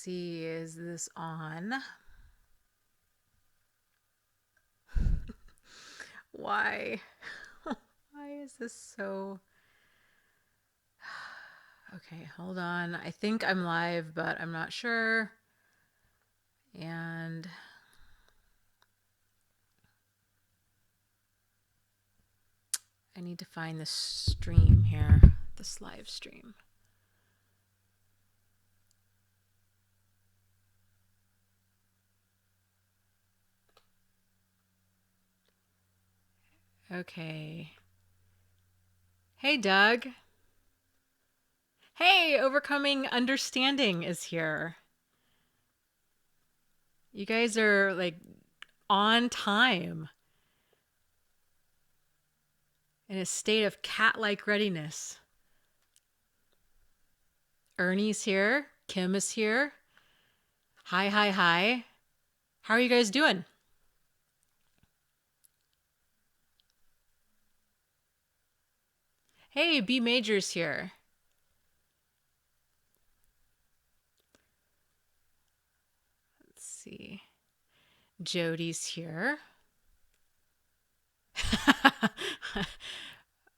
see, is this on? Why? Why is this so... Okay, hold on. I think I'm live, but I'm not sure. And I need to find this stream here, this live stream. Okay. Hey, Doug. Hey, Overcoming Understanding is here. You guys are like on time, in a state of cat-like readiness. Ernie's here. Kim is here. Hi, hi, hi. How are you guys doing? Hey, B Major's here. Let's see. Jody's here.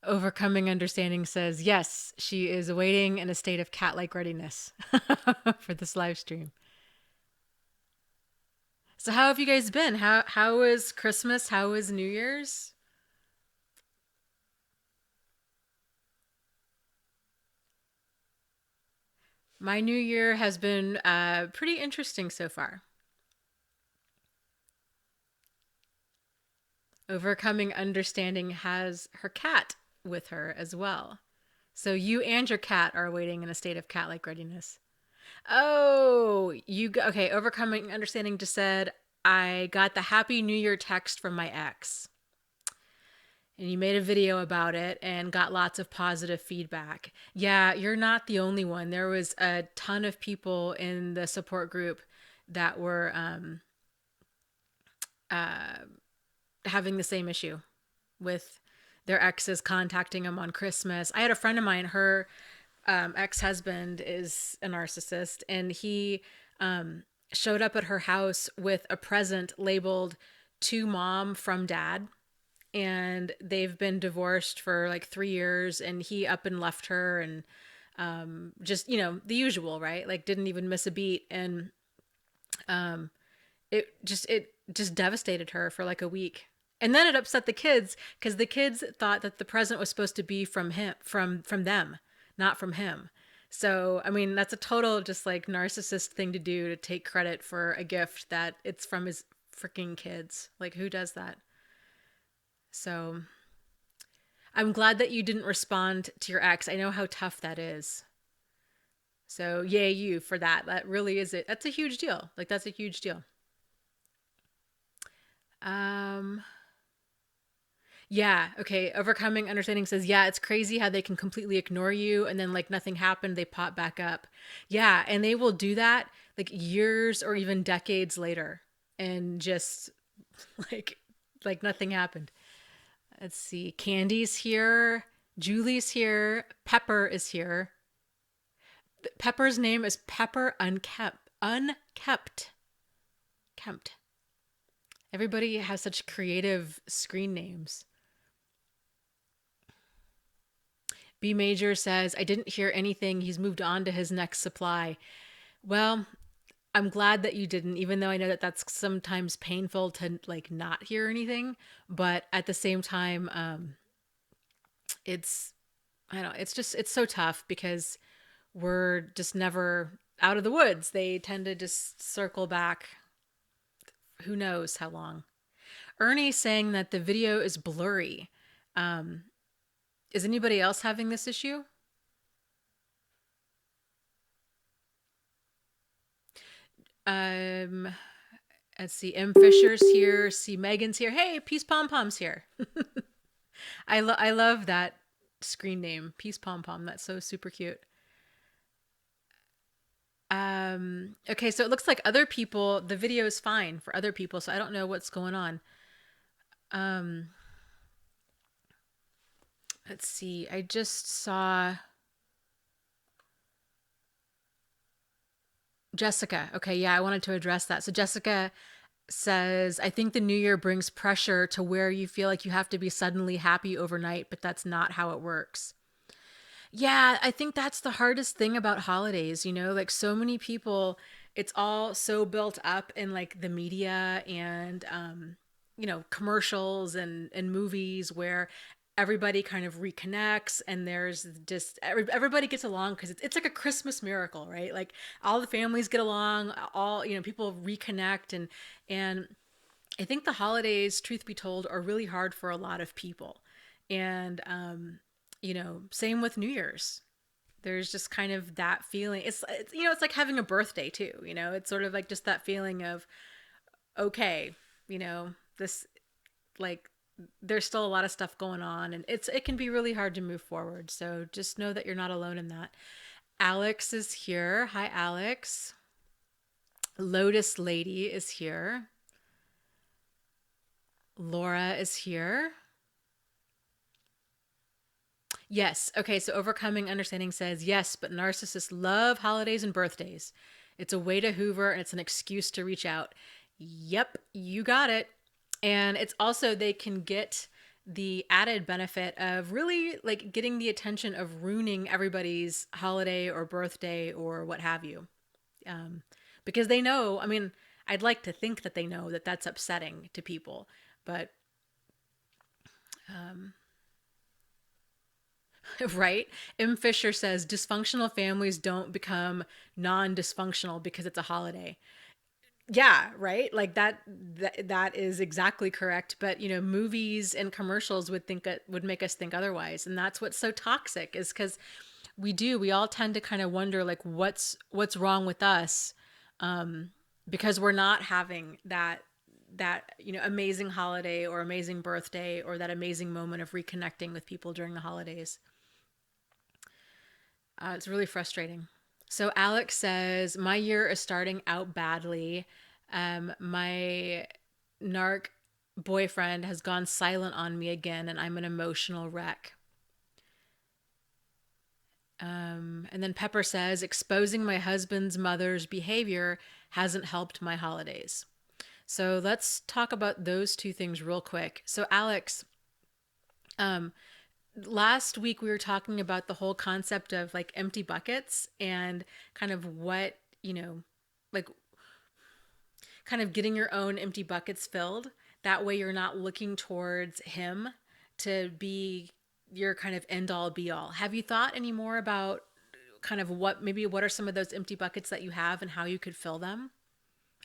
Overcoming Understanding says, yes, she is awaiting in a state of cat-like readiness for this live stream. So how have you guys been? How was Christmas? How was New Year's? My New Year has been pretty interesting so far. Overcoming Understanding has her cat with her as well. So you and your cat are waiting in a state of cat-like readiness. Oh, okay. Overcoming Understanding just said, I got the Happy New Year text from my ex. And you made a video about it and got lots of positive feedback. Yeah, you're not the only one. There was a ton of people in the support group that were having the same issue with their exes contacting them on Christmas. I had a friend of mine, her ex-husband is a narcissist, and he showed up at her house with a present labeled to mom from dad. And they've been divorced for like 3 years, and he up and left her, and just, the usual, right? Like didn't even miss a beat. And it just devastated her for like a week. And then it upset the kids because the kids thought that the present was supposed to be from him, from them, not from him. So, I mean, that's a total just like narcissist thing to do, to take credit for a gift that it's from his freaking kids. Like, who does that? So, I'm glad that you didn't respond to your ex. I know how tough that is. So, yay you for that. That really is it. That's a huge deal. Like, that's a huge deal. Um, Yeah, okay. Overcoming Understanding says, yeah, it's crazy how they can completely ignore you and then like nothing happened, they pop back up. Yeah, and they will do that like years or even decades later and just like like nothing happened. Let's see. Candy's here, Julie's here, Pepper is here. Pepper's name is Pepper Unkept. Unkept. Kempt. Everybody has such creative screen names. B Major says, I didn't hear anything. He's moved on to his next supply. Well, I'm glad that you didn't, even though I know that that's sometimes painful to like not hear anything. But at the same time, it's, I don't know, it's so tough because we're just never out of the woods. They tend to just circle back who knows how long. Ernie saying that the video is blurry. Um, is anybody else having this issue? Um, let's see. M Fisher's here. C Megan's here. Hey, Peace Pom Pom's here. I love that screen name, Peace Pom Pom. That's so super cute. Okay, so it looks like other people. The video is fine for other people, so I don't know what's going on. Um, let's see. I just saw Jessica. Okay, yeah, I wanted to address that. So Jessica says, I think the new year brings pressure to where you feel like you have to be suddenly happy overnight, but that's not how it works. Yeah, I think that's the hardest thing about holidays, like so many people, it's all so built up in like the media and commercials and movies where everybody kind of reconnects and there's just everybody gets along because it's like a Christmas miracle, right? Like all the families get along, all, people reconnect and I think the holidays, truth be told, are really hard for a lot of people. And same with New Year's. There's just kind of that feeling. It's like having a birthday too. It's sort of like just that feeling of okay, this like there's still a lot of stuff going on, and it can be really hard to move forward. So just know that you're not alone in that. Alex is here. Hi, Alex. Lotus Lady is here. Laura is here. Yes. Okay. So overcoming understanding says yes, but narcissists love holidays and birthdays. It's a way to hoover and it's an excuse to reach out. Yep, you got it. And it's also, they can get the added benefit of really like getting the attention of ruining everybody's holiday or birthday or what have you. Because they know, I mean, I'd like to think that they know that that's upsetting to people, but right? M. Fisher says dysfunctional families don't become non dysfunctional because it's a holiday. Yeah, right. Like that is exactly correct. But movies and commercials would make us think otherwise, and that's what's so toxic is because we all tend to kind of wonder like what's wrong with us, because we're not having that amazing holiday or amazing birthday or that amazing moment of reconnecting with people during the holidays. It's really frustrating. So Alex says, my year is starting out badly. My narc boyfriend has gone silent on me again, and I'm an emotional wreck. And then Pepper says, exposing my husband's mother's behavior hasn't helped my holidays. So let's talk about those two things real quick. So, Alex, um, last week we were talking about the whole concept of like empty buckets and kind of what, like kind of getting your own empty buckets filled. That way you're not looking towards him to be your kind of end all be all. Have you thought any more about kind of what are some of those empty buckets that you have and how you could fill them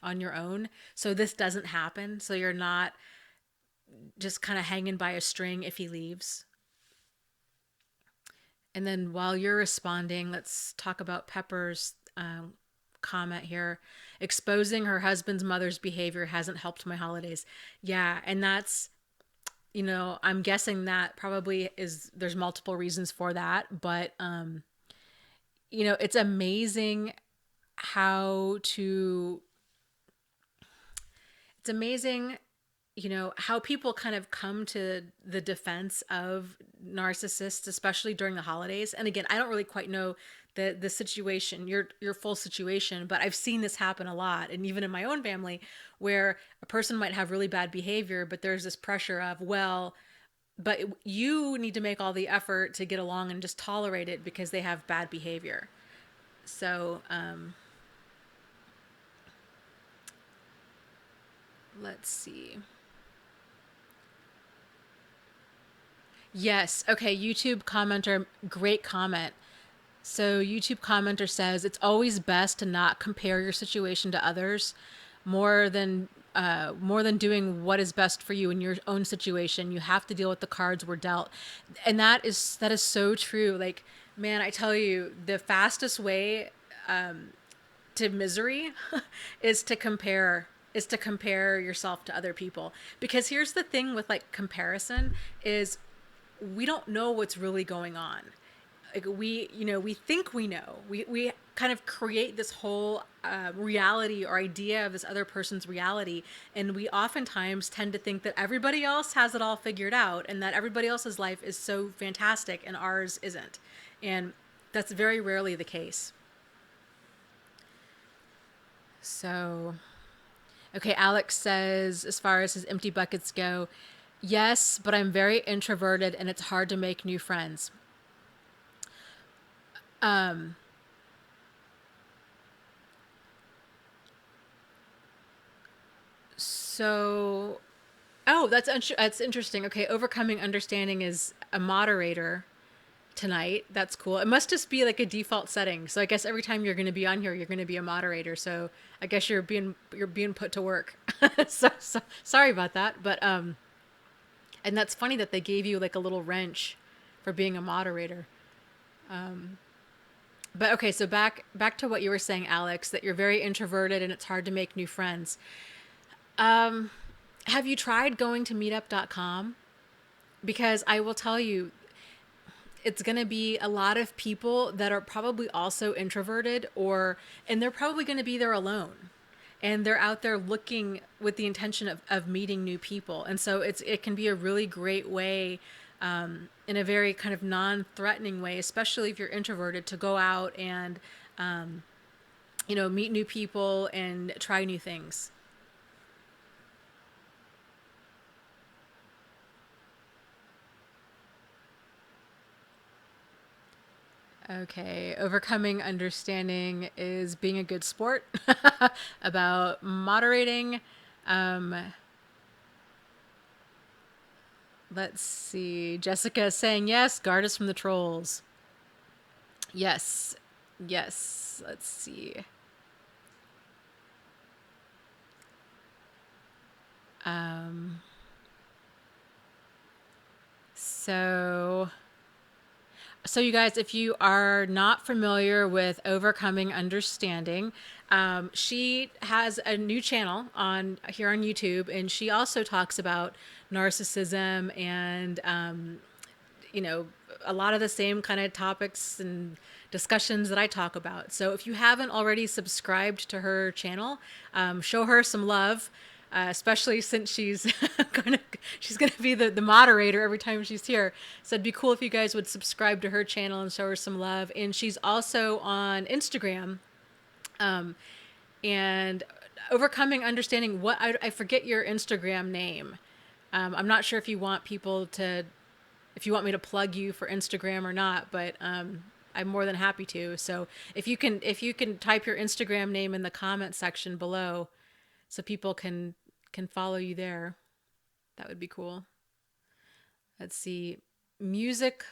on your own so this doesn't happen, so you're not just kind of hanging by a string if he leaves? And then while you're responding, let's talk about Pepper's comment here. Exposing her husband's mother's behavior hasn't helped my holidays. Yeah, and that's, I'm guessing that probably there's multiple reasons for that, but it's amazing how to it's amazing how people kind of come to the defense of narcissists, especially during the holidays. And again, I don't really quite know the situation, your full situation, but I've seen this happen a lot. And even in my own family, where a person might have really bad behavior, but there's this pressure of, well, but you need to make all the effort to get along and just tolerate it because they have bad behavior. So, let's see. Yes. Okay. YouTube commenter, great comment. So, YouTube commenter says it's always best to not compare your situation to others more than doing what is best for you in your own situation. You have to deal with the cards we're dealt, and that is so true. Like, man, I tell you, the fastest way to misery is to compare yourself to other people, because here's the thing with like comparison is we don't know what's really going on. Like we think we know. We kind of create this whole reality or idea of this other person's reality, and we oftentimes tend to think that everybody else has it all figured out and that everybody else's life is so fantastic and ours isn't. And that's very rarely the case. So, okay, Alex says, as far as his empty buckets go, yes, but I'm very introverted and it's hard to make new friends. So, oh, that's interesting. Okay, overcoming understanding is a moderator tonight. That's cool. It must just be like a default setting. So I guess every time you're going to be on here, you're going to be a moderator. So I guess you're being put to work. So sorry about that, but and that's funny that they gave you like a little wrench for being a moderator. But okay, so back to what you were saying, Alex, that you're very introverted and it's hard to make new friends. Have you tried going to meetup.com? Because I will tell you, it's going to be a lot of people that are probably also introverted, and they're probably going to be there alone, and they're out there looking with the intention of meeting new people. And so it can be a really great way, in a very kind of non-threatening way, especially if you're introverted, to go out and meet new people and try new things. Okay, overcoming understanding is being a good sport. About moderating. Um, let's see. Jessica is saying yes, guard us from the trolls. Yes. Yes. Let's see. Um, so So, you guys, if you are not familiar with Overcoming Understanding, she has a new channel on here on YouTube, and she also talks about narcissism and you know a lot of the same kind of topics and discussions that I talk about. So, if you haven't already subscribed to her channel, show her some love. Especially since she's she's gonna be the moderator every time she's here. So it'd be cool if you guys would subscribe to her channel and show her some love. And she's also on Instagram, and overcoming understanding what I forget your Instagram name. I'm not sure if you want people to if you want me to plug you for Instagram or not, but I'm more than happy to. So if you can type your Instagram name in the comment section below, so people can follow you there, that would be cool. Let's see. Music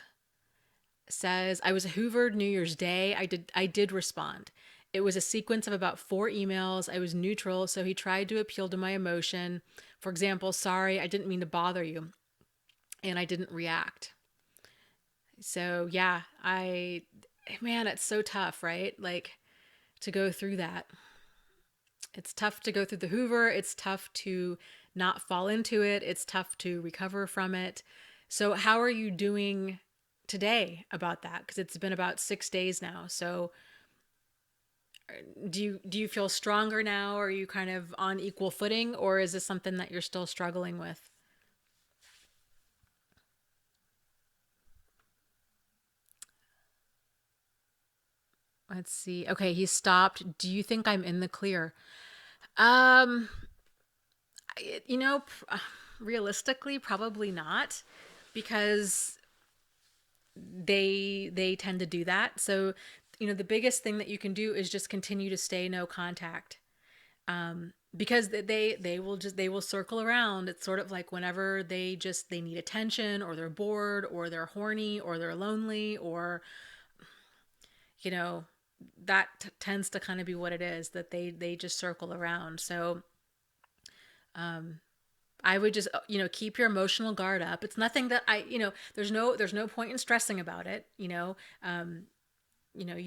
says I was hoovered New Year's Day. I did respond. It was a sequence of about 4 emails. I was neutral, so he tried to appeal to my emotion. For example, sorry, I didn't mean to bother you, and I didn't react. So yeah, I man, it's so tough, right? Like, to go through that. It's tough to go through the Hoover. It's tough to not fall into it. It's tough to recover from it. So, how are you doing today about that? Because it's been about 6 days now. So, do you feel stronger now? Are you kind of on equal footing, or is this something that you're still struggling with? Let's see. Okay, he stopped. Do you think I'm in the clear? Um, you know, realistically, probably not, because they tend to do that. So, the biggest thing that you can do is just continue to stay no contact. Because they will circle around. It's sort of like whenever they need attention, or they're bored, or they're horny, or they're lonely, or you know that tends to kind of be what it is, that they just circle around. So I would just keep your emotional guard up. It's nothing that there's no point in stressing about it. You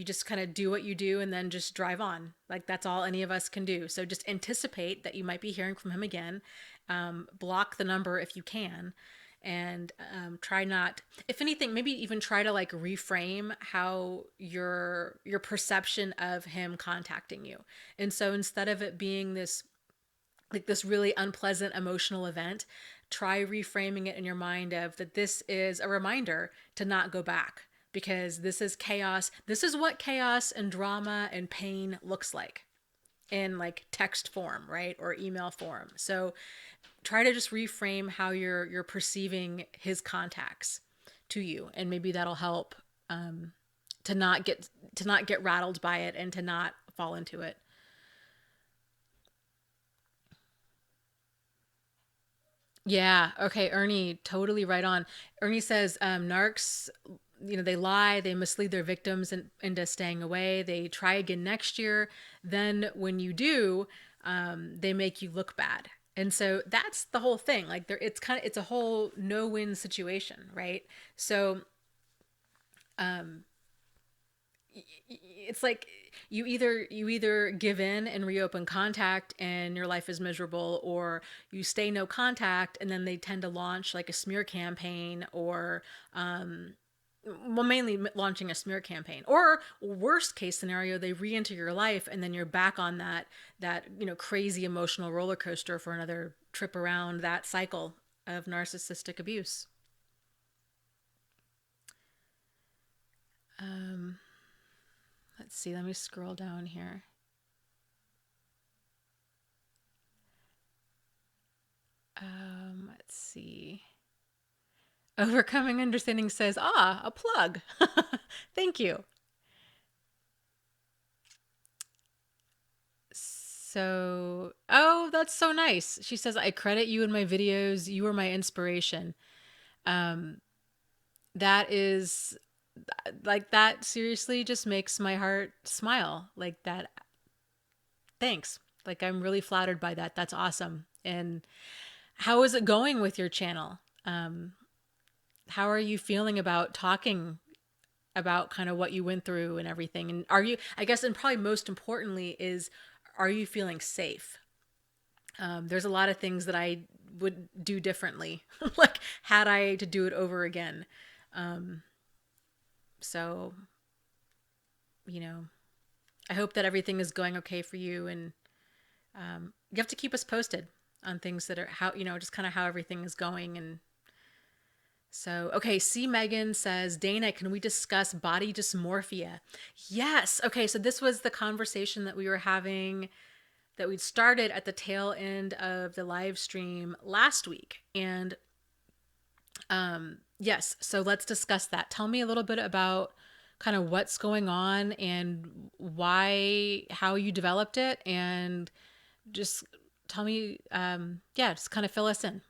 just kind of do what you do and then just drive on. Like, that's all any of us can do. So just anticipate that you might be hearing from him again. Block the number if you can, and try not, if anything, maybe even try to like reframe how your perception of him contacting you. And so instead of it being this really unpleasant emotional event, try reframing it in your mind of that this is a reminder to not go back, because this is chaos. This is what chaos and drama and pain looks like. in like text form, right? Or email form. So try to just reframe how you're perceiving his contacts to you, and maybe that'll help to not get rattled by it and to not fall into it. Yeah. Okay, Ernie, totally right on. Ernie says narcs, they lie, they mislead their victims into staying away. They try again next year. Then when you do, they make you look bad. And so that's the whole thing. Like there, it's a whole no-win situation, right? So it's like you either give in and reopen contact and your life is miserable, or you stay no contact and then they tend to launch like a smear campaign, or well, mainly launching a smear campaign, or worst case scenario, they re-enter your life and then you're back on that crazy emotional roller coaster for another trip around that cycle of narcissistic abuse. um let's see, let me scroll down here. Let's see. Overcoming Understanding says, a plug. Thank you. So, oh, that's so nice. She says, I credit you in my videos. You are my inspiration. Um, that is like, that seriously just makes my heart smile. Like that. Thanks. Like, I'm really flattered by that. That's awesome. And how is it going with your channel? Um, how are you feeling about talking about kind of what you went through and everything? And are you, I guess, and probably most importantly is, are you feeling safe? There's a lot of things that I would do differently, like had I to do it over again. Um, so, you know, I hope that everything is going okay for you. And you have to keep us posted on things that are how, just kind of how everything is going. And so, okay, C. Megan says, Dana, can we discuss body dysmorphia? Yes. Okay, so this was the conversation that we were having, that we'd started at the tail end of the live stream last week. And yes, so let's discuss that. Tell me a little bit about kind of what's going on and why, how you developed it, and just tell me, yeah, just kind of fill us in.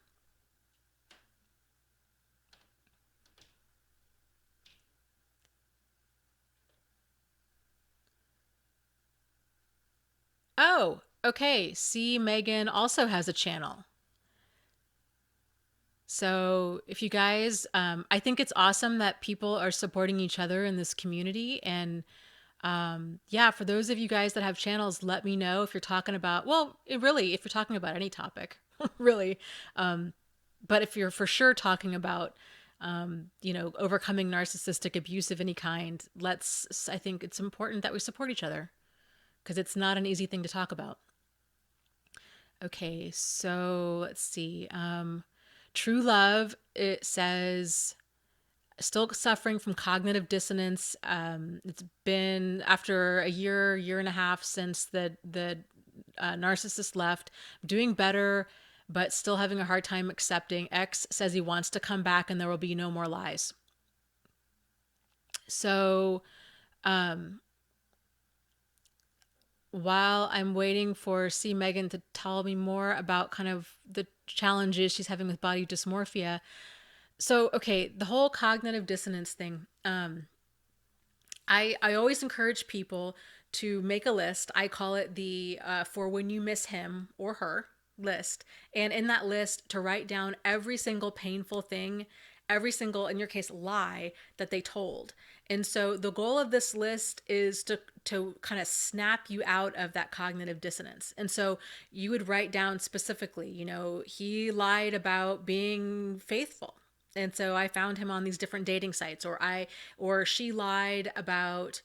Oh, okay. See, Megan also has a channel. So if you guys, I think it's awesome that people are supporting each other in this community. And yeah, for those of you guys that have channels, let me know if you're talking about, well, really, if you're talking about any topic, really. But if you're for sure talking about, overcoming narcissistic abuse of any kind, I think it's important that we support each other, because it's not an easy thing to talk about. Okay, so let's see. True Love, it says, still suffering from cognitive dissonance. It's been after a year and a half since the narcissist left. Doing better, but still having a hard time accepting. X says he wants to come back and there will be no more lies. So, while I'm waiting for C. Megan to tell me more about kind of the challenges she's having with body dysmorphia. So, okay, the whole cognitive dissonance thing. I always encourage people to make a list. I call it the for when you miss him or her list. And in that list, to write down every single painful thing, every single, in your case, lie that they told. And so the goal of this list is to kind of snap you out of that cognitive dissonance. And so you would write down specifically, he lied about being faithful, and so I found him on these different dating sites, or she lied about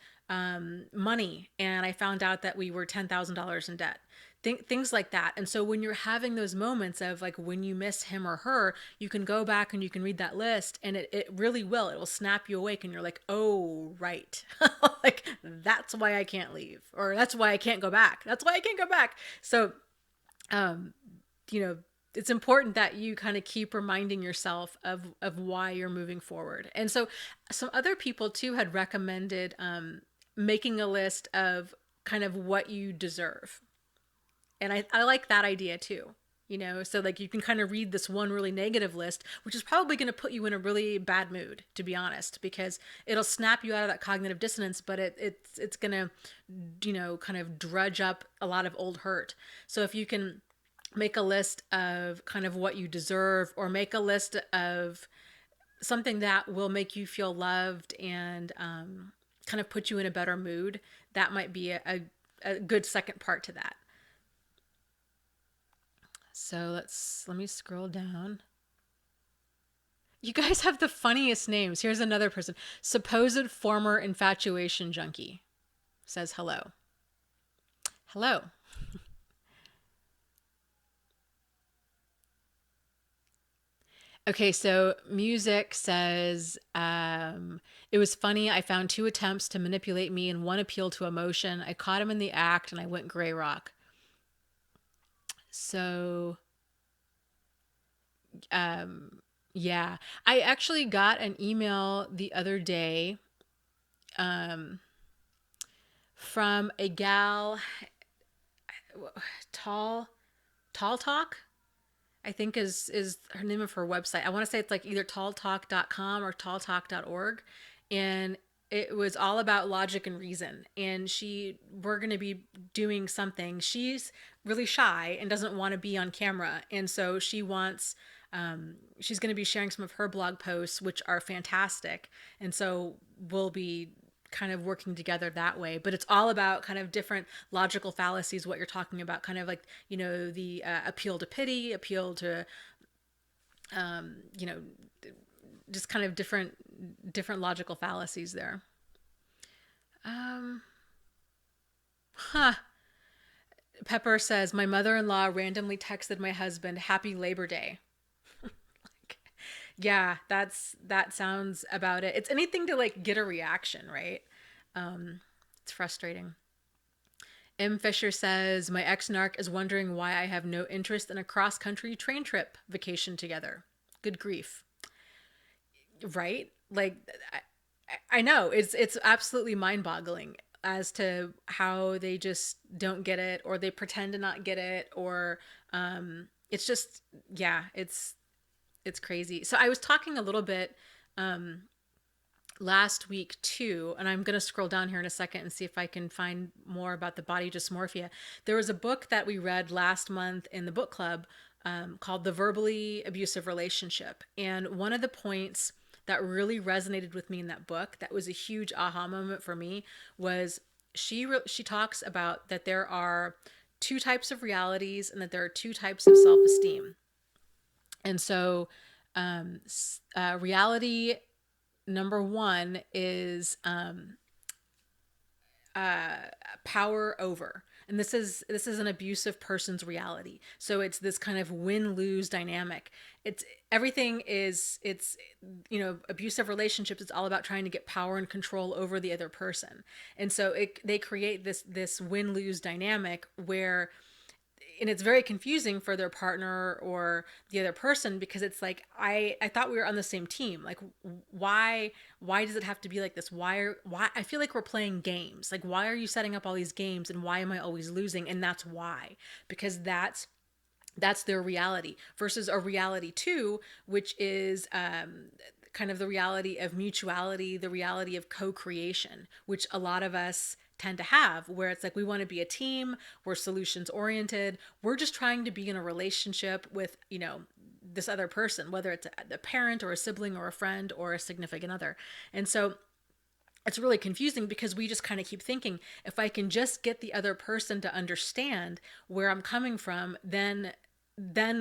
money and I found out that we were $10,000 in debt. Things like that. And so when you're having those moments of like when you miss him or her, you can go back and you can read that list and it really will. It will snap you awake and you're like, oh, right. Like, that's why I can't leave, or that's why I can't go back. That's why I can't go back. So, um, you know, it's important that you kind of keep reminding yourself of why you're moving forward. And so some other people too had recommended making a list of kind of what you deserve. And I like that idea too. So like you can kind of read this one really negative list, which is probably going to put you in a really bad mood, to be honest, because it'll snap you out of that cognitive dissonance, but it's going to, kind of drudge up a lot of old hurt. So if you can make a list of kind of what you deserve, or make a list of something that will make you feel loved and kind of put you in a better mood, that might be a good second part to that. So let me scroll down. You guys have the funniest names. Here's another person. Supposed former infatuation junkie says hello. Hello. Okay, so music says, it was funny. I found two attempts to manipulate me and one appeal to emotion. I caught him in the act and I went gray rock. So, yeah, I actually got an email the other day from a gal, tall, tall talk, I think is her name of her website. I want to say it's like either talltalk.com or talltalk.org. And it was all about logic and reason. And we're going to be doing something. She's really shy and doesn't want to be on camera. And so she's going to be sharing some of her blog posts, which are fantastic. And so we'll be kind of working together that way. But it's all about kind of different logical fallacies, what you're talking about, kind of like, the appeal to pity, appeal to, you know, just kind of different logical fallacies there. Um, huh. Pepper says, my mother-in-law randomly texted my husband, Happy Labor Day. Yeah, that sounds about it. It's anything to like get a reaction, right? It's frustrating. M. Fisher says, my ex-narc is wondering why I have no interest in a cross-country train trip vacation together. Good grief. Right? Like, I know it's absolutely mind-boggling as to how they just don't get it, or they pretend to not get it, or it's just, yeah, it's crazy. So I was talking a little bit last week too, and I'm going to scroll down here in a second and see if I can find more about the body dysmorphia. There was a book that we read last month in the book club called The Verbally Abusive Relationship. And one of the points that really resonated with me in that book, that was a huge aha moment for me, was she talks about that there are two types of realities and that there are two types of self-esteem. And so reality number one is power over. And this is an abusive person's reality. So it's this kind of win-lose dynamic. It's everything is it's abusive relationships, it's all about trying to get power and control over the other person. And so they create this win-lose dynamic where, and it's very confusing for their partner or the other person, because it's like, I thought we were on the same team. Like, why does it have to be like this? Why I feel like we're playing games. Like, why are you setting up all these games and why am I always losing? And that's why, because that's their reality versus a reality two, which is kind of the reality of mutuality, the reality of co-creation, which a lot of us tend to have, where it's like we want to be a team, we're solutions oriented, we're just trying to be in a relationship with this other person, whether it's a parent or a sibling or a friend or a significant other. And so it's really confusing because we just kind of keep thinking, if I can just get the other person to understand where I'm coming from, then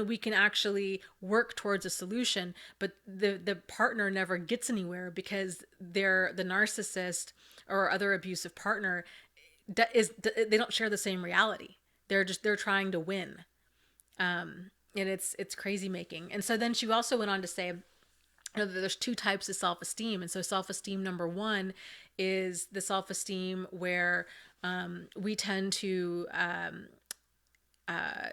we can actually work towards a solution. But the partner never gets anywhere because they're the narcissist or other abusive partner, they don't share the same reality. They're trying to win. And it's crazy making. And so then she also went on to say, there's two types of self-esteem. And so self-esteem number one is the self-esteem where we tend to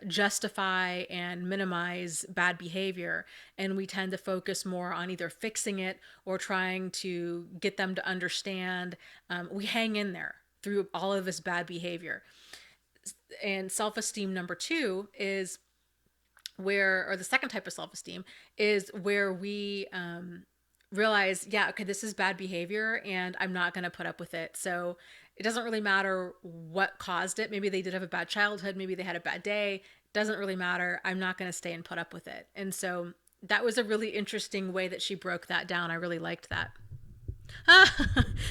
justify and minimize bad behavior, and we tend to focus more on either fixing it or trying to get them to understand. We hang in there through all of this bad behavior. And self-esteem number two is where, or the second type of self-esteem is where we realize, yeah, okay, this is bad behavior and I'm not going to put up with it. So it doesn't really matter what caused it. Maybe they did have a bad childhood. Maybe they had a bad day. Doesn't really matter. I'm not going to stay and put up with it. And so that was a really interesting way that she broke that down. I really liked that.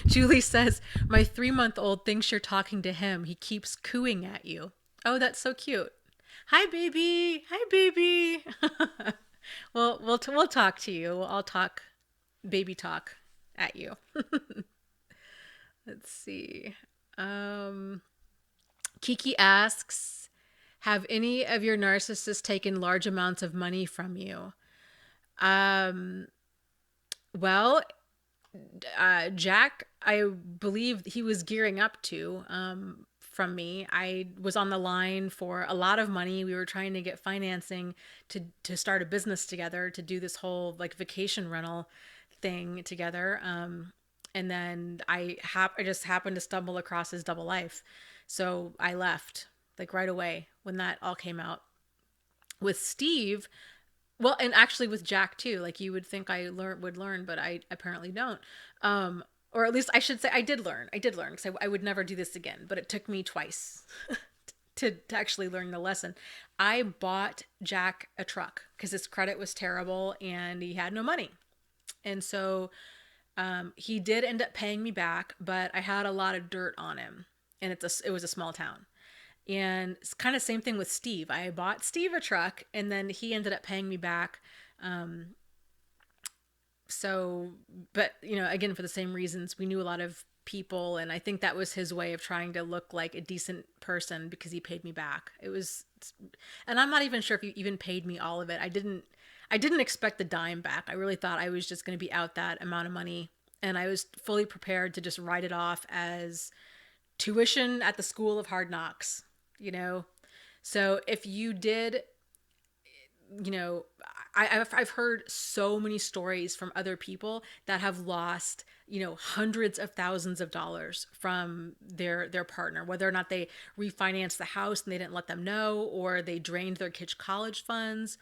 Julie says, my 3-month-old thinks you're talking to him. He keeps cooing at you. Oh, that's so cute. Hi, baby. Hi, baby. Well, we'll talk to you. I'll talk baby talk at you. Let's see. Kiki asks, have any of your narcissists taken large amounts of money from you? Well, Jack, I believe he was gearing up to from me. I was on the line for a lot of money. We were trying to get financing to start a business together, to do this whole like vacation rental thing together. And then I just happened to stumble across his double life. So I left like right away when that all came out. With Steve, well, and actually with Jack too, like you would think I would learn, but I apparently don't. Or at least I should say I did learn. I did learn because I would never do this again, but it took me twice to actually learn the lesson. I bought Jack a truck because his credit was terrible and he had no money. And so he did end up paying me back, but I had a lot of dirt on him, and it was a small town. And it's kind of same thing with Steve. I bought Steve a truck, and then he ended up paying me back. So, but again, for the same reasons, we knew a lot of people, and I think that was his way of trying to look like a decent person because he paid me back. And I'm not even sure if he even paid me all of it. I didn't expect the dime back. I really thought I was just going to be out that amount of money. And I was fully prepared to just write it off as tuition at the School of Hard Knocks, So if you did, I've heard so many stories from other people that have lost, hundreds of thousands of dollars from their partner, whether or not they refinanced the house and they didn't let them know, or they drained their kids' college funds,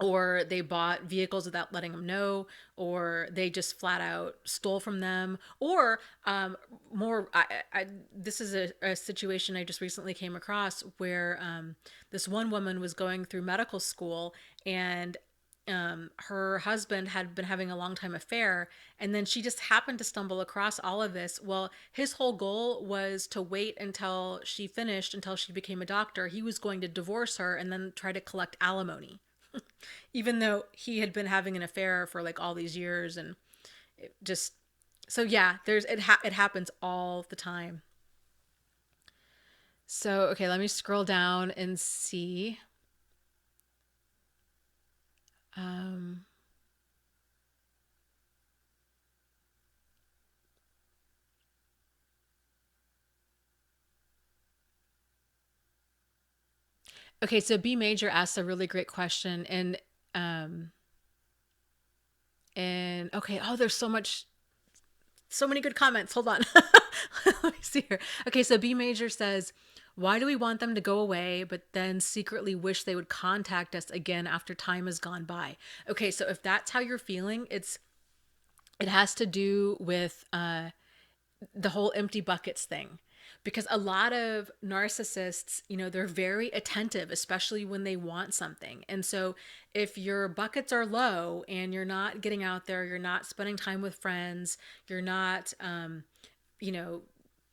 or they bought vehicles without letting them know, or they just flat out stole from them, or this is a situation I just recently came across where this one woman was going through medical school, and her husband had been having a long time affair, and then she just happened to stumble across all of this. Well, his whole goal was to wait until she finished, until she became a doctor. He was going to divorce her and then try to collect alimony. Even though he had been having an affair for like all these years. And it just, so yeah, it happens all the time. So, okay, let me scroll down and see. Okay, so B Major asks a really great question, um and okay, oh, there's so many good comments. Hold on. Let me see here. Okay, so B Major says, why do we want them to go away, but then secretly wish they would contact us again after time has gone by? Okay, so if that's how you're feeling, it has to do with the whole empty buckets thing. Because a lot of narcissists, they're very attentive, especially when they want something. And so if your buckets are low and you're not getting out there, you're not spending time with friends, you're not,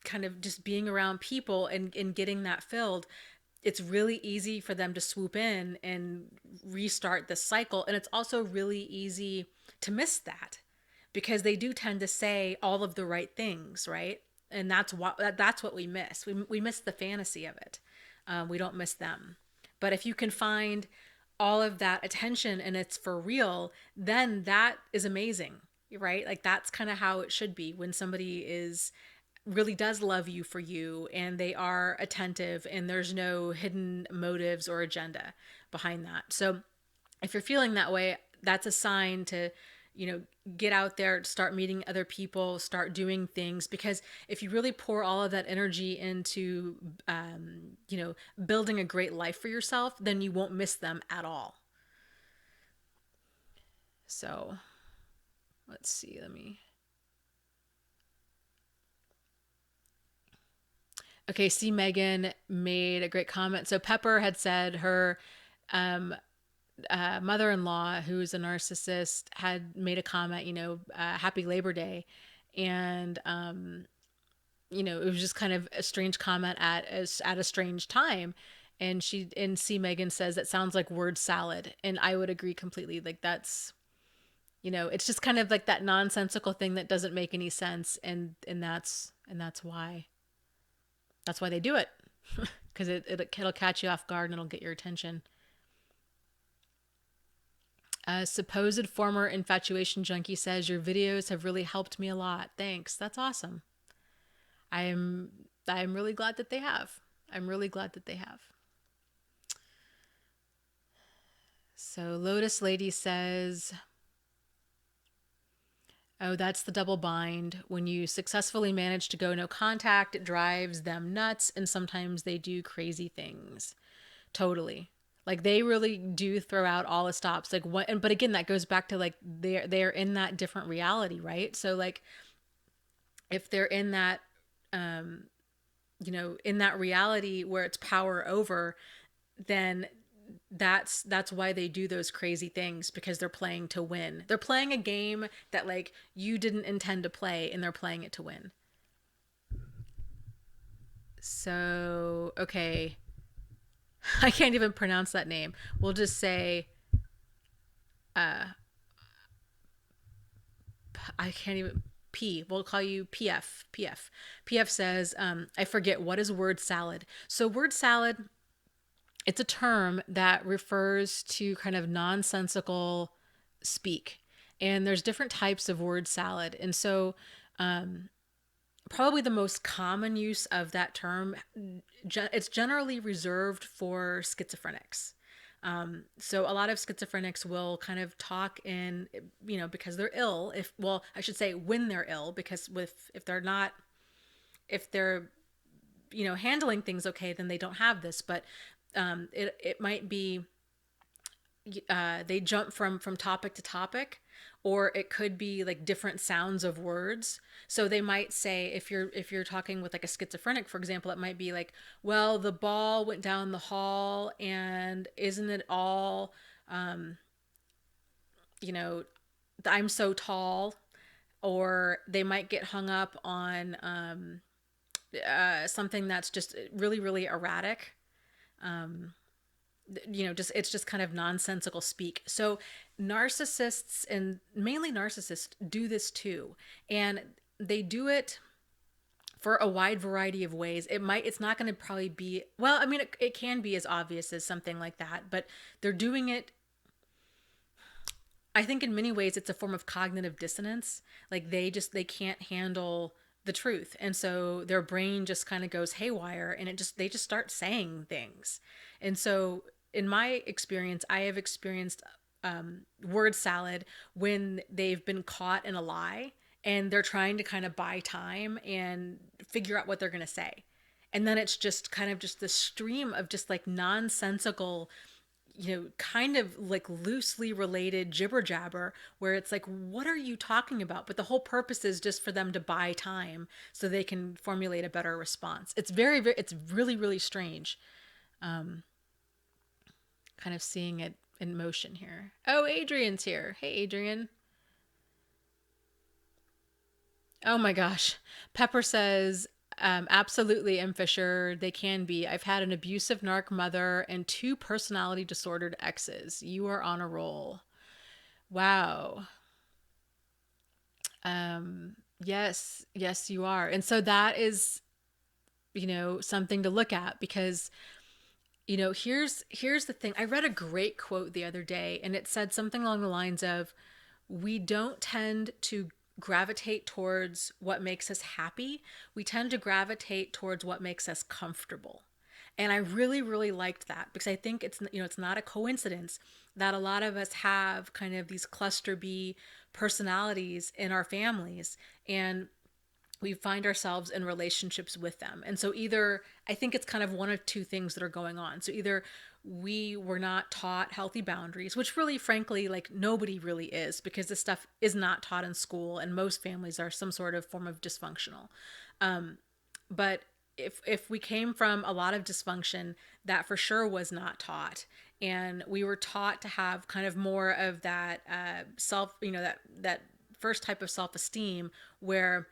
kind of just being around people and getting that filled, it's really easy for them to swoop in and restart the cycle. And it's also really easy to miss that because they do tend to say all of the right things, right? And that's what we miss. We miss the fantasy of it. We don't miss them. But if you can find all of that attention and it's for real, then that is amazing, right? Like that's kind of how it should be when somebody is really does love you for you and they are attentive and there's no hidden motives or agenda behind that. So if you're feeling that way, that's a sign to, get out there, start meeting other people, start doing things. Because if you really pour all of that energy into, building a great life for yourself, then you won't miss them at all. So let's see. Okay, see, Megan made a great comment. So Pepper had said her um, mother-in-law, who's a narcissist, had made a comment, happy Labor Day. And, it was just kind of a strange comment at a strange time. And C. Megan says that sounds like word salad. And I would agree completely. Like that's, it's just kind of like that nonsensical thing that doesn't make any sense. And that's why, they do it. Because it'll catch you off guard and it'll get your attention. A supposed former infatuation junkie says your videos have really helped me a lot. Thanks. That's awesome. I'm I'm really glad that they have. I'm really glad that they have. So Lotus Lady says, "Oh, that's the double bind. When you successfully manage to go no contact, it drives them nuts and sometimes they do crazy things." Totally. Like they really do throw out all the stops. Like what and but again that goes back to like they're in that different reality, right? So like if they're in that um in that reality where it's power over, then that's why they do those crazy things, because they're playing to win. They're playing a game that like you didn't intend to play and they're playing it to win. So, okay. I can't even pronounce that name. We'll just say I can't even P. We'll call you PF. PF. PF says, I forget what is word salad. So word salad, it's a term that refers to kind of nonsensical speak. And there's different types of word salad. And so probably the most common use of that term, it's generally reserved for schizophrenics. So a lot of schizophrenics will kind of talk in, because they're ill. If well, I should say when they're ill, because if they're not, if they're handling things okay, then they don't have this. But it might be they jump from topic to topic, or it could be like different sounds of words. So they might say, if you're talking with like a schizophrenic, for example, it might be like, well, the ball went down the hall and isn't it all you know I'm so tall. Or they might get hung up on something that's just really really erratic. Just it's just kind of nonsensical speak. So narcissists, and mainly narcissists, do this too. And they do it for a wide variety of ways. It's not going to probably be, well, I mean, it can be as obvious as something like that, but they're doing it, I think in many ways it's a form of cognitive dissonance. Like they can't handle the truth. And so their brain just kind of goes haywire, and they just start saying things. And so in my experience, I have experienced word salad when they've been caught in a lie and they're trying to kind of buy time and figure out what they're going to say. And then it's just kind of just this stream of just like nonsensical, kind of like loosely related jibber jabber, where it's like, what are you talking about? But the whole purpose is just for them to buy time so they can formulate a better response. It's it's really, really strange. Kind of seeing it in motion here. Oh, Adrian's here. Hey, Adrian. Oh my gosh. Pepper says, absolutely, M. Fisher, they can be. I've had an abusive narc mother and two personality disordered exes. You are on a roll. Wow. Yes, yes, you are. And so that is, something to look at because, here's the thing. I read a great quote the other day and it said something along the lines of, we don't tend to gravitate towards what makes us happy. We tend to gravitate towards what makes us comfortable. And I really, really liked that because I think it's not a coincidence that a lot of us have kind of these cluster B personalities in our families. And we find ourselves in relationships with them. And so either I think it's kind of one of two things that are going on. So either we were not taught healthy boundaries, which really frankly like nobody really is because this stuff is not taught in school and most families are some sort of form of dysfunctional. But if we came from a lot of dysfunction, that for sure was not taught, and we were taught to have kind of more of that self, that first type of self esteem where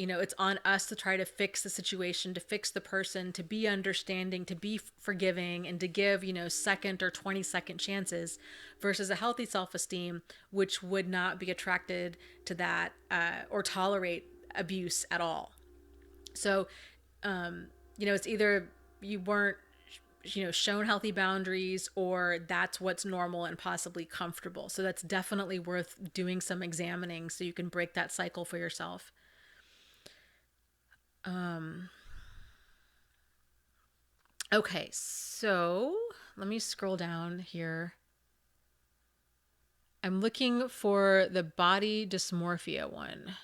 it's on us to try to fix the situation, to fix the person, to be understanding, to be forgiving, and to give, second or 20-second chances versus a healthy self esteem, which would not be attracted to that or tolerate abuse at all. So, it's either you weren't, shown healthy boundaries or that's what's normal and possibly comfortable. So that's definitely worth doing some examining so you can break that cycle for yourself. Okay, so let me scroll down here. I'm looking for the body dysmorphia one.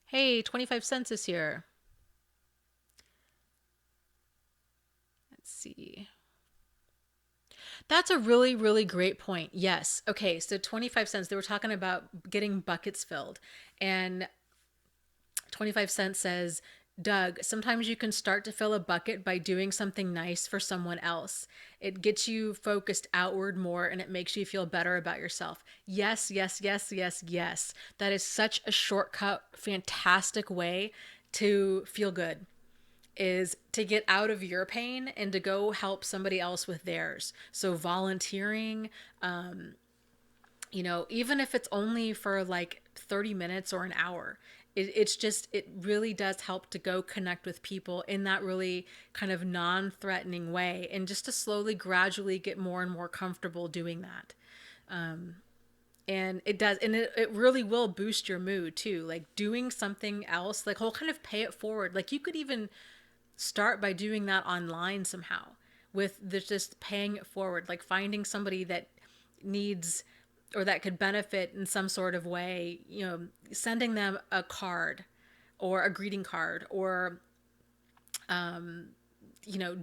Hey, 25 cents is here. Let's see. That's a really, really great point. Yes. Okay. So 25 cents, they were talking about getting buckets filled. And 25 cents says, Doug, sometimes you can start to fill a bucket by doing something nice for someone else. It gets you focused outward more and it makes you feel better about yourself. Yes, yes, yes, yes, yes. That is such a shortcut, fantastic way to feel good is to get out of your pain and to go help somebody else with theirs. So volunteering, even if it's only for like 30 minutes or an hour, it really does help to go connect with people in that really kind of non-threatening way and just to slowly, gradually get more and more comfortable doing that. And it does, and it really will boost your mood too. Like doing something else, like whole kind of pay it forward. Like you could even start by doing that online somehow with the just paying it forward, like finding somebody that needs or that could benefit in some sort of way, sending them a card or a greeting card or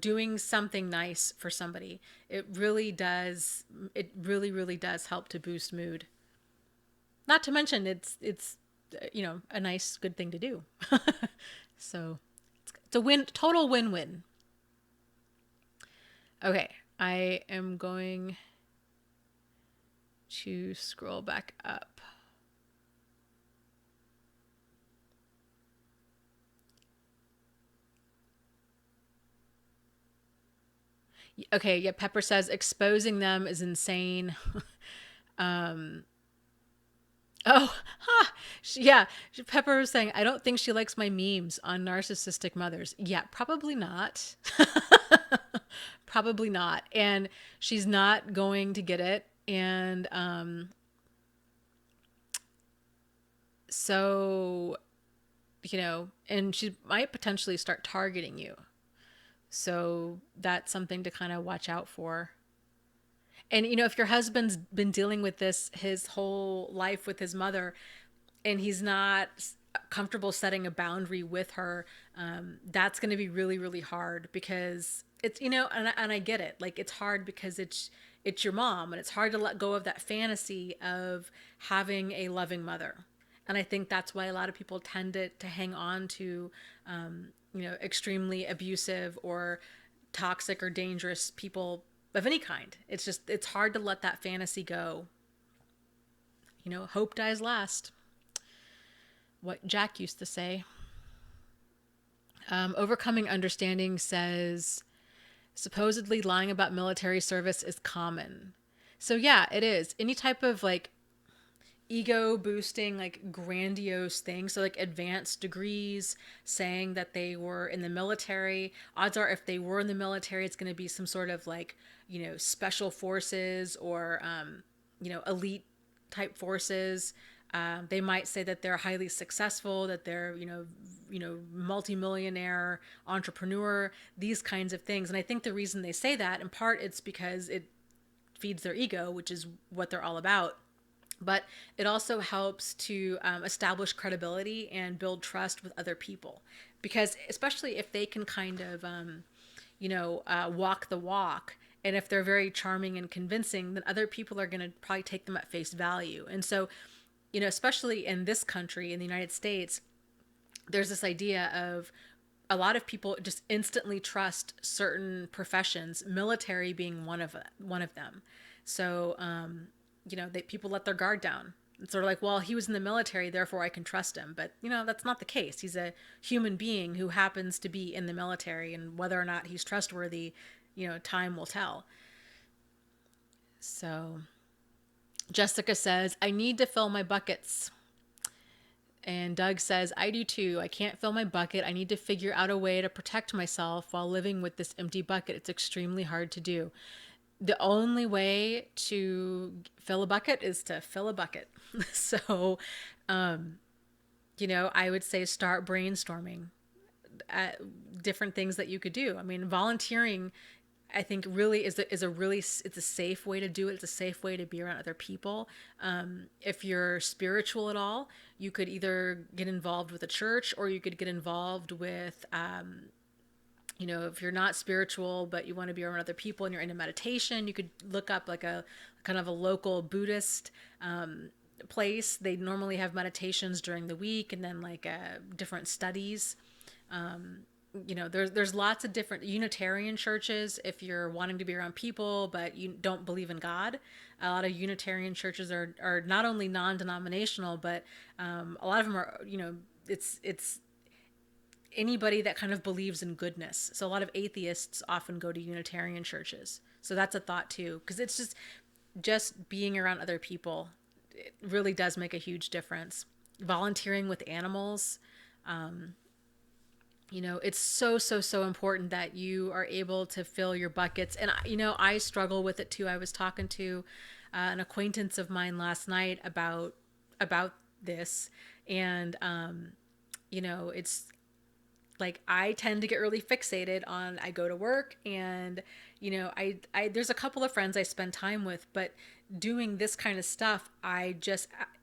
doing something nice for somebody. It really does help to boost mood. Not to mention it's a nice good thing to do. So it's a total win-win. Okay, I am going to scroll back up. Okay, yeah, Pepper says exposing them is insane. Oh, ha! Yeah. Pepper was saying, I don't think she likes my memes on narcissistic mothers. Yeah, probably not. Probably not. And she's not going to get it. And so, and she might potentially start targeting you. So that's something to kind of watch out for. And, if your husband's been dealing with this his whole life with his mother, and he's not comfortable setting a boundary with her, that's going to be really, really hard because it's, and I get it. Like it's hard because it's your mom and it's hard to let go of that fantasy of having a loving mother. And I think that's why a lot of people tend to hang on to, extremely abusive or toxic or dangerous people of any kind. It's hard to let that fantasy go. Hope dies last. What Jack used to say. Overcoming Understanding says, Supposedly lying about military service is common. So yeah, it is. Any type of like ego boosting, like grandiose things, so like advanced degrees, saying that they were in the military. Odds are if they were in the military, it's going to be some sort of like, special forces or elite type forces. They might say that they're highly successful, that they're multimillionaire entrepreneur, these kinds of things. And I think the reason they say that, in part, it's because it feeds their ego, which is what they're all about. But it also helps to establish credibility and build trust with other people, because especially if they can kind of walk the walk, and if they're very charming and convincing, then other people are going to probably take them at face value. And so, especially in this country, in the United States, there's this idea of a lot of people just instantly trust certain professions, military being one of them. So, people let their guard down. It's sort of like, well, he was in the military, therefore I can trust him. But, that's not the case. He's a human being who happens to be in the military, and whether or not he's trustworthy, time will tell. So, Jessica says, I need to fill my buckets. And Doug says, I do too. I can't fill my bucket. I need to figure out a way to protect myself while living with this empty bucket. It's extremely hard to do. The only way to fill a bucket is to fill a bucket. So, I would say start brainstorming at different things that you could do. I mean, volunteering, I think, really is a really, it's a safe way to do it. It's a safe way to be around other people. If you're spiritual at all, you could either get involved with a church, or you could get involved with if you're not spiritual but you want to be around other people and you're into meditation, you could look up like a kind of a local Buddhist place. They normally have meditations during the week, and then like different studies. There's lots of different Unitarian churches. If you're wanting to be around people but you don't believe in God, a lot of Unitarian churches are not only non-denominational, but a lot of them are, it's anybody that kind of believes in goodness. So a lot of atheists often go to Unitarian churches. So that's a thought too, because it's just being around other people, it really does make a huge difference. Volunteering with animals, it's so important that you are able to fill your buckets. And I struggle with it too. I was talking to an acquaintance of mine last night about this, and it's like I tend to get really fixated on, I go to work, and I there's a couple of friends I spend time with, but doing this kind of stuff,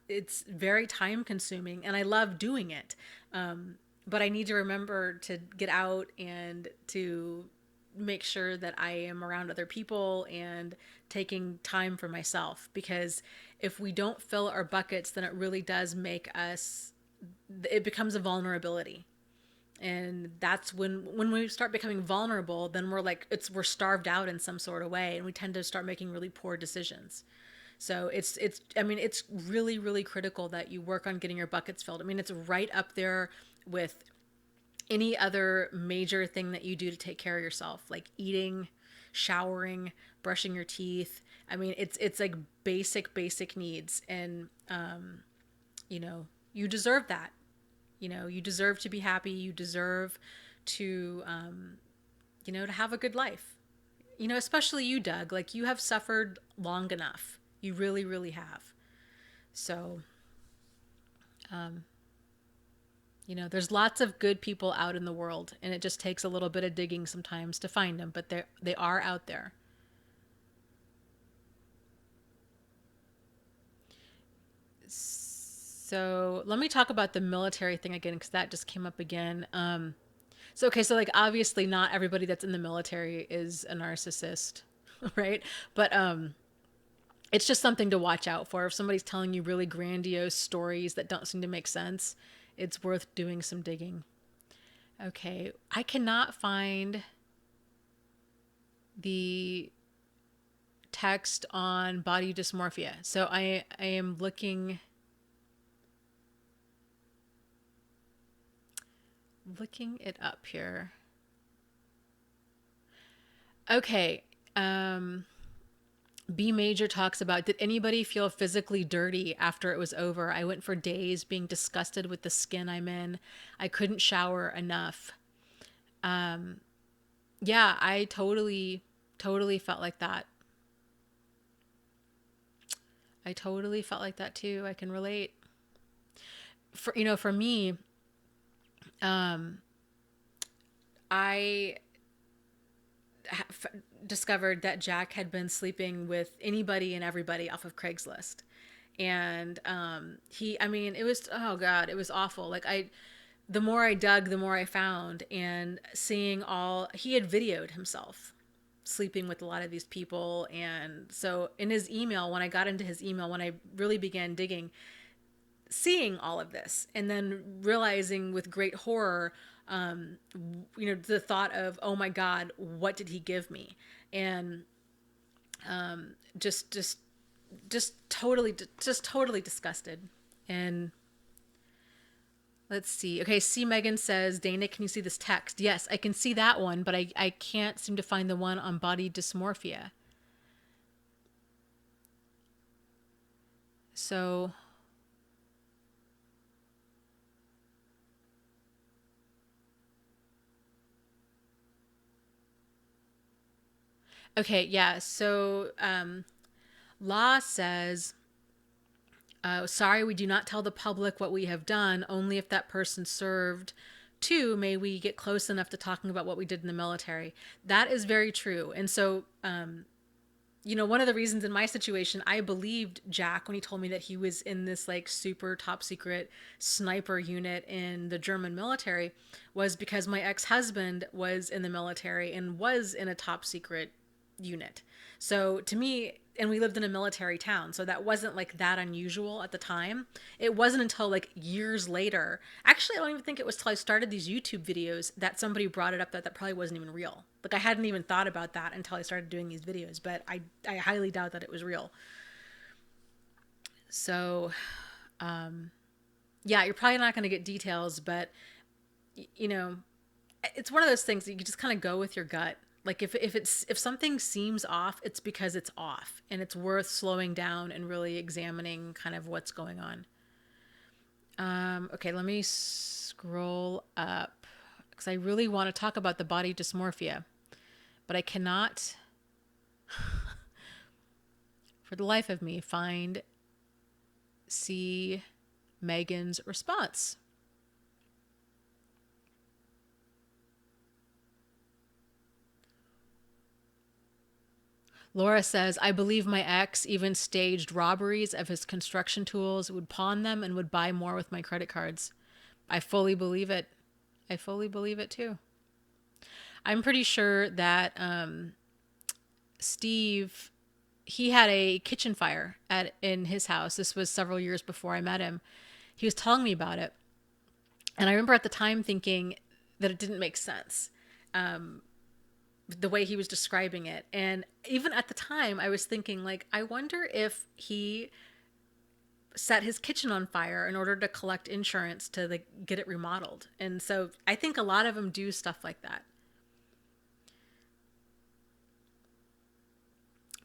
it's very time consuming, and I love doing it. But I need to remember to get out and to make sure that I am around other people and taking time for myself, because if we don't fill our buckets, then it really does make us, it becomes a vulnerability. And that's when we start becoming vulnerable, then we're starved out in some sort of way, and we tend to start making really poor decisions. So it's really, really critical that you work on getting your buckets filled. I mean, it's right up there with any other major thing that you do to take care of yourself, like eating, showering, brushing your teeth. I mean, it's like basic needs, and you deserve that. You deserve to be happy. You deserve to, to have a good life. Especially you, Doug. Like, you have suffered long enough. You really, really have. So, there's lots of good people out in the world, and it just takes a little bit of digging sometimes to find them, but they are out there. So let me talk about the military thing again, because that just came up again. So like obviously not everybody that's in the military is a narcissist, right? But it's just something to watch out for. If somebody's telling you really grandiose stories that don't seem to make sense, it's worth doing some digging. Okay, I cannot find the text on body dysmorphia. So I am looking it up here. Okay. Um, B Major talks about, did anybody feel physically dirty after it was over? I went for days being disgusted with the skin I'm in. I couldn't shower enough. Yeah, I totally felt like that. I totally felt like that too. I can relate. For me, I f- discovered that Jack had been sleeping with anybody and everybody off of Craigslist. And I mean, it was, oh God, it was awful. The more I dug, the more I found. And seeing he had videoed himself sleeping with a lot of these people. And so in his email, when I got into his email, when I really began digging, seeing all of this and then realizing with great horror, the thought of, oh my God, what did he give me? And just just just totally disgusted. And let's see. Okay, C Megan says, Dana, can you see this text? Yes, I can see that one, but I can't seem to find the one on body dysmorphia. So okay, yeah. So Law says, sorry, we do not tell the public what we have done, only if that person served. Two, may we get close enough to talking about what we did in the military. That is very true. And so, one of the reasons in my situation, I believed Jack when he told me that he was in this like super top secret sniper unit in the German military, was because my ex husband was in the military and was in a top secret unit. So to me, and we lived in a military town, so that wasn't like that unusual at the time. It wasn't until like years later. Actually, I don't even think it was till I started these YouTube videos that somebody brought it up that probably wasn't even real. Like I hadn't even thought about that until I started doing these videos, but I highly doubt that it was real. So, yeah, you're probably not going to get details, but you know, it's one of those things that you just kind of go with your gut. Like if something seems off, it's because it's off, and it's worth slowing down and really examining kind of what's going on. Okay, let me scroll up because I really want to talk about the body dysmorphia, but I cannot, for the life of me, see Megan's response. Laura says, I believe my ex even staged robberies of his construction tools, would pawn them, and would buy more with my credit cards. I fully believe it. I fully believe it too. I'm pretty sure that Steve, he had a kitchen fire in his house. This was several years before I met him. He was telling me about it. And I remember at the time thinking that it didn't make sense, the way he was describing it. And even at the time, I was thinking, like, I wonder if he set his kitchen on fire in order to collect insurance to get it remodeled. And so I think a lot of them do stuff like that.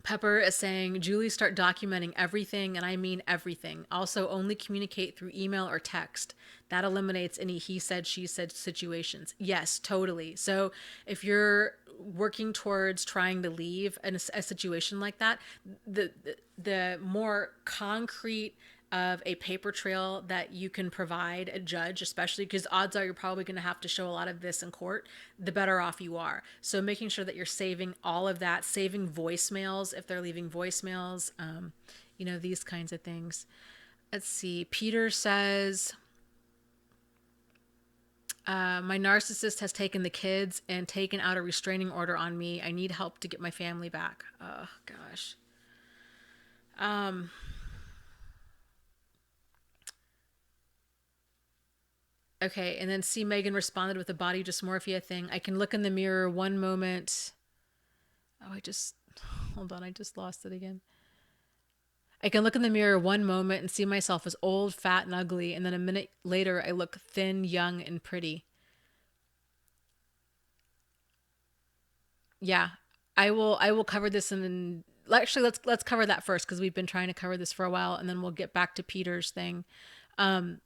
Pepper is saying, Julie, start documenting everything, and I mean everything. Also, only communicate through email or text. That eliminates any he said, she said situations. Yes, totally. So if you're working towards trying to leave a situation like that, the more concrete of a paper trail that you can provide a judge, especially because odds are you're probably going to have to show a lot of this in court, the better off you are. So making sure that you're saving all of that, saving voicemails if they're leaving voicemails, these kinds of things. Let's see. Peter says, my narcissist has taken the kids and taken out a restraining order on me. I need help to get my family back. Oh, gosh. Okay, and then see Megan responded with the body dysmorphia thing. I can look in the mirror one moment. Oh, hold on, I just lost it again. I can look in the mirror one moment and see myself as old, fat, and ugly, and then a minute later I look thin, young, and pretty. Yeah, I will cover this in actually let's cover that first because we've been trying to cover this for a while and then we'll get back to Peter's thing. Um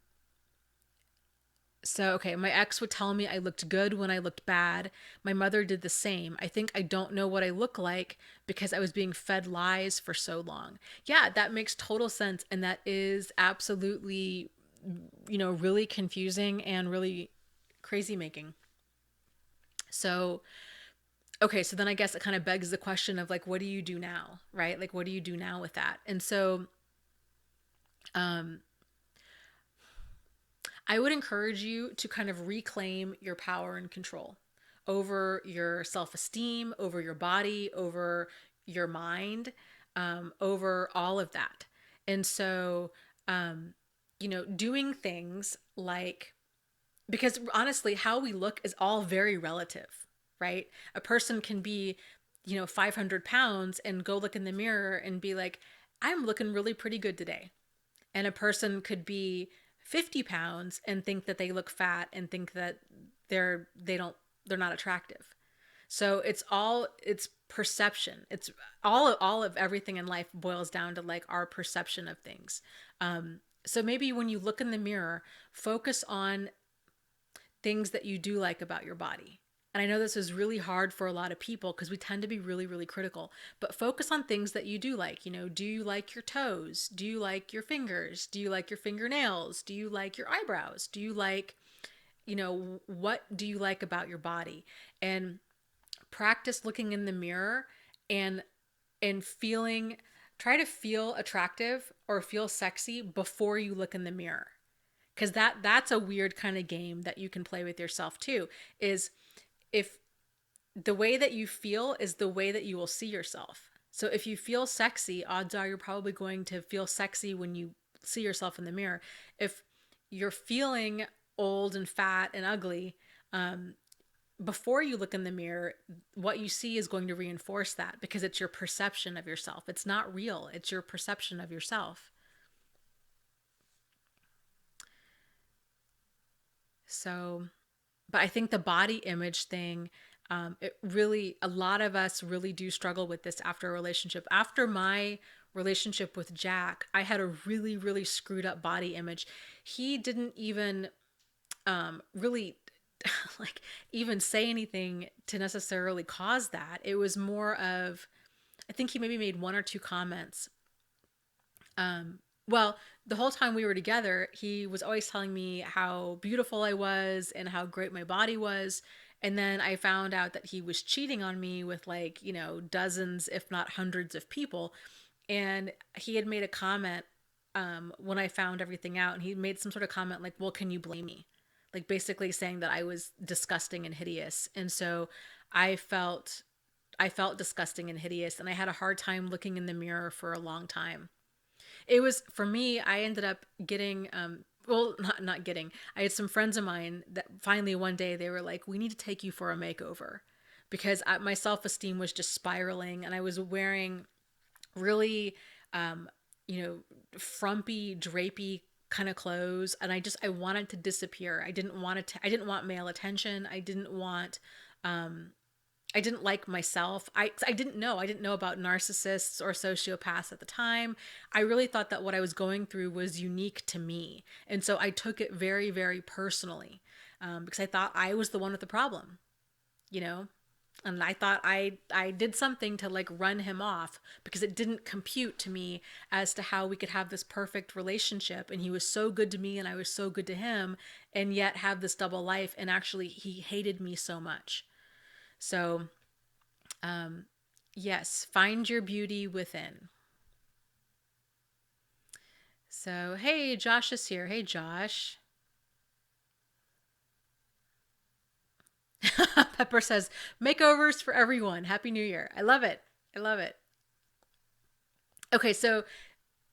so okay, my ex would tell me I looked good when I looked bad. My mother did the same. I think I don't know what I look like because I was being fed lies for so long. Yeah, that makes total sense and that is absolutely really confusing and really crazy making. So okay, so then I guess it kind of begs the question of like, what do you do now, right? Like, what do you do now with that? And so, um, I would encourage you to kind of reclaim your power and control over your self esteem, over your body, over your mind, over all of that. And so, doing things like, because honestly, how we look is all very relative, right? A person can be, 500 pounds and go look in the mirror and be like, I'm looking really pretty good today. And a person could be 50 pounds and think that they look fat and think that they're not attractive. So it's perception. It's all of everything in life boils down to like our perception of things. So maybe when you look in the mirror, focus on things that you do like about your body. And I know this is really hard for a lot of people because we tend to be really, really critical, but focus on things that you do like. Do you like your toes? Do you like your fingers? Do you like your fingernails? Do you like your eyebrows? Do you like, what do you like about your body? And practice looking in the mirror and feeling, try to feel attractive or feel sexy before you look in the mirror, because that's a weird kind of game that you can play with yourself too, is if the way that you feel is the way that you will see yourself. So if you feel sexy, odds are you're probably going to feel sexy when you see yourself in the mirror. If you're feeling old and fat and ugly, before you look in the mirror, what you see is going to reinforce that because it's your perception of yourself. It's not real, it's your perception of yourself. So but I think the body image thing, it really, a lot of us really do struggle with this after a relationship. After my relationship with Jack, I had a really, really screwed up body image. He didn't even really like even say anything to necessarily cause that. It was more of, I think he maybe made one or two comments. Well, the whole time we were together, he was always telling me how beautiful I was and how great my body was. And then I found out that he was cheating on me with like, dozens, if not hundreds of people. And he had made a comment when I found everything out. And he made some sort of comment like, well, can you blame me? Like basically saying that I was disgusting and hideous. And so I felt I felt disgusting and hideous and I had a hard time looking in the mirror for a long time. It was for me, I ended up getting well, not getting. I had some friends of mine that finally one day they were like, "We need to take you for a makeover." Because my self-esteem was just spiraling and I was wearing really um, you know, frumpy, drapey kind of clothes and I wanted to disappear. I didn't want male attention. I didn't like myself. I didn't know about narcissists or sociopaths at the time. I really thought that what I was going through was unique to me. And so I took it very, very personally because I thought I was the one with the problem, you know? And I thought I did something to like run him off because it didn't compute to me as to how we could have this perfect relationship and he was so good to me and I was so good to him and yet have this double life and actually he hated me so much. So yes, find your beauty within. So, hey, Josh is here. Hey, Josh. Pepper says, makeovers for everyone. Happy New Year. I love it. I love it. Okay, so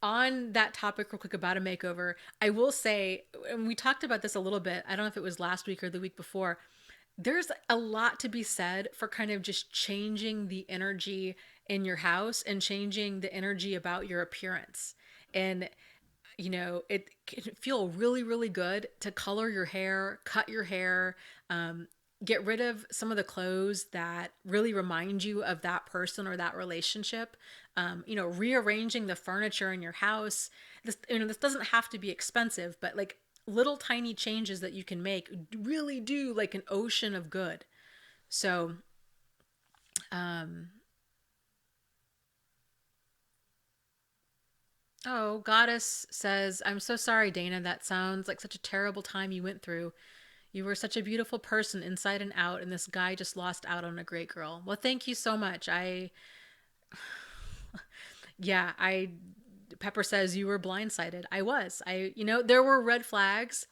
on that topic, real quick about a makeover, I will say, and we talked about this a little bit, I don't know if it was last week or the week before, there's a lot to be said for kind of just changing the energy in your house and changing the energy about your appearance. And it can feel really, really good to color your hair, cut your hair, get rid of some of the clothes that really remind you of that person or that relationship. Rearranging the furniture in your house. This doesn't have to be expensive, but like little tiny changes that you can make really do like an ocean of good. So, um, oh, Goddess says, I'm so sorry, Dana. That sounds like such a terrible time you went through. You were such a beautiful person inside and out, and this guy just lost out on a great girl. Well, thank you so much. Yeah, Pepper says you were blindsided. I was. There were red flags,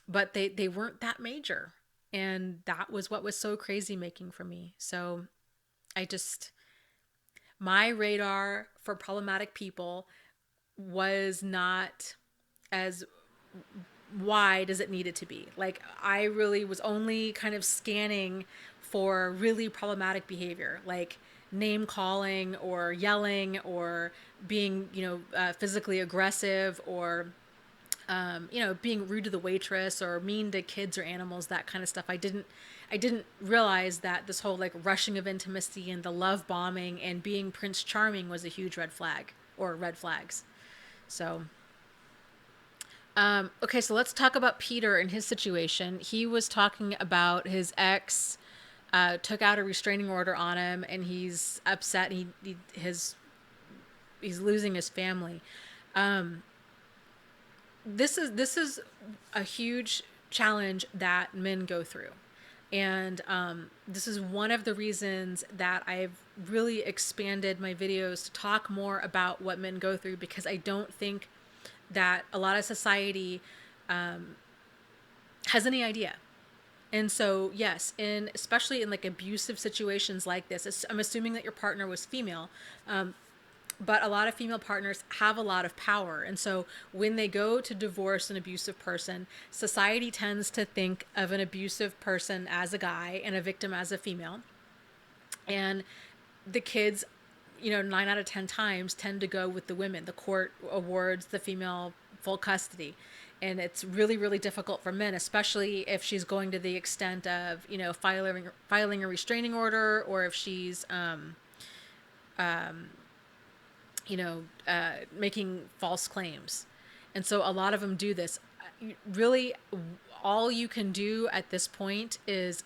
but they weren't that major. And that was what was so crazy making for me. So I just, my radar for problematic people was not as wide as it needed to be. Like, I really was only kind of scanning for really problematic behavior, like name calling or yelling or being, physically aggressive or, being rude to the waitress or mean to kids or animals, that kind of stuff. I didn't realize that this whole like rushing of intimacy and the love bombing and being Prince Charming was a huge red flag or red flags. So, okay, so let's talk about Peter and his situation. He was talking about his ex took out a restraining order on him, and he's upset. He's losing his family. Um, this is a huge challenge that men go through, and this is one of the reasons that I've really expanded my videos to talk more about what men go through, because I don't think that a lot of society has any idea. And so, yes, in especially in like abusive situations like this, I'm assuming that your partner was female, but a lot of female partners have a lot of power. And so, when they go to divorce an abusive person, society tends to think of an abusive person as a guy and a victim as a female. And the kids, 9 out of 10 times tend to go with the women. The court awards the female full custody. And it's really, really difficult for men, especially if she's going to the extent of, filing a restraining order, or if she's, making false claims. And so a lot of them do this. Really, all you can do at this point is,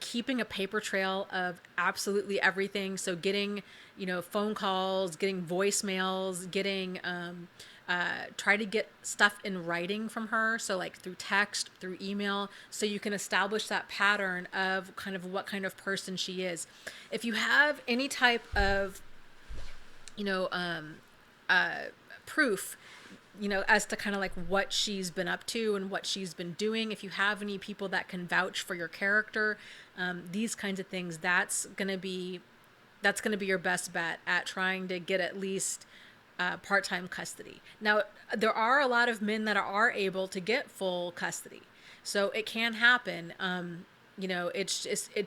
keeping a paper trail of absolutely everything. So getting, phone calls, getting voicemails, getting, try to get stuff in writing from her. So like through text, through email, so you can establish that pattern of kind of what kind of person she is. If you have any type of, you know, um, proof, as to kind of like what she's been up to and what she's been doing. If you have any people that can vouch for your character, these kinds of things, that's gonna be your best bet at trying to get at least part-time custody. Now, there are a lot of men that are able to get full custody, so it can happen. It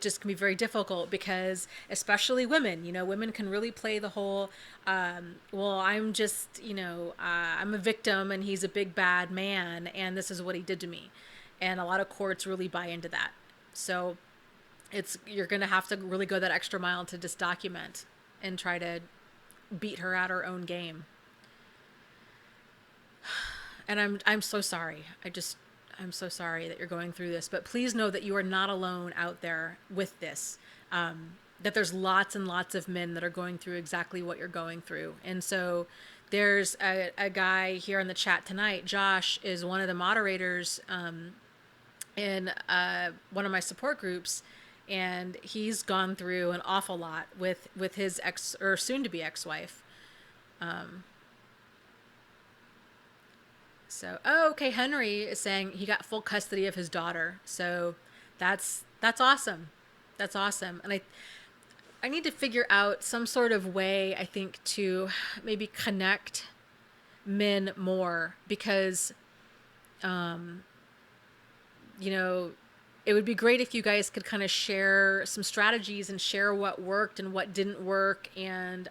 just can be very difficult, because especially women, women can really play the whole, well, I'm just, I'm a victim and he's a big bad man and this is what he did to me. And a lot of courts really buy into that. So you're going to have to really go that extra mile to just document and try to beat her at her own game. And I'm so sorry. I'm so sorry that you're going through this, but please know that you are not alone out there with this. That there's lots and lots of men that are going through exactly what you're going through. And so there's a guy here in the chat tonight. Josh is one of the moderators in one of my support groups, and he's gone through an awful lot with his ex, or soon to be ex-wife. So, oh, okay. Henry is saying he got full custody of his daughter. So that's awesome. That's awesome. And I need to figure out some sort of way, I think, to maybe connect men more, because, you know, it would be great if you guys could kind of share some strategies and share what worked and what didn't work, and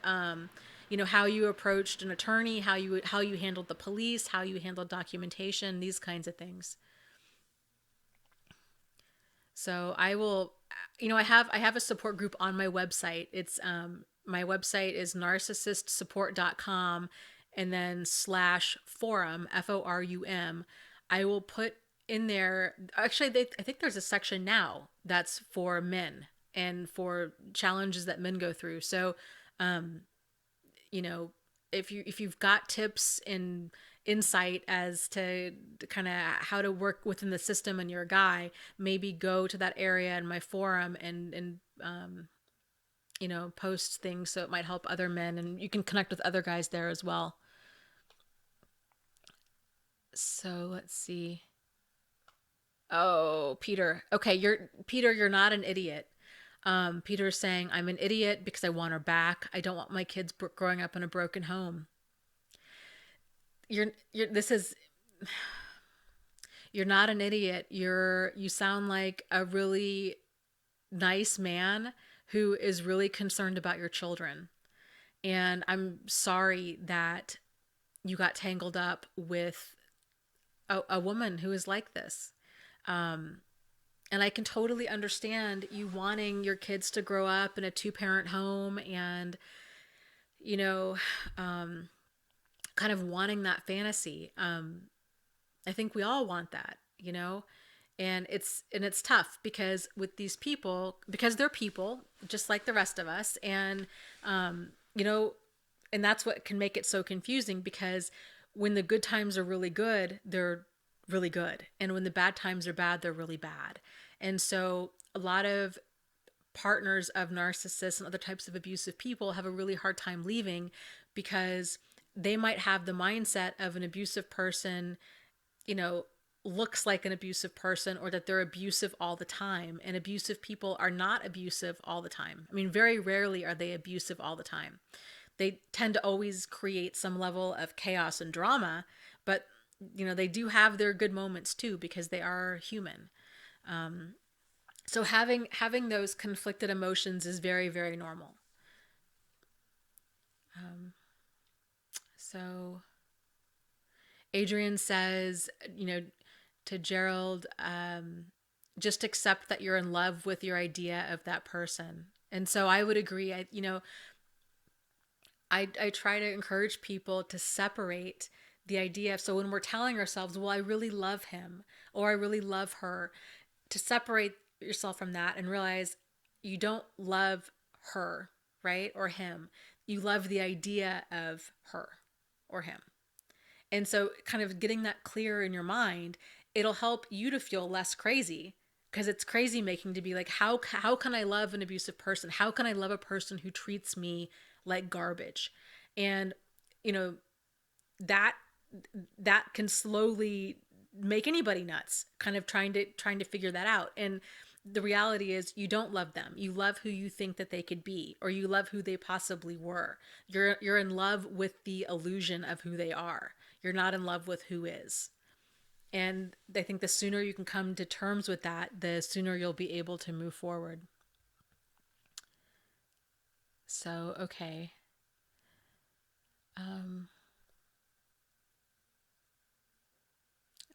how you approached an attorney, how you handled the police, how you handled documentation, these kinds of things. So I will, I have a support group on my website. It's my website is narcissistsupport.com and then slash forum, FORUM. I will put in there, actually, I think there's a section now that's for men and for challenges that men go through. So, um, you know, if you've got tips and insight as to kind of how to work within the system and you're a guy, maybe go to that area in my forum and post things so it might help other men and you can connect with other guys there as well. So let's see. Oh, Peter. Okay, you're not an idiot. Peter's saying, I'm an idiot because I want her back. I don't want my kids growing up in a broken home. You're this is You're not an idiot. You sound like a really nice man who is really concerned about your children. And I'm sorry that you got tangled up with a woman who is like this. Um, and I can totally understand you wanting your kids to grow up in a two-parent home and, you know, um, kind of wanting that fantasy. I think we all want that, and it's tough because with these people, because they're people just like the rest of us, and you know, and that's what can make it so confusing because when the good times are really good, they're really good, and when the bad times are bad, they're really bad. And so a lot of partners of narcissists and other types of abusive people have a really hard time leaving because they might have the mindset of an abusive person, you know, looks like an abusive person or that they're abusive all the time. And abusive people are not abusive all the time. I mean, very rarely are they abusive all the time. They tend to always create some level of chaos and drama, but they do have their good moments too because they are human. So having those conflicted emotions is very, very normal. So Adrian says, to Gerald, just accept that you're in love with your idea of that person. And so I would agree. I try to encourage people to separate the idea of, so when we're telling ourselves, well, I really love him or I really love her, to separate yourself from that and realize you don't love her, right? Or him. You love the idea of her or him. And so, kind of getting that clear in your mind, it'll help you to feel less crazy because it's crazy making to be like, how can I love an abusive person? How can I love a person who treats me like garbage? And you know that that can slowly make anybody nuts, kind of trying to figure that out. And the reality is you don't love them. You love who you think that they could be, or you love who they possibly were. You're in love with the illusion of who they are. You're not in love with who is. And I think the sooner you can come to terms with that, the sooner you'll be able to move forward. So, okay. Um,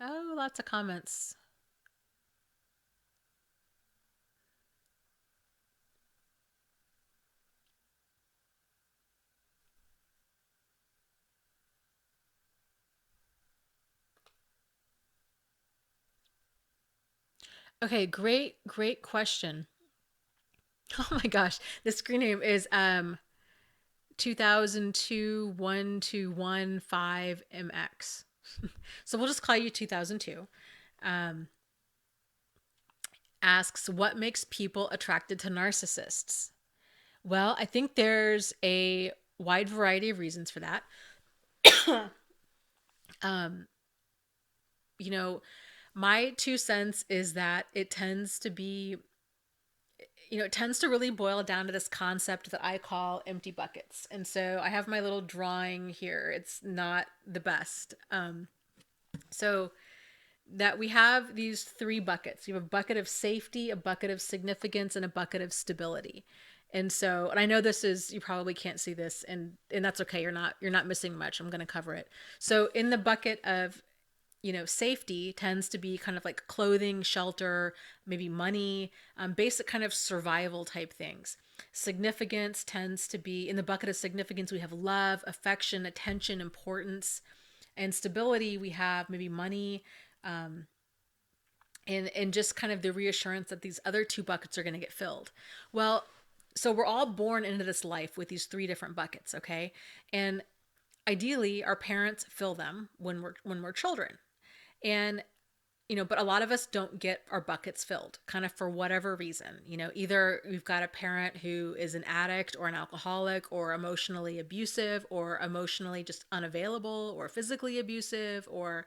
oh, lots of comments. Okay, great question. Oh my gosh, the screen name is 2002 1215MX. So we'll just call you 2002. Um, Asks, what makes people attracted to narcissists? Well, I think there's a wide variety of reasons for that. um, you know, my 2 cents is that it tends to really boil down to this concept that I call empty buckets. And so I have my little drawing here. It's not the best. So that we have these three buckets. You have a bucket of safety, a bucket of significance, and a bucket of stability. And so, and I know this is, you probably can't see this, and that's okay. You're not missing much. I'm going to cover it. So in the bucket of safety tends to be kind of like clothing, shelter, maybe money, basic kind of survival type things. Significance tends to be in the bucket of significance. We have love, affection, attention, importance, and stability. We have maybe money, and just kind of the reassurance that these other two buckets are going to get filled. Well, so we're all born into this life with these three different buckets, okay? And ideally, our parents fill them when we're children. And but a lot of us don't get our buckets filled kind of for whatever reason. Either we've got a parent who is an addict or an alcoholic or emotionally abusive or emotionally just unavailable or physically abusive, or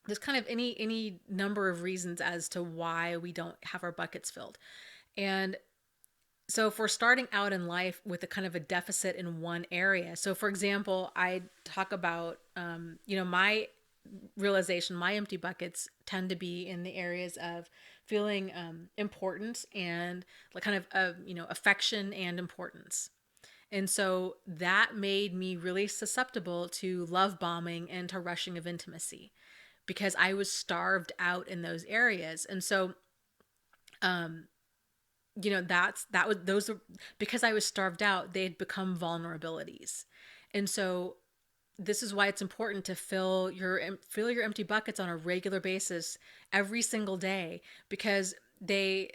there's kind of any number of reasons as to why we don't have our buckets filled. And so if we're starting out in life with a kind of a deficit in one area, so for example, I talk about, my realization, my empty buckets tend to be in the areas of feeling important and like kind of, affection and importance. And so that made me really susceptible to love bombing and to rushing of intimacy because I was starved out in those areas. And so, that was those are because I was starved out, they had become vulnerabilities. And so this is why it's important to fill your empty buckets on a regular basis every single day, because they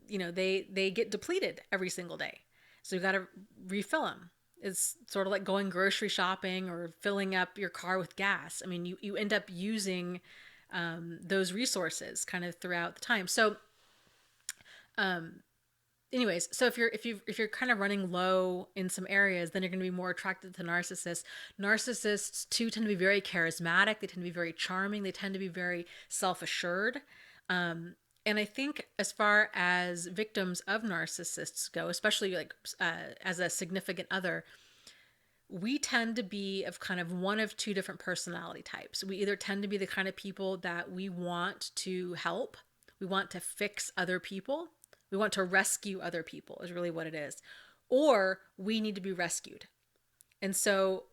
get depleted every single day. So you got to refill them. It's sort of like going grocery shopping or filling up your car with gas. I mean, you end up using those resources kind of throughout the time. So anyways, so if you're kind of running low in some areas, then you're going to be more attracted to narcissists. Narcissists too tend to be very charismatic. They tend to be very charming. They tend to be very self-assured. And I think as far as victims of narcissists go, especially like as a significant other, we tend to be of kind of one of two different personality types. We either tend to be the kind of people that we want to help, we want to fix other people, we want to rescue other people, is really what it is, or we need to be rescued. And so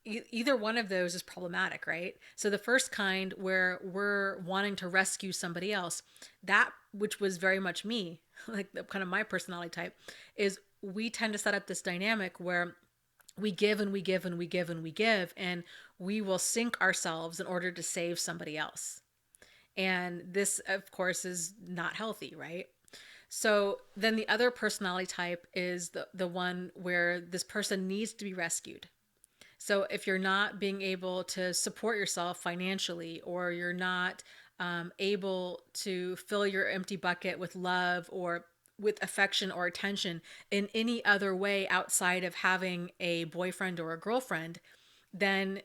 either one of those is problematic, right? So the first kind, where we're wanting to rescue somebody else, that which was very much me, like the kind of my personality type, is we tend to set up this dynamic where we give and we give and we give and we give, and we will sink ourselves in order to save somebody else. And this, of course, is not healthy, right? So then the other personality type is the one where this person needs to be rescued. So if you're not being able to support yourself financially, or you're not able to fill your empty bucket with love or with affection or attention in any other way outside of having a boyfriend or a girlfriend, then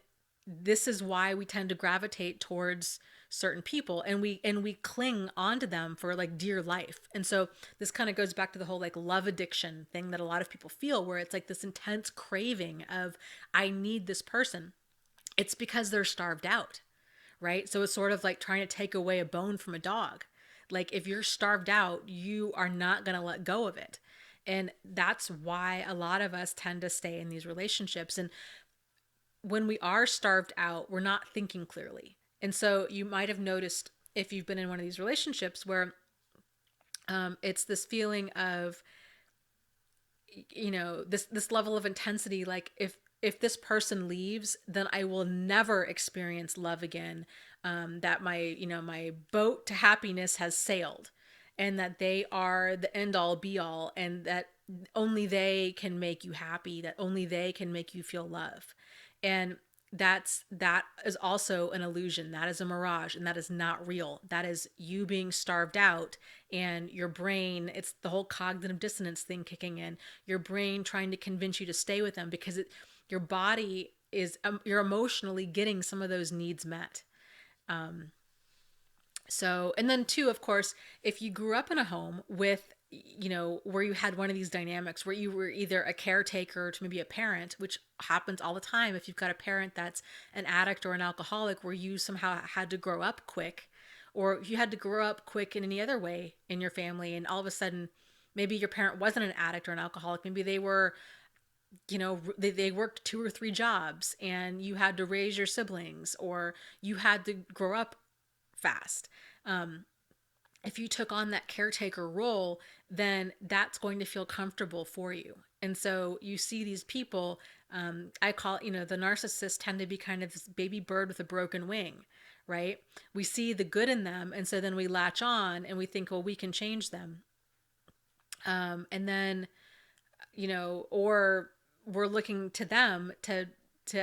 this is why we tend to gravitate towards certain people, and we cling onto them for like dear life. And so this kind of goes back to the whole like love addiction thing that a lot of people feel, where it's like this intense craving of, I need this person. It's because they're starved out, right? So it's sort of like trying to take away a bone from a dog. Like if you're starved out, you are not going to let go of it. And that's why a lot of us tend to stay in these relationships. And when we are starved out, we're not thinking clearly. And so you might have noticed, if you've been in one of these relationships where it's this feeling of, this level of intensity, like if this person leaves, then I will never experience love again. That my boat to happiness has sailed, and that they are the end all be all, and that only they can make you happy, that only they can make you feel love. And that is also an illusion. That is a mirage, and that is not real. That is you being starved out, and your brain, it's the whole cognitive dissonance thing kicking in, your brain trying to convince you to stay with them because your body is, you're emotionally getting some of those needs met. So, and then too, of course, if you grew up in a home with, where you had one of these dynamics where you were either a caretaker to maybe a parent, which happens all the time. If you've got a parent that's an addict or an alcoholic, where you somehow had to grow up quick, or you had to grow up quick in any other way in your family, and all of a sudden, maybe your parent wasn't an addict or an alcoholic. Maybe they were they worked 2 or 3 jobs and you had to raise your siblings, or you had to grow up fast. If you took on that caretaker role, then that's going to feel comfortable for you. And so you see these people, I call it, the narcissists tend to be kind of this baby bird with a broken wing, right? We see the good in them, and so then we latch on and we think, well, we can change them. And then, or we're looking to them to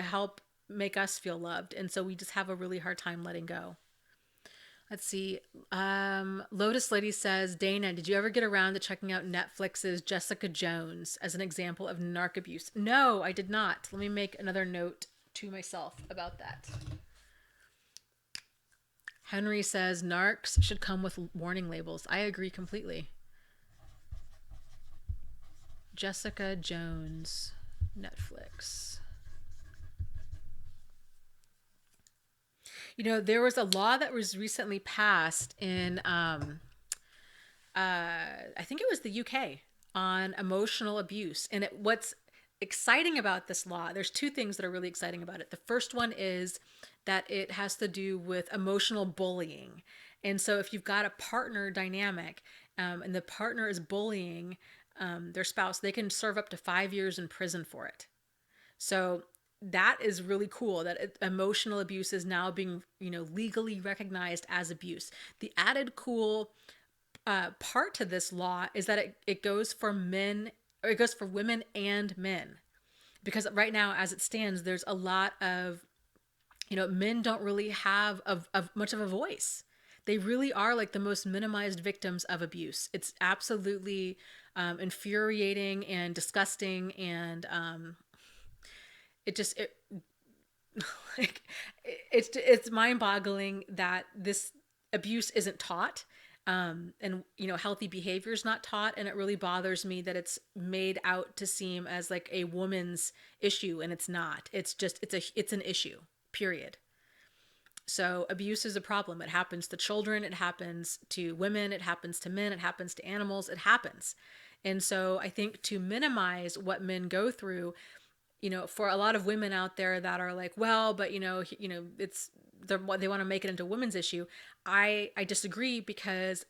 help make us feel loved. And so we just have a really hard time letting go. Let's see. Lotus Lady says, Dana, did you ever get around to checking out Netflix's Jessica Jones as an example of narc abuse? No, I did not. Let me make another note to myself about that. Henry says, narcs should come with warning labels. I agree completely. Jessica Jones, Netflix. There was a law that was recently passed in, I think it was the UK, on emotional abuse. And what's exciting about this law, there's 2 things that are really exciting about it. The first one is that it has to do with emotional bullying. And so if you've got a partner dynamic, and the partner is bullying their spouse, they can serve up to 5 years in prison for it. So that is really cool that emotional abuse is now being, legally recognized as abuse. The added cool part to this law is that it goes for men, or it goes for women and men. Because right now, as it stands, there's a lot of, men don't really have of much of a voice. They really are like the most minimized victims of abuse. It's absolutely infuriating and disgusting, and it like it's mind-boggling that this abuse isn't taught, and healthy behavior is not taught. And it really bothers me that it's made out to seem as like a woman's issue, and it's not. It's an issue, period. So abuse is a problem. It happens to children, it happens to women, it happens to men, it happens to animals, it happens. And so I think to minimize what men go through, for a lot of women out there that are like, well, but it's they want to make it into a women's issue. I disagree, because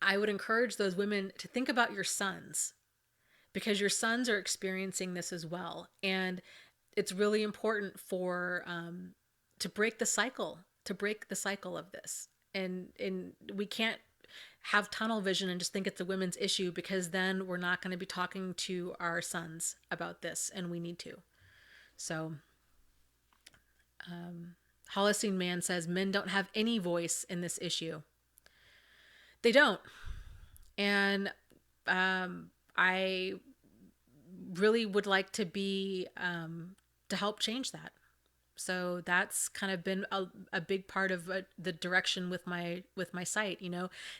I would encourage those women to think about your sons, because your sons are experiencing this as well. And it's really important for to break the cycle, of this. And we can't have tunnel vision and just think it's a women's issue, because then we're not going to be talking to our sons about this, and we need to. So Holocene Man says men don't have any voice in this issue. They don't. And I really would like to be to help change that. So that's kind of been a big part of the direction with my site.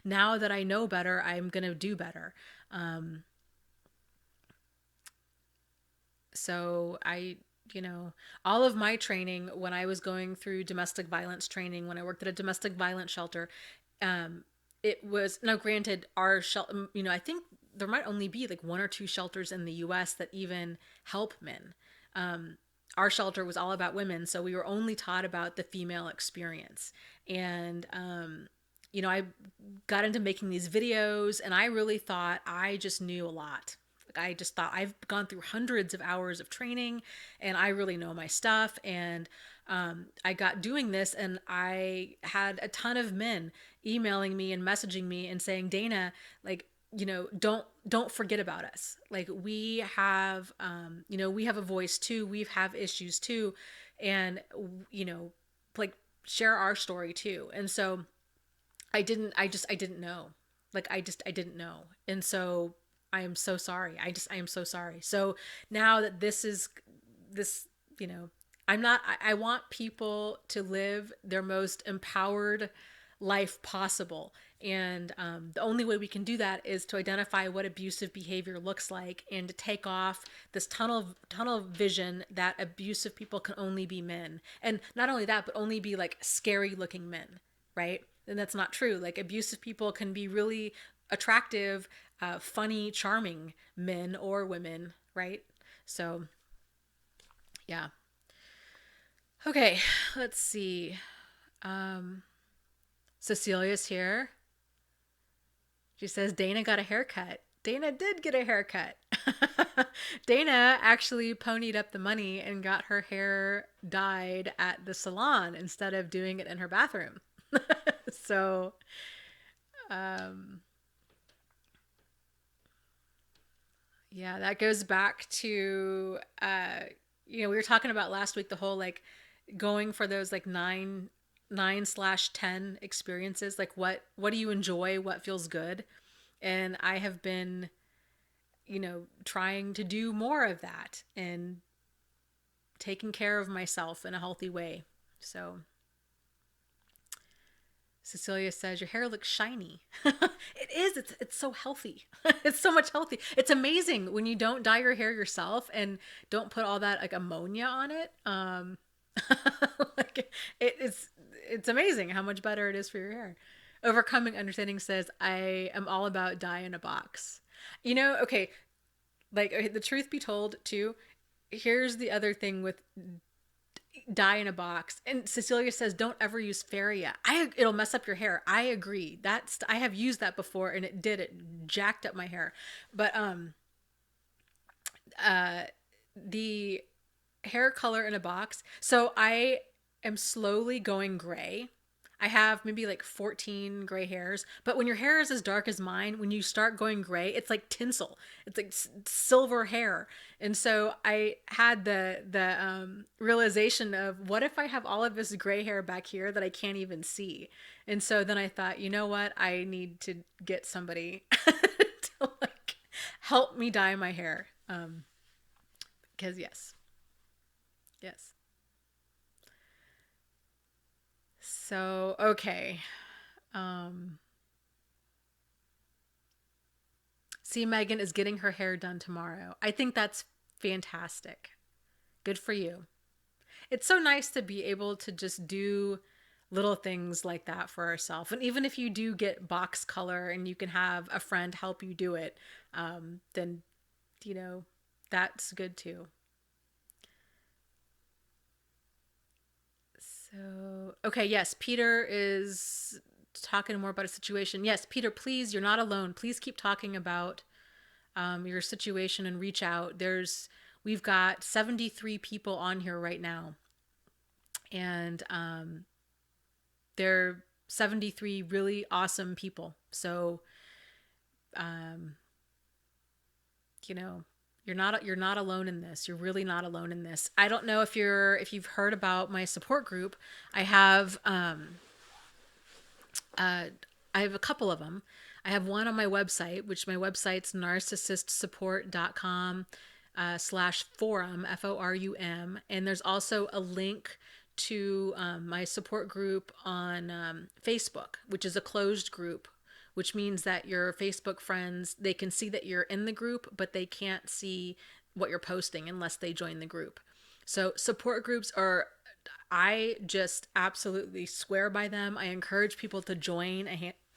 Now that I know better, I'm gonna do better. So all of my training, when I was going through domestic violence training, when I worked at a domestic violence shelter, it was, now granted, our shelter, I think there might only be like 1 or 2 shelters in the US that even help men. Our shelter was all about women, so we were only taught about the female experience. And I got into making these videos, and I really thought I just knew a lot. Like, I just thought I've gone through hundreds of hours of training, and I really know my stuff. And I got doing this, and I had a ton of men emailing me and messaging me and saying, Dana, like, don't forget about us. Like, we have we have a voice too, we have issues too, and like, share our story too. And so I didn't know. Like, I didn't know. And so I am so sorry. I am so sorry. So now that this is this, I want people to live their most empowered life possible. And the only way we can do that is to identify what abusive behavior looks like, and to take off this tunnel vision that abusive people can only be men. And not only that, but only be like scary looking men, right? And that's not true. Like, abusive people can be really attractive, funny, charming men or women, right? So, yeah. Okay, let's see. Um, Cecilia's here. She says Dana got a haircut. Dana did get a haircut. Dana actually ponied up the money and got her hair dyed at the salon instead of doing it in her bathroom. So, um, yeah, that goes back to, we were talking about last week the whole like going for those like nine/10 experiences. Like what do you enjoy? What feels good? And I have been, trying to do more of that and taking care of myself in a healthy way. So Cecilia says your hair looks shiny. It is. It's so healthy. It's so much healthy. It's amazing when you don't dye your hair yourself and don't put all that like ammonia on it. Like it's amazing how much better it is for your hair. Overcoming understanding says I am all about dye in a box. Okay, like okay, the truth be told too, here's the other thing with dye in a box. And Cecilia says, don't ever use Faria. It'll mess up your hair. I agree. I have used that before and it jacked up my hair. But uh, the hair color in a box. So I am slowly going gray. I have maybe like 14 gray hairs, but when your hair is as dark as mine, when you start going gray, it's like tinsel. It's like silver hair. And so I had the realization of what if I have all of this gray hair back here that I can't even see. And so then I thought, you know what? I need to get somebody to like help me dye my hair. Because yes. Yes. So, okay. Um, see, Megan is getting her hair done tomorrow. I think that's fantastic. Good for you. It's so nice to be able to just do little things like that for ourselves. And even if you do get box color and you can have a friend help you do it, then, you know, that's good too. So, okay, yes, Peter is talking more about a situation. Yes, Peter, please, you're not alone. Please keep talking about your situation and reach out. We've got 73 people on here right now, and they're 73 really awesome people. So, um, you know, you're not alone in this. You're really not alone in this. I don't know if you've heard about my support group. I have uh, I have a couple of them. I have one on my website, which my website's narcissistsupport.com slash forum, FORUM. And there's also a link to my support group on Facebook, which is a closed group, which means that your Facebook friends, they can see that you're in the group, but they can't see what you're posting unless they join the group. So support groups are, I just absolutely swear by them. I encourage people to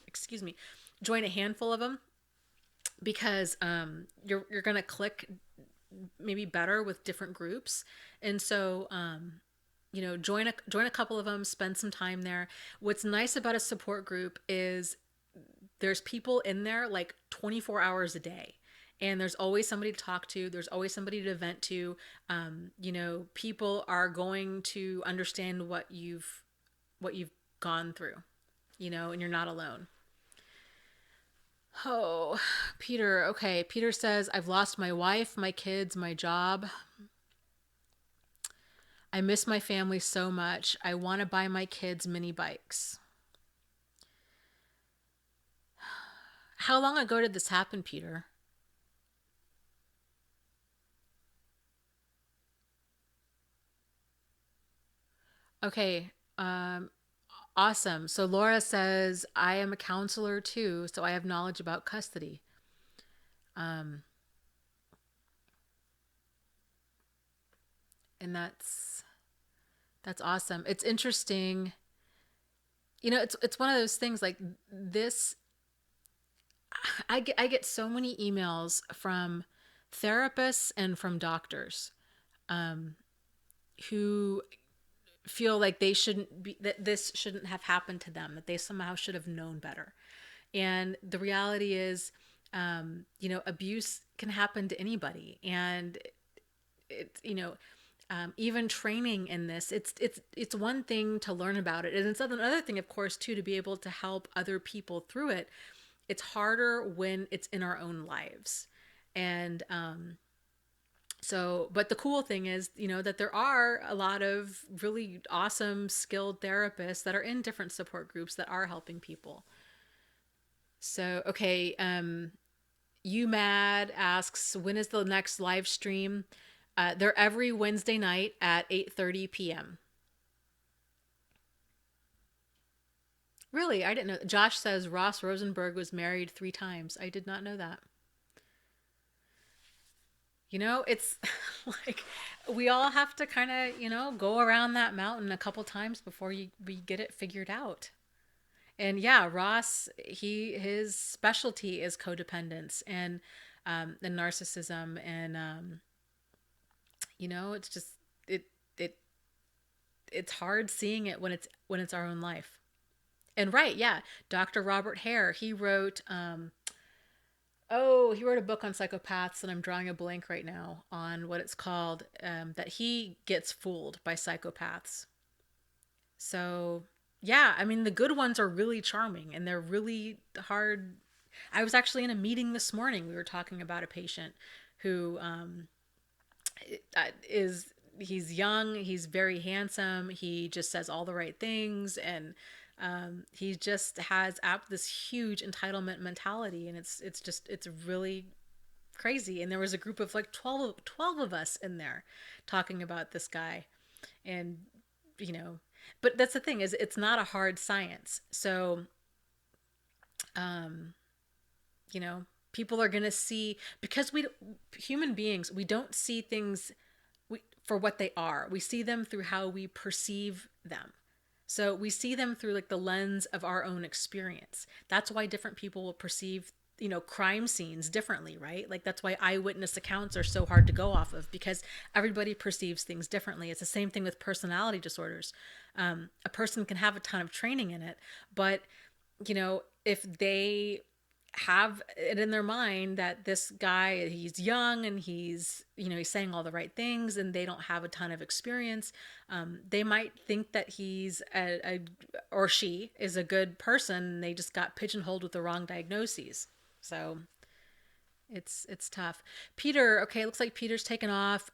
excuse me, join a handful of them because you're gonna click maybe better with different groups, and so join a couple of them, spend some time there. What's nice about a support group is there's people in there like 24 hours a day, and there's always somebody to talk to, there's always somebody to vent to. People are going to understand what you've gone through, and you're not alone. Oh, Peter. Okay, Peter says I've lost my wife, my kids, my job. I miss my family so much. I want to buy my kids mini bikes. How long ago did this happen, Peter? Okay. Awesome. So Laura says, I am a counselor too, so I have knowledge about custody. Um, and that's awesome. It's interesting. It's one of those things like this. I get so many emails from therapists and from doctors, um, who feel like they shouldn't be, that this shouldn't have happened to them, that they somehow should have known better. And the reality is, abuse can happen to anybody. And even training in this, it's one thing to learn about it, and it's another thing, of course, too, to be able to help other people through it. It's harder when it's in our own lives. And but the cool thing is, that there are a lot of really awesome, skilled therapists that are in different support groups that are helping people. So, okay, you Mad asks, when is the next live stream? They're every Wednesday night at 8:30 p.m. Really, I didn't know. Josh says Ross Rosenberg was married 3 times. I did not know that. It's like we all have to kind of, go around that mountain a couple times before we get it figured out. And yeah, Ross, his specialty is codependence and narcissism, and it's just it it it's hard seeing it when it's our own life. And right, yeah, Dr. Robert Hare, he wrote a book on psychopaths, and I'm drawing a blank right now on what it's called. That he gets fooled by psychopaths. So yeah, I mean, the good ones are really charming and they're really hard. I was actually in a meeting this morning. We were talking about a patient who is he's young, he's very handsome, he just says all the right things, and he just has this huge entitlement mentality, and it's really crazy. And there was a group of like 12 of us in there talking about this guy. And you know but that's the thing, is it's not a hard science. So um you know people are going to see, because we human beings, we don't see things for what they are. We see them through how we perceive them. So we see them through like the lens of our own experience. That's why different people will perceive, crime scenes differently, right? Like that's why eyewitness accounts are so hard to go off of, because everybody perceives things differently. It's the same thing with personality disorders. A person can have a ton of training in it, but if they have it in their mind that this guy, he's young and he's saying all the right things, and they don't have a ton of experience, they might think that he's or she is a good person, and they just got pigeonholed with the wrong diagnoses. So it's tough. Peter, okay, it looks like Peter's taken off.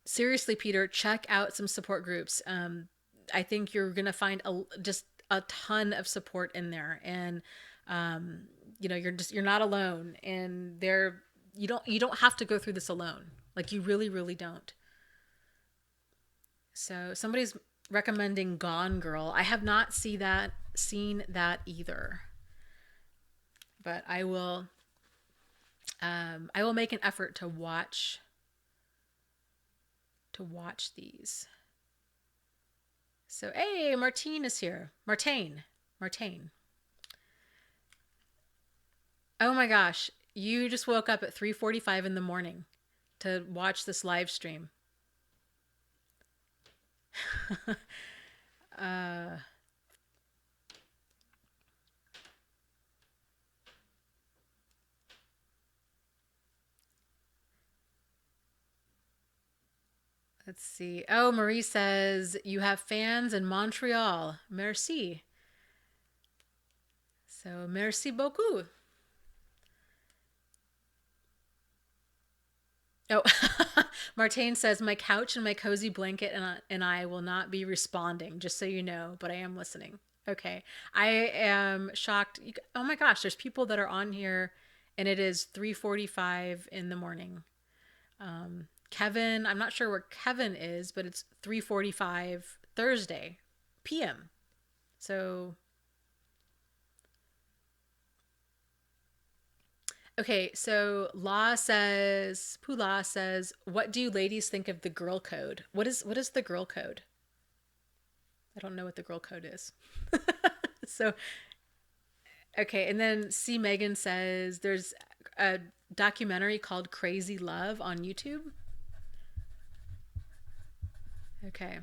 Seriously, Peter, check out some support groups. I think you're gonna find just a ton of support in there, and you're not alone, and you don't have to go through this alone. Like, you really, really don't. So somebody's recommending Gone Girl. I have not seen that either, but I will make an effort to watch these. So, hey, Martine is here. Martine. Oh my gosh, you just woke up at 3:45 in the morning to watch this live stream. uh, let's see. Oh, Marie says you have fans in Montreal. Merci. So, merci beaucoup. Oh, Martine says, my couch and my cozy blanket and I will not be responding, just so you know, but I am listening. Okay. I am shocked. Oh my gosh, there's people that are on here and it is 3:45 in the morning. Kevin, I'm not sure where Kevin is, but it's 3:45 Thursday p.m. So, okay, so Pula says, what do you ladies think of the girl code? What is the girl code? I don't know what the girl code is. So, okay, and then C Megan says there's a documentary called Crazy Love on YouTube? Okay.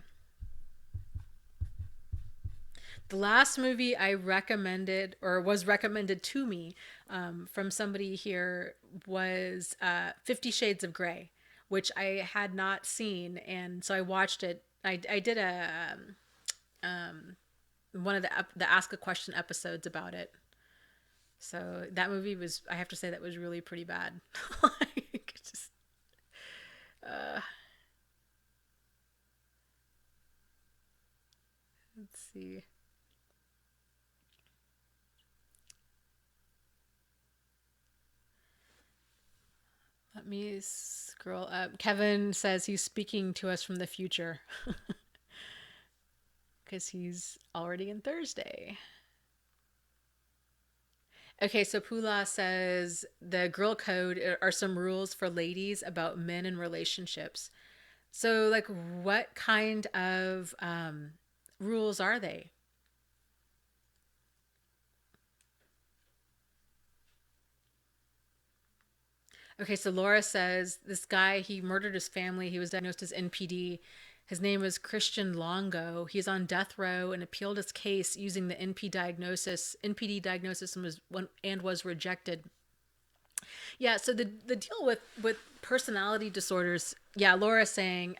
The last movie I recommended or was recommended to me from somebody here was 50 Shades of Grey, which I had not seen. And so I watched it. I did one of the Ask a Question episodes about it. So that movie was, I have to say, that was really pretty bad. Like, just, uh, let's see. Let me scroll up. Kevin says he's speaking to us from the future because he's already in Thursday. Okay, so Pula says the girl code are some rules for ladies about men and relationships. So, like, what kind of rules are they? Okay, so Laura says this guy, he murdered his family. He was diagnosed as NPD. His name was Christian Longo. He's on death row and appealed his case using the NPD diagnosis, and was rejected. Yeah, so the deal with personality disorders, yeah, Laura's saying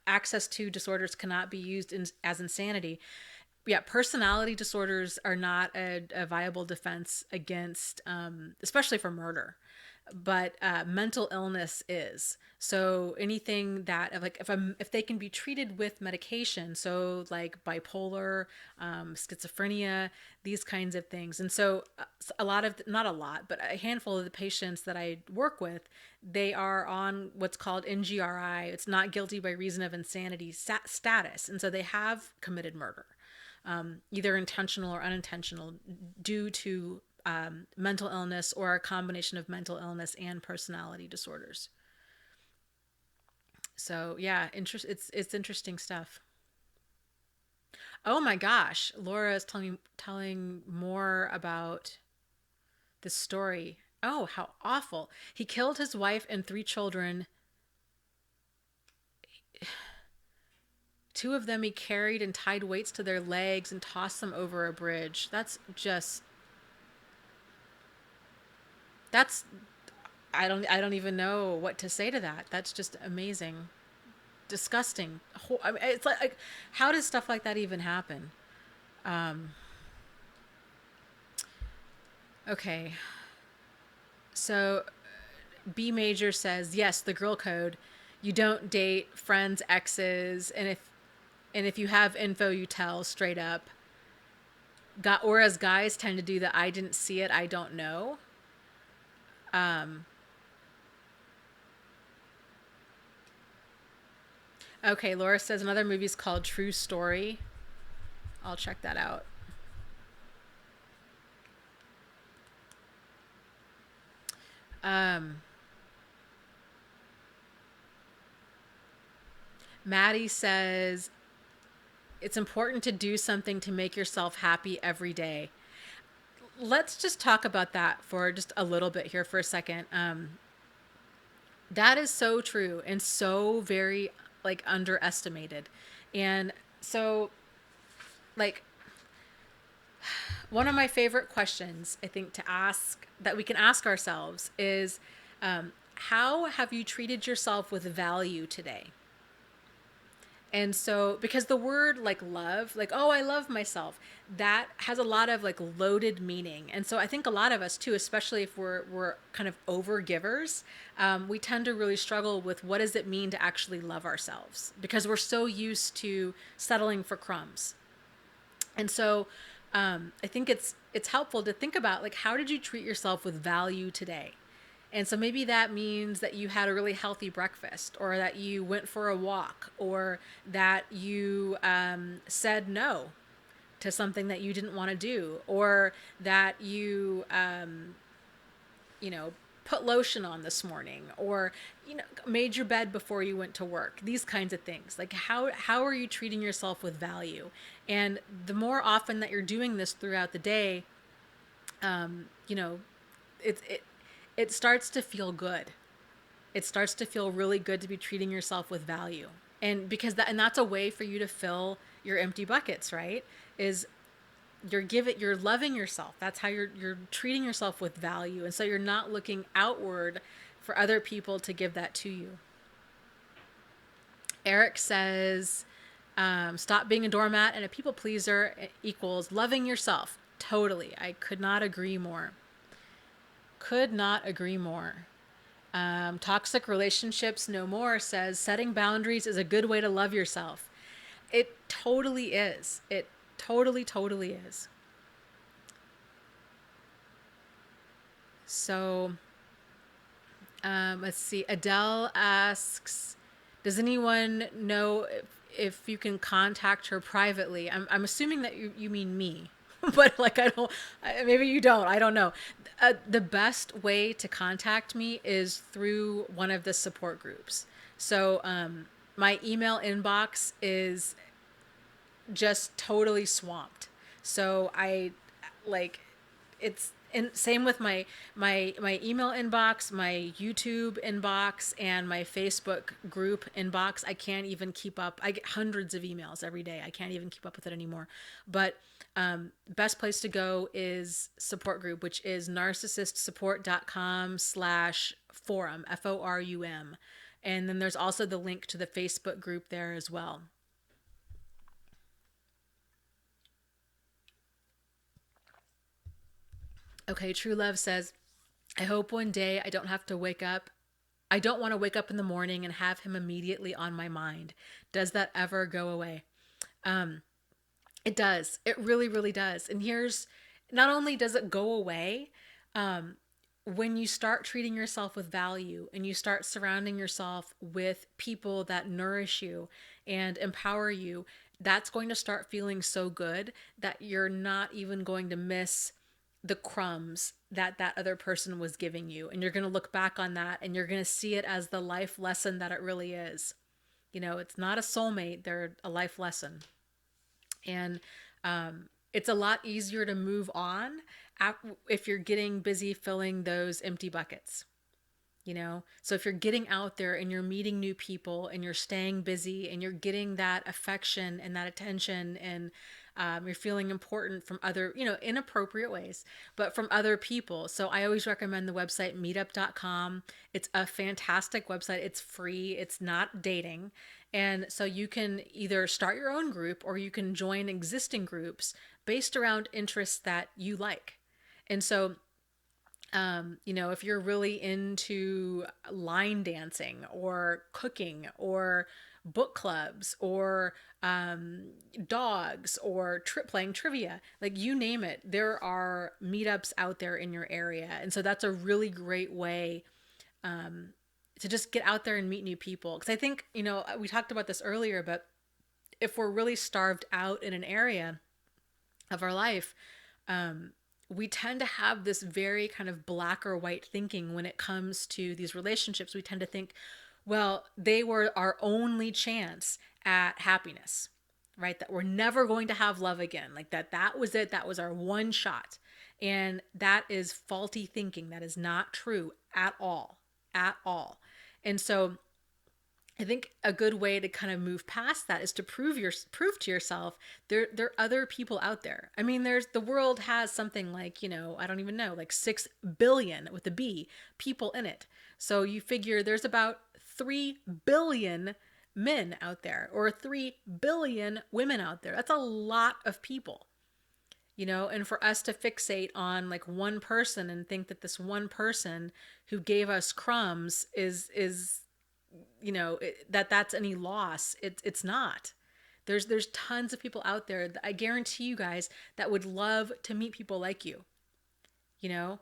access to disorders cannot be used as insanity. Yeah, personality disorders are not a viable defense against, especially for murder. But mental illness is. So anything that, like, if they can be treated with medication, so like bipolar, schizophrenia, these kinds of things. And so a lot of, not a lot, but a handful of the patients that I work with, they are on what's called NGRI. It's not guilty by reason of insanity status, and so they have committed murder, either intentional or unintentional, due to mental illness or a combination of mental illness and personality disorders. So yeah, it's interesting stuff. Oh my gosh, Laura is telling more about this story. Oh, how awful! He killed his wife and three children. Two of them he carried and tied weights to their legs and tossed them over a bridge. That's I don't even know what to say to that. That's just amazing. Disgusting. I mean, it's like how does stuff like that even happen? Um, okay, so B Major says yes, the girl code. You don't date friends, exes, and if you have info, you tell straight up. Got whereas guys tend to do the I didn't see it, I don't know. Um, okay, Laura says another movie's called True Story. I'll check that out. Um, Maddie says it's important to do something to make yourself happy every day. Let's just talk about that for just a little bit here for a second. That is so true and so very like underestimated. And so like one of my favorite questions I think to ask that we can ask ourselves is how have you treated yourself with value today? And so, because the word like love, like, oh, I love myself, that has a lot of like loaded meaning. And so I think a lot of us too, especially if we're kind of over givers, we tend to really struggle with what does it mean to actually love ourselves because we're so used to settling for crumbs. And so I think it's helpful to think about like how did you treat yourself with value today? And so maybe that means that you had a really healthy breakfast, or that you went for a walk, or that you said no to something that you didn't want to do, or that you know, put lotion on this morning, or made your bed before you went to work. These kinds of things. Like how are you treating yourself with value? And the more often that you're doing this throughout the day, you know, it it starts to feel good. It starts to feel really good to be treating yourself with value. And because that, and that's a way for you to fill your empty buckets, right? Is you're loving yourself. That's how you're treating yourself with value. And so you're not looking outward for other people to give that to you. Eric says, stop being a doormat and a people pleaser equals loving yourself. Totally. I could not agree more. Could not agree more. Toxic relationships no more says setting boundaries is a good way to love yourself. It totally is. It totally is. So, let's see. Adele asks, does anyone know if you can contact her privately? I'm assuming that you mean me, but like I don't. Maybe you don't. I don't know. The best way to contact me is through one of the support groups. So my email inbox is just totally swamped. So I like it's and same with my email inbox, my YouTube inbox, and my Facebook group inbox. I can't even keep up. I get hundreds of emails every day. I can't even keep up with it anymore. But best place to go is support group, which is narcissistsupport.com/forum, FORUM. And then there's also the link to the Facebook group there as well. Okay, True Love says, I hope one day I don't have to wake up. I don't want to wake up in the morning and have him immediately on my mind. Does that ever go away? It does. It really does. And here's not only does it go away, um, when you start treating yourself with value and you start surrounding yourself with people that nourish you and empower you, that's going to start feeling so good that you're not even going to miss the crumbs that that other person was giving you. And you're going to look back on that and you're going to see it as the life lesson that it really is. You know, it's not a soulmate, they're a life lesson. And it's a lot easier to move on if you're getting busy filling those empty buckets. You know, so if you're getting out there and you're meeting new people and you're staying busy and you're getting that affection and that attention and you're feeling important from other, you know, inappropriate ways, but from other people. So I always recommend the website meetup.com. It's a fantastic website. It's free. It's not dating. And so you can either start your own group or you can join existing groups based around interests that you like. And so you know, if you're really into line dancing or cooking or book clubs or dogs or playing trivia, like you name it, there are meetups out there in your area. And so that's a really great way to just get out there and meet new people. Because I think, you know, we talked about this earlier, but if we're really starved out in an area of our life, we tend to have this very kind of black or white thinking when it comes to these relationships. We tend to think, well, they were our only chance at happiness, right? That we're never going to have love again. Like that was it. That was our one shot. And that is faulty thinking. That is not true at all, at all. And so I think a good way to kind of move past that is to prove to yourself there are other people out there. I mean, there's the world has something like, you know, I don't even know, like 6 billion with a B people in it. So you figure there's about 3 billion men out there or 3 billion women out there. That's a lot of people. You know, and for us to fixate on like one person and think that this one person who gave us crumbs is you know that's any loss, it's not. There's tons of people out there that I guarantee you guys that would love to meet people like you know.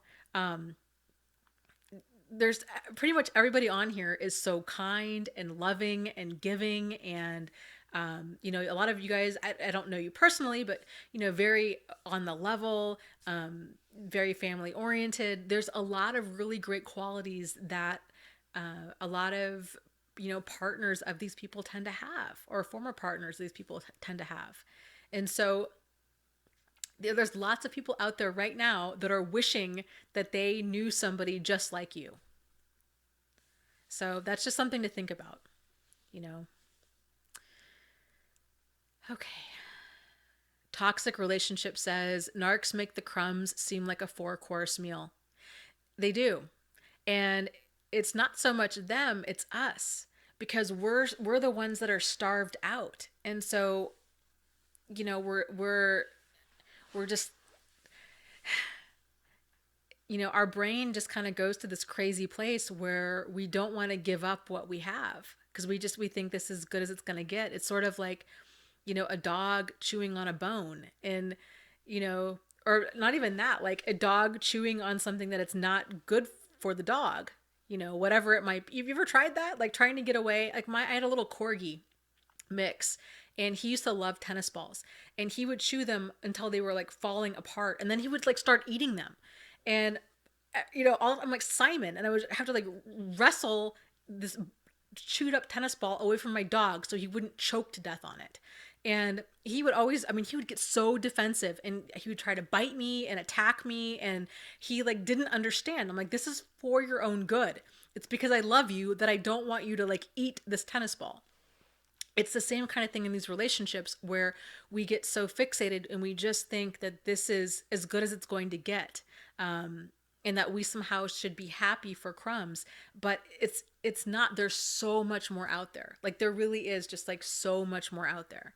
There's pretty much everybody on here is so kind and loving and giving and you know, a lot of you guys, I don't know you personally, but you know, very on the level, very family oriented. There's a lot of really great qualities that a lot of, you know, partners of these people tend to have, or former partners of these people tend to have. And so There's lots of people out there right now that are wishing that they knew somebody just like you. So that's just something to think about, you know. Okay. Toxic relationship says narcs make the crumbs seem like a four-course meal. They do. And it's not so much them, it's us, because we're the ones that are starved out. And so, we're just, our brain just kind of goes to this crazy place where we don't want to give up what we have because we think this is as good as it's going to get. It's sort of like, a dog chewing on a bone, and or not even that, like a dog chewing on something that it's not good for the dog, whatever it might be. Have you ever tried that? Like trying to get away? Like I had a little corgi mix, and he used to love tennis balls, and he would chew them until they were like falling apart, and then he would like start eating them. And I'm like Simon, and I would have to like wrestle this chewed up tennis ball away from my dog so he wouldn't choke to death on it. And he would always, he would get so defensive, and he would try to bite me and attack me, and he like didn't understand. I'm like, this is for your own good. It's because I love you that I don't want you to like eat this tennis ball. It's the same kind of thing in these relationships where we get so fixated and we just think that this is as good as it's going to get. And that we somehow should be happy for crumbs, but it's not. There's so much more out there. Like there really is just like so much more out there.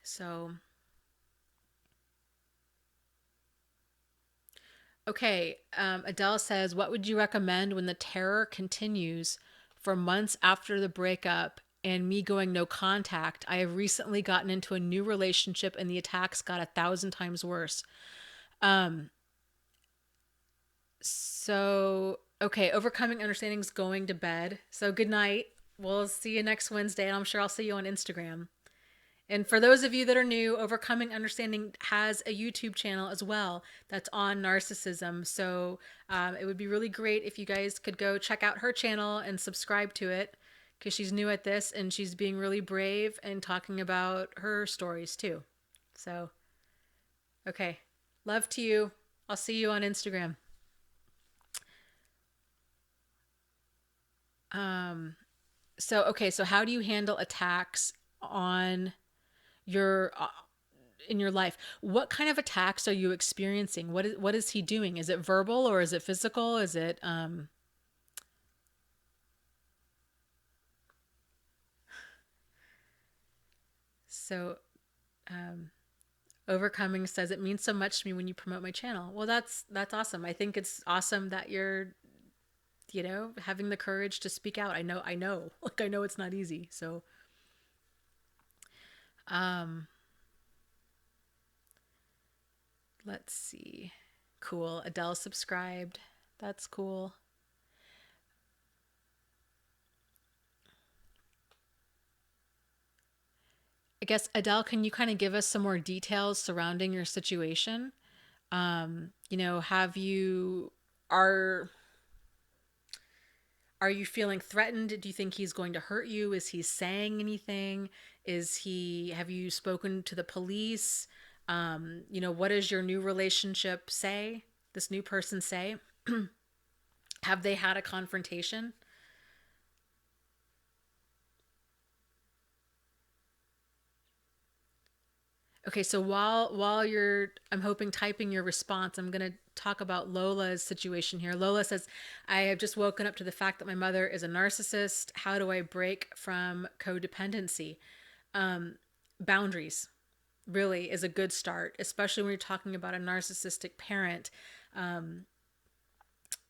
So okay, Adele says, what would you recommend when the terror continues for months after the breakup and me going no contact? I have recently gotten into a new relationship and the attacks got 1,000 times worse. Um, So, okay, overcoming understandings, going to bed. So, good night. We'll see you next Wednesday, and I'm sure I'll see you on Instagram. And for those of you that are new, Overcoming Understanding has a YouTube channel as well that's on narcissism. So, it would be really great if you guys could go check out her channel and subscribe to it because she's new at this and she's being really brave and talking about her stories too. So, okay. Love to you. I'll see you on Instagram. Um, so how do you handle attacks on your in your life? What kind of attacks are you experiencing? What is he doing? Is it verbal or is it physical? Is it so um Overcoming says it means so much to me when you promote my channel. Well, that's awesome. I think it's awesome that you're, having the courage to speak out. I know, like I know it's not easy. So, um let's see. Cool. Adele subscribed. That's cool. I guess, Adele, can you kind of give us some more details surrounding your situation? Have you are are you feeling threatened? Do you think he's going to hurt you? Is he saying anything? Have you spoken to the police? What does your new relationship say? This new person say? Have they had a confrontation? Okay, so while you're, I'm hoping, typing your response, I'm going to talk about Lola's situation here. Lola says, I have just woken up to the fact that my mother is a narcissist. How do I break from codependency? Boundaries really is a good start, especially when you're talking about a narcissistic parent. Um,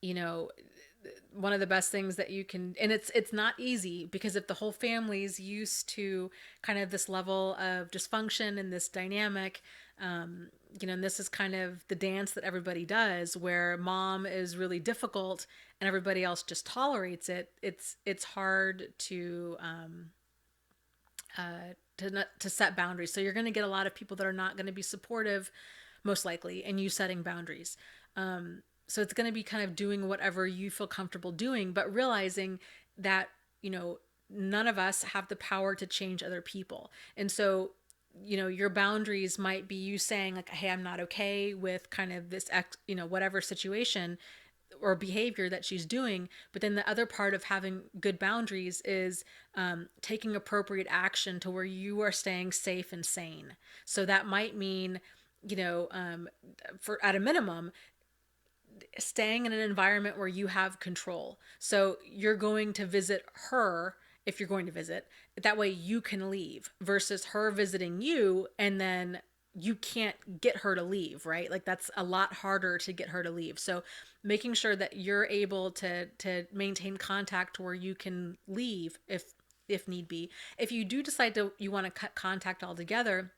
you know, one of the best things that you can, and it's not easy because if the whole family's used to kind of this level of dysfunction and this dynamic, and this is kind of the dance that everybody does where mom is really difficult and everybody else just tolerates it. It's hard to set boundaries. So you're going to get a lot of people that are not going to be supportive, most likely, and you setting boundaries. So it's going to be kind of doing whatever you feel comfortable doing, but realizing that, none of us have the power to change other people. And so your boundaries might be you saying like, hey, I'm not okay with kind of this whatever situation or behavior that she's doing. But then the other part of having good boundaries is taking appropriate action to where you are staying safe and sane. So that might mean, for at a minimum, staying in an environment where you have control. So you're going to visit her if you're going to visit. That way you can leave versus her visiting you and then you can't get her to leave, right? Like that's a lot harder to get her to leave. So making sure that you're able to maintain contact where you can leave if need be. If you do decide to you want to cut contact altogether,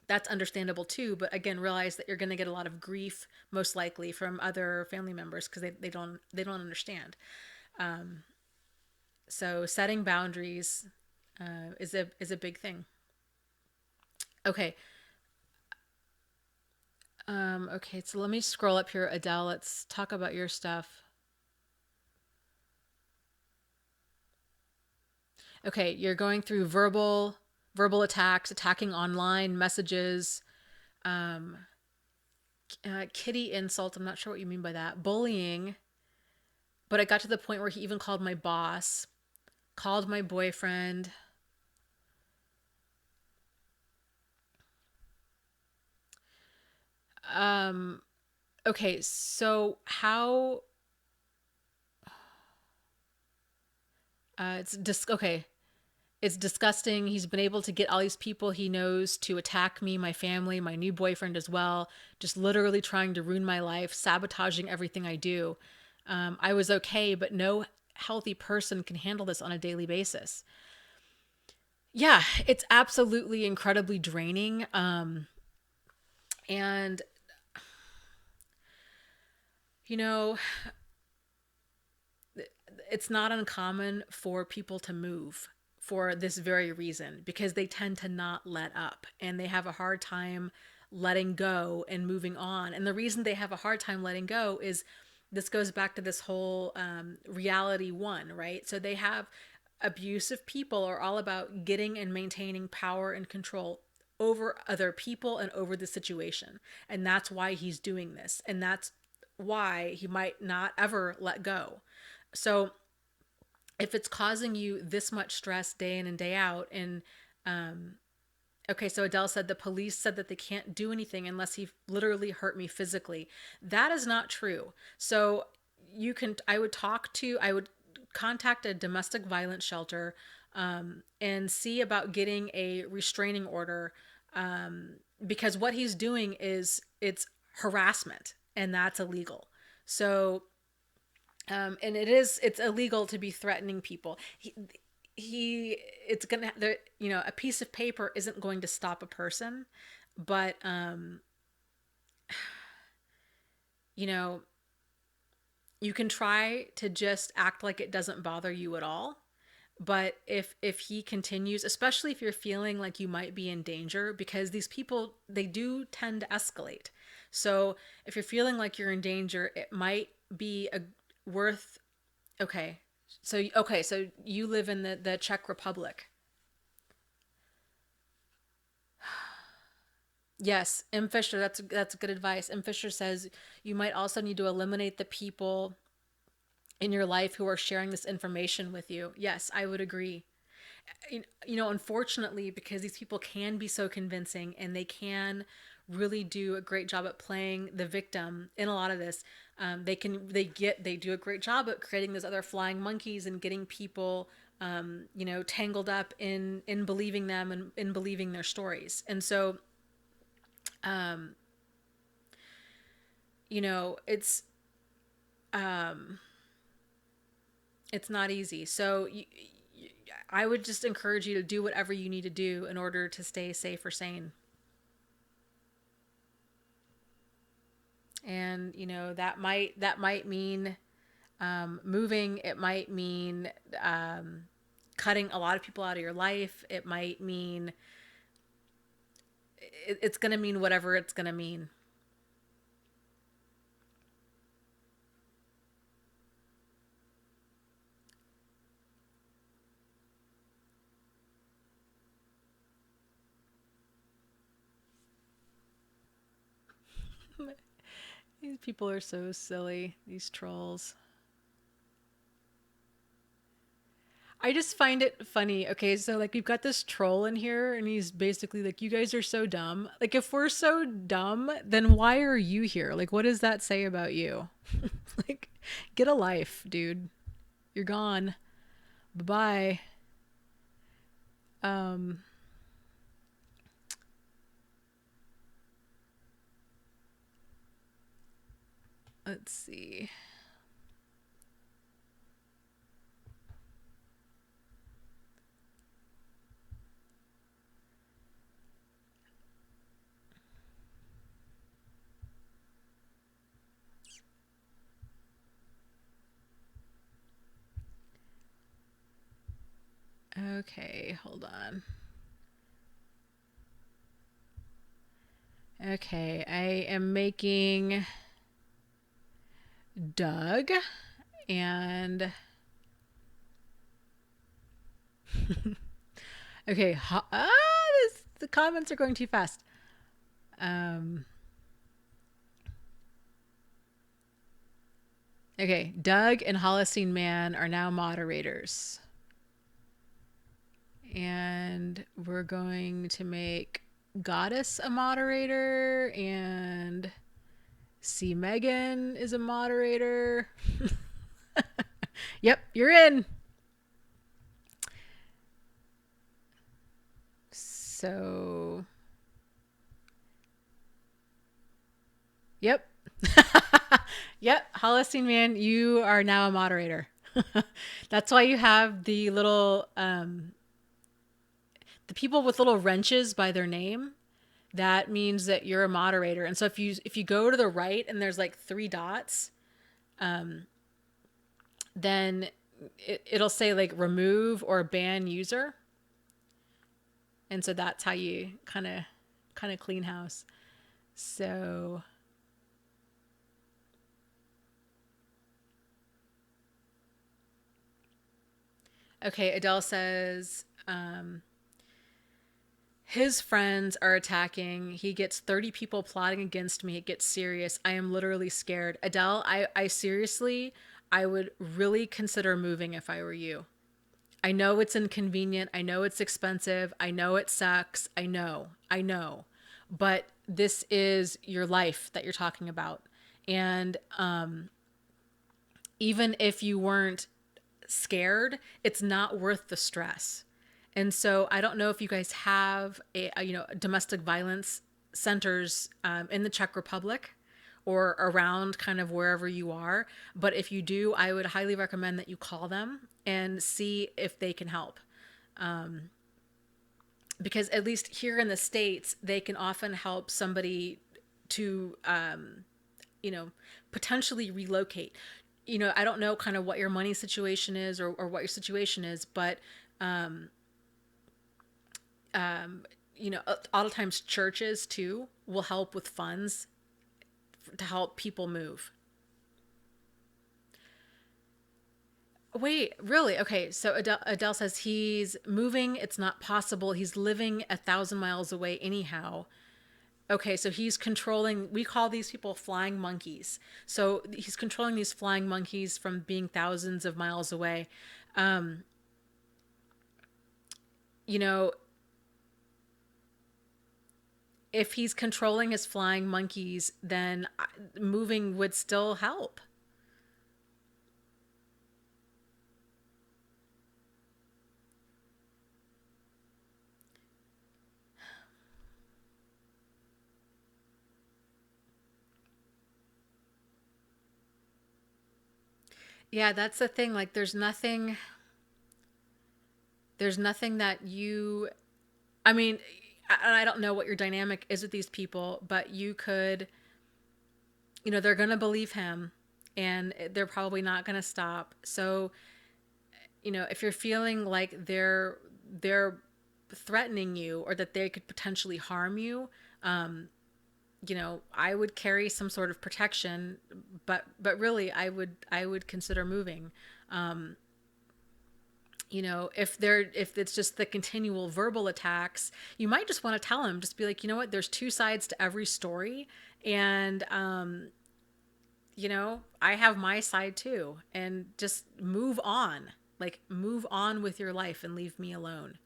that's understandable too. But again, realize that you're going to get a lot of grief, most likely, from other family members because they don't understand. So setting boundaries is a big thing. Okay. Okay. So let me scroll up here, Adele. Let's talk about your stuff. Okay, you're going through verbal attacks, attacking online messages, um, kitty insult. I'm not sure what you mean by that. Bullying, but it got to the point where he even called my boss, called my boyfriend. Um, okay, so how? Okay. It's disgusting. He's been able to get all these people he knows to attack me, my family, my new boyfriend as well. Just literally trying to ruin my life, sabotaging everything I do. I was okay, but no healthy person can handle this on a daily basis. Yeah, it's absolutely incredibly draining. And, you know, it's not uncommon for people to move for this very reason because they tend to not let up and they have a hard time letting go and moving on. And the reason they have a hard time letting go is this goes back to this whole reality one, right? So they have abusive people are all about getting and maintaining power and control over other people and over the situation. And that's why he's doing this. And that's why he might not ever let go. So if it's causing you this much stress day in and day out, and okay, so Adele said the police said that they can't do anything unless he literally hurt me physically. That is not true. So I would contact a domestic violence shelter and see about getting a restraining order because what he's doing is it's harassment and that's illegal. So and it's illegal to be threatening people. He it's gonna a piece of paper isn't going to stop a person, but you know you can try to just act like it doesn't bother you at all. But if he continues, especially if you're feeling like you might be in danger, because these people they do tend to escalate. So if you're feeling like you're in danger, it might be a worth. Okay, so you live in the Czech Republic. Yes, M. Fisher, that's good advice. M. Fisher says you might also need to eliminate the people in your life who are sharing this information with you. Yes, I would agree. Unfortunately, because these people can be so convincing and they can really do a great job at playing the victim in a lot of this. They do a great job at creating those other flying monkeys and getting people, tangled up in believing them and in believing their stories. And so, um, it's it's not easy. So I would just encourage you to do whatever you need to do in order to stay safe or sane. And that might mean moving. It might mean cutting a lot of people out of your life. It might mean it's going to mean whatever it's going to mean. These people are so silly, these trolls. I just find it funny. Okay, so like we've got this troll in here, and he's basically like, "You guys are so dumb. Like, if we're so dumb, then why are you here? Like, what does that say about you? Like, get a life, dude. You're gone. Bye bye." Um, let's see. Okay, hold on. Okay, I am making Doug and okay, the comments are going too fast. Um, okay, Doug and Holocene Man are now moderators. And we're going to make Goddess a moderator, and C. Megan is a moderator. Yep, you're in. So, yep. Yep, Holocene Man, you are now a moderator. That's why you have the people with little wrenches by their name. That means that you're a moderator. And so if you go to the right and there's like three dots, then it'll say like remove or ban user. And so that's how you kind of clean house. So okay, Adele says his friends are attacking. He gets 30 people plotting against me. It gets serious. I am literally scared. Adele, I seriously, I would really consider moving if I were you. I know it's inconvenient. I know it's expensive. I know it sucks. I know. I know. But this is your life that you're talking about. And even if you weren't scared, it's not worth the stress. And so I don't know if you guys have domestic violence centers in the Czech Republic or around kind of wherever you are. But if you do, I would highly recommend that you call them and see if they can help. Because at least here in the States, they can often help somebody to, potentially relocate. I don't know kind of what your money situation is or what your situation is, but, a lot of times churches too will help with funds to help people move. Wait, really? Okay, so Adele says he's moving. It's not possible. He's living 1,000 miles away anyhow. Okay, so he's controlling, we call these people flying monkeys. So he's controlling these flying monkeys from being thousands of miles away. Um, you know, if he's controlling his flying monkeys, then moving would still help. Yeah, that's the thing. Like, there's nothing that you, I mean, I don't know what your dynamic is with these people, but you could, they're going to believe him and they're probably not going to stop. So, if you're feeling like they're threatening you or that they could potentially harm you, I would carry some sort of protection, but really I would consider moving. If it's just the continual verbal attacks, you might just want to tell them, just be like, you know what, there's two sides to every story. And I have my side too, and just move on. Like, move on with your life and leave me alone.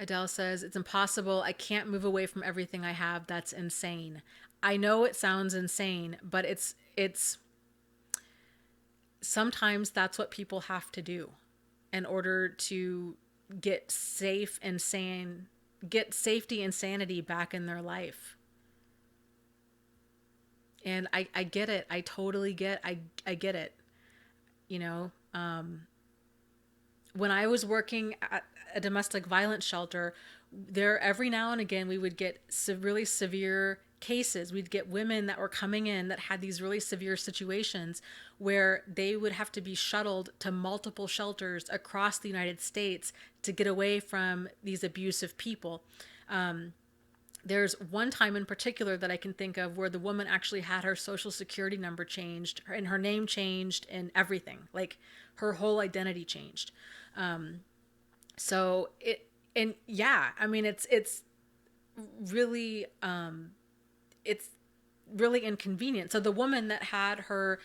Adele says, it's impossible. I can't move away from everything I have. That's insane. I know it sounds insane, but it's sometimes that's what people have to do in order to get safe and sane, get safety and sanity back in their life. And I get it. I totally I get it. You know, when I was working at a domestic violence shelter, there every now and again we would get really severe cases. We'd get women that were coming in that had these really severe situations where they would have to be shuttled to multiple shelters across the United States to get away from these abusive people. There's one time in particular that I can think of where the woman actually had her social security number changed and her name changed and everything. Like, her whole identity changed. So it, and yeah, I mean, really, it's really inconvenient. So the woman that had her,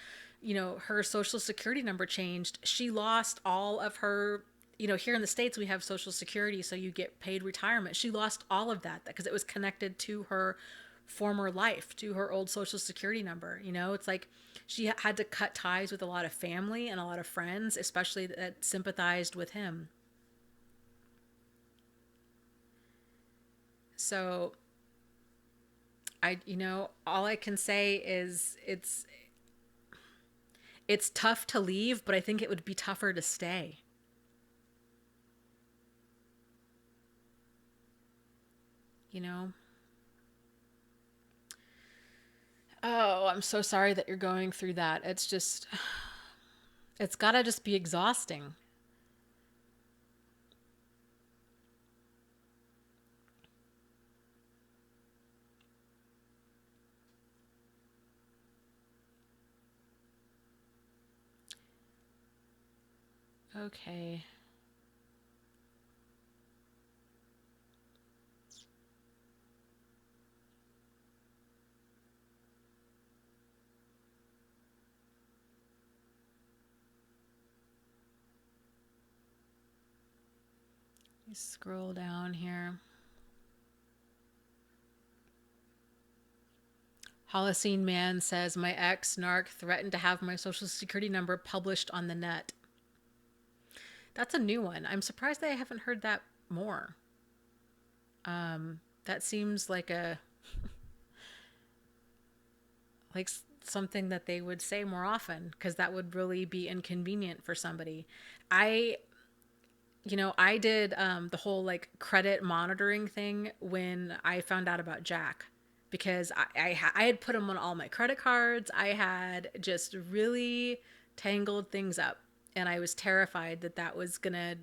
her social security number changed, she lost all of her, here in the States, we have social security, so you get paid retirement. She lost all of that because it was connected to her former life, to her old social security number. It's like she had to cut ties with a lot of family and a lot of friends, especially that sympathized with him. So all I can say is it's tough to leave, but I think it would be tougher to stay. You know? Oh, I'm so sorry that you're going through that. It's gotta just be exhausting. Okay. Let me scroll down here. Holocene Man says, my ex, Narc, threatened to have my social security number published on the net. That's a new one. I'm surprised that I haven't heard that more. That seems like like something that they would say more often, because that would really be inconvenient for somebody. I I did the whole like credit monitoring thing when I found out about Jack, because I had put him on all my credit cards. I had just really tangled things up, and I was terrified that that was gonna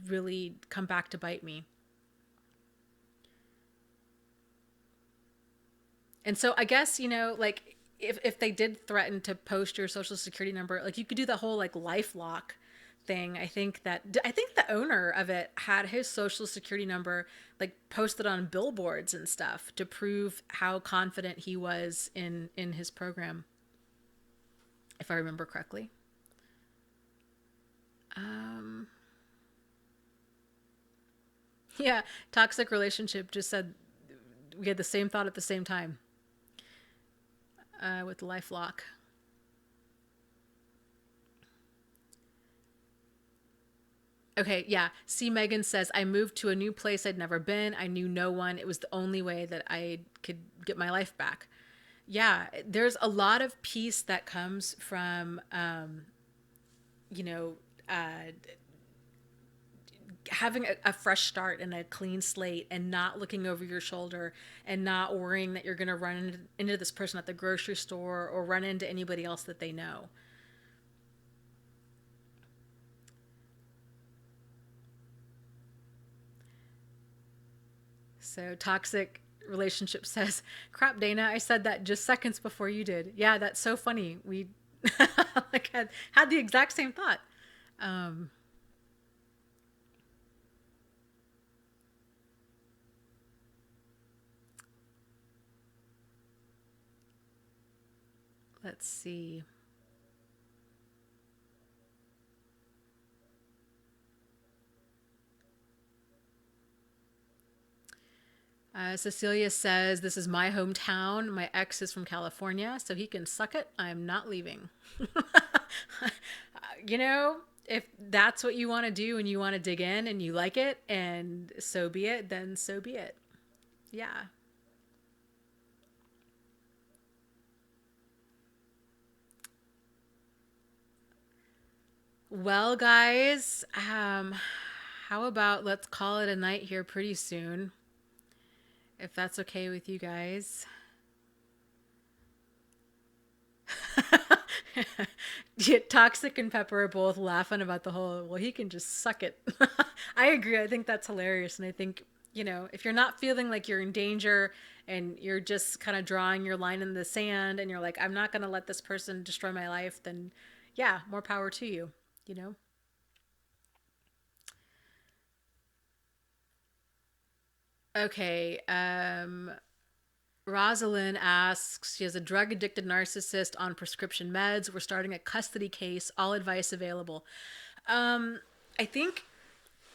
really come back to bite me. And so I guess, like, if they did threaten to post your social security number, like, you could do the whole like life lock thing. I think the owner of it had his social security number like posted on billboards and stuff to prove how confident he was in his program, if I remember correctly. Um yeah, toxic relationship just said we had the same thought at the same time, with life lock. Okay, yeah. See, Megan says, I moved to a new place I'd never been. I knew no one. It was the only way that I could get my life back. Yeah, there's a lot of peace that comes from, you know, uh, having a fresh start and a clean slate, and not looking over your shoulder and not worrying that you're going to run into this person at the grocery store or run into anybody else that they know. So toxic relationship says, "Crap, Dana, I said that just seconds before you did." Yeah, that's so funny. We like had the exact same thought. Um, let's see. Cecilia says, "This is my hometown. My ex is from California, so he can suck it. I'm not leaving." You know, if that's what you want to do and you want to dig in and you like it, and so be it, then so be it. Yeah. Well, guys, how about let's call it a night here pretty soon, if that's okay with you guys. Yeah, Toxic and Pepper are both laughing about the whole, well, he can just suck it. I agree. I think that's hilarious. And I think, if you're not feeling like you're in danger and you're just kind of drawing your line in the sand and you're like, I'm not going to let this person destroy my life, then yeah, more power to you, you know? Okay. Rosalind asks, she has a drug addicted narcissist on prescription meds. We're starting a custody case. All advice available. Um, I think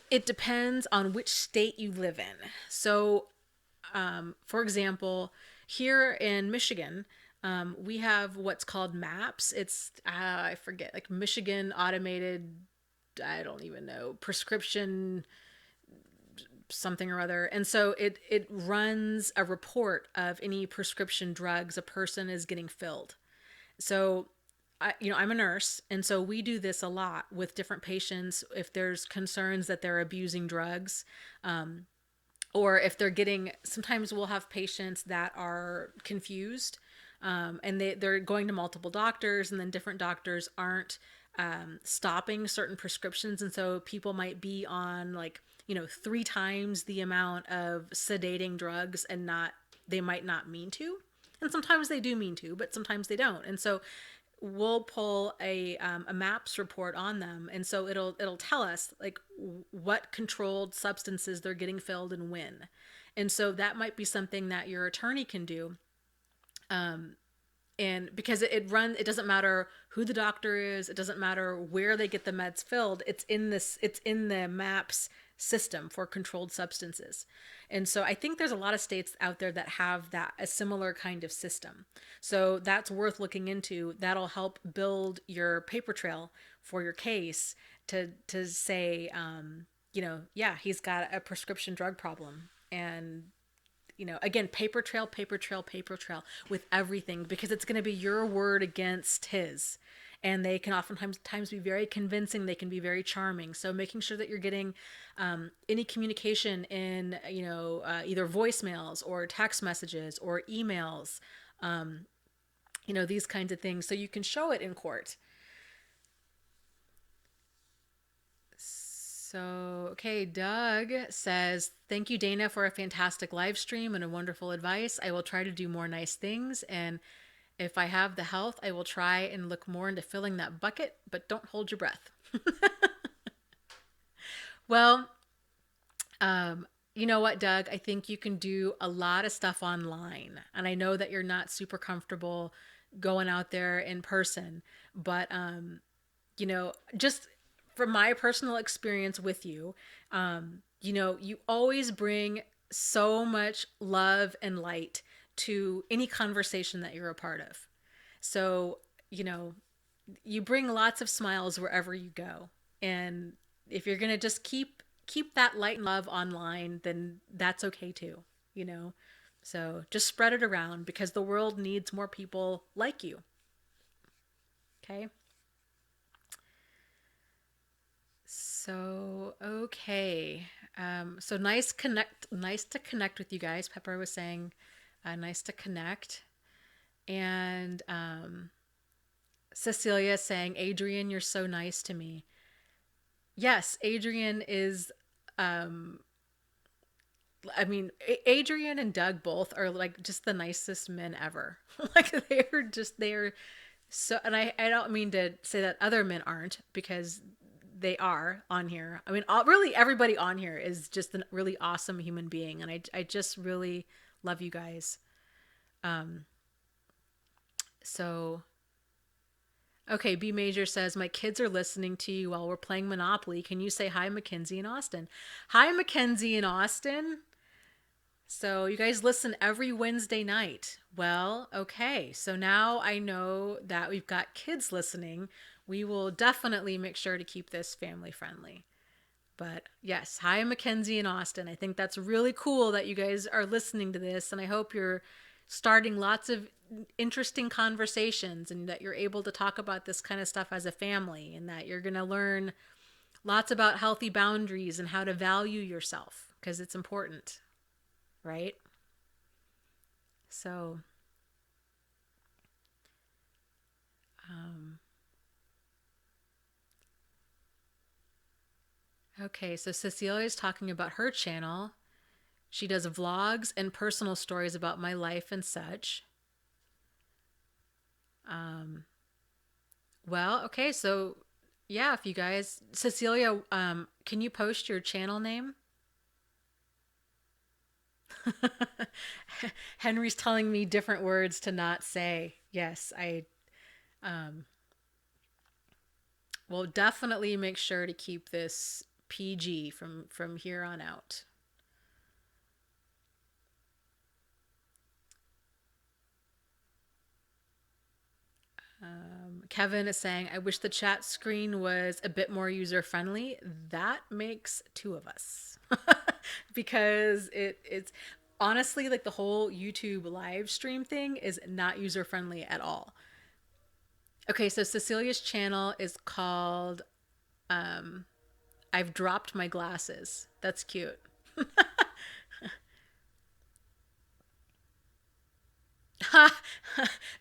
it depends on which state you live in. So, for example, here in Michigan, we have what's called MAPS. It's, I forget, like Michigan Automated, I don't even know, prescription something or other. And so it runs a report of any prescription drugs a person is getting filled. So I'm a nurse, and so we do this a lot with different patients if there's concerns that they're abusing drugs, or if they're getting. Sometimes we'll have patients that are confused, and they're going to multiple doctors, and then different doctors aren't stopping certain prescriptions, and so people might be on like 3 times the amount of sedating drugs, and not they might not mean to, and sometimes they do mean to, but sometimes they don't, and so we'll pull a MAPS report on them, and so it'll tell us like what controlled substances they're getting filled and when, and so that might be something that your attorney can do. And because it doesn't matter who the doctor is, it doesn't matter where they get the meds filled, it's in the MAPS system for controlled substances. And so I think there's a lot of states out there that have that a similar kind of system, so that's worth looking into. That'll help build your paper trail for your case to say, yeah, he's got a prescription drug problem. And again, paper trail, paper trail, paper trail with everything, because it's going to be your word against his. And they can oftentimes be very convincing. They can be very charming. So making sure that you're getting any communication in, either voicemails or text messages or emails, these kinds of things, so you can show it in court. So, okay, Doug says, "Thank you, Dana, for a fantastic live stream and a wonderful advice. I will try to do more nice things. And if I have the health, I will try and look more into filling that bucket, but don't hold your breath." Well, you know what, Doug? I think you can do a lot of stuff online. And I know that you're not super comfortable going out there in person, but just from my personal experience with you, you always bring so much love and light to any conversation that you're a part of. So, you know, you bring lots of smiles wherever you go. And if you're going to just keep that light and love online, then that's okay too, you know. So, just spread it around, because the world needs more people like you. Okay? So okay, so nice to connect with you guys. Pepper was saying, nice to connect, and Cecilia saying, "Adrian, you're so nice to me." Yes, Adrian is I mean, Adrian and Doug both are like just the nicest men ever. Like they're so, and I don't mean to say that other men aren't, because they are on here. I mean, really everybody on here is just a really awesome human being. And I just really love you guys. Um, so, okay. B Major says, my kids are listening to you while we're playing Monopoly. Can you say hi, Mackenzie and Austin? Hi, Mackenzie and Austin. So you guys listen every Wednesday night. Well, okay. So now I know that we've got kids listening. We will definitely make sure to keep this family friendly. But yes, hi, Mackenzie and Austin. I think that's really cool that you guys are listening to this. And I hope you're starting lots of interesting conversations and that you're able to talk about this kind of stuff as a family, and that you're going to learn lots about healthy boundaries and how to value yourself, because it's important, right? So, um, okay, so Cecilia is talking about her channel. She does vlogs and personal stories about my life and such. Um, well, okay, so yeah, if you guys, Cecilia, can you post your channel name? Henry's telling me different words to not say. Yes, I um, will definitely make sure to keep this PG from here on out. Kevin is saying, I wish the chat screen was a bit more user friendly. That makes two of us. Because it's honestly like the whole YouTube live stream thing is not user friendly at all. Okay, so Cecilia's channel is called I've Dropped My Glasses. That's cute.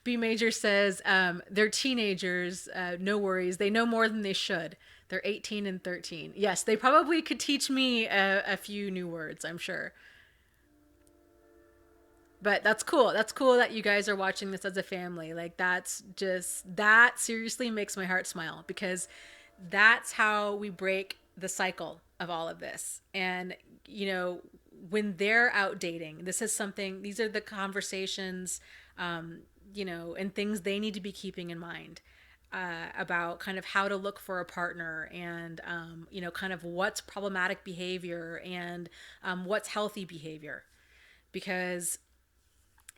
B Major says they're teenagers. No worries. They know more than they should. They're 18 and 13. Yes, they probably could teach me a few new words, I'm sure. But that's cool. That's cool that you guys are watching this as a family. Like, that seriously makes my heart smile, because that's how we break the cycle of all of this. And, you know, when they're out dating, this is something, these are the conversations, and things they need to be keeping in mind. About kind of how to look for a partner, and kind of what's problematic behavior, and what's healthy behavior, because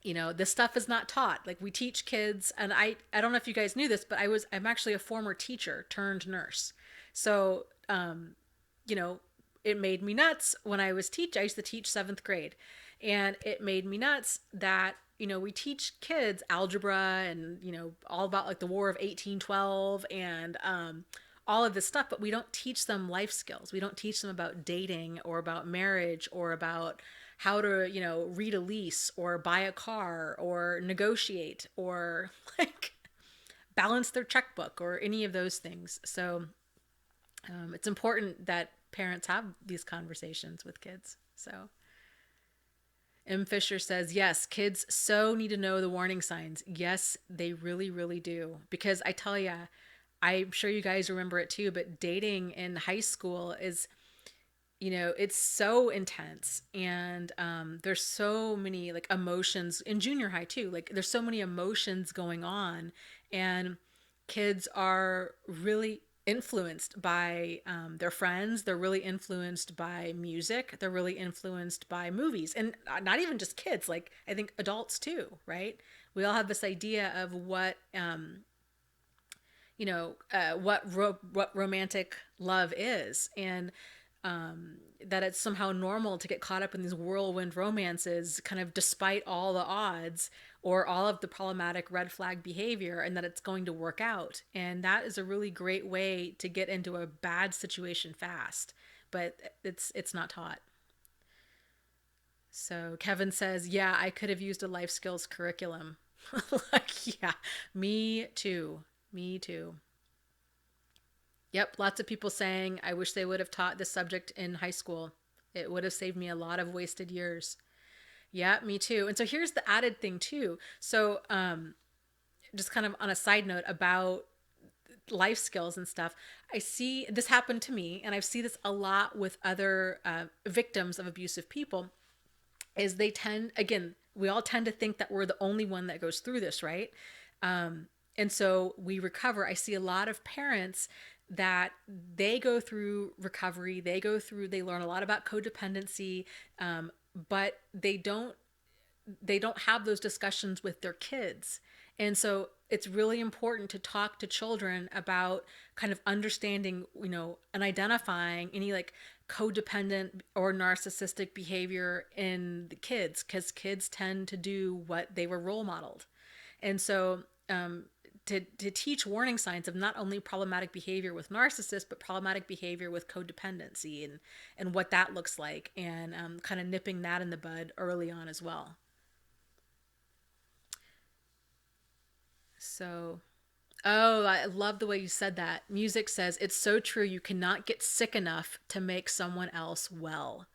this stuff is not taught. Like, we teach kids, and I don't know if you guys knew this, but I'm actually a former teacher turned nurse. So you know it made me nuts when I used to teach 7th grade, and it made me nuts that we teach kids algebra, and all about like the War of 1812, and all of this stuff, but we don't teach them life skills. We don't teach them about dating, or about marriage, or about how to, read a lease, or buy a car, or negotiate, or like balance their checkbook, or any of those things. So it's important that parents have these conversations with kids. So M. Fisher says, yes, kids so need to know the warning signs. Yes, they really, really do. Because I tell you, I'm sure you guys remember it too, but dating in high school is, it's so intense. And there's so many like emotions in junior high too. Like, there's so many emotions going on, and kids are really influenced by their friends. They're really influenced by music. They're really influenced by movies, and not even just kids. Like, I think adults too, right? We all have this idea of what romantic love is, and that it's somehow normal to get caught up in these whirlwind romances, kind of despite all the odds, or all of the problematic red flag behavior, and that it's going to work out. And that is a really great way to get into a bad situation fast, but it's not taught. So Kevin says, yeah, I could have used a life skills curriculum. Like, yeah, me too. Me too. Yep, lots of people saying, I wish they would have taught this subject in high school. It would have saved me a lot of wasted years. Yeah, me too. And so here's the added thing too. So, just kind of on a side note about life skills and stuff, I see this happen to me, and I see this a lot with other victims of abusive people. Is they tend, again, we all tend to think that we're the only one that goes through this, right? And so we recover. I see a lot of parents that they go through recovery, they learn a lot about codependency, but they don't have those discussions with their kids. And so it's really important to talk to children about kind of understanding, and identifying any like codependent or narcissistic behavior in the kids, because kids tend to do what they were role modeled. And so, to teach warning signs of not only problematic behavior with narcissists, but problematic behavior with codependency, and what that looks like, and kind of nipping that in the bud early on as well. So, oh, I love the way you said that. Music says, it's so true. You cannot get sick enough to make someone else well.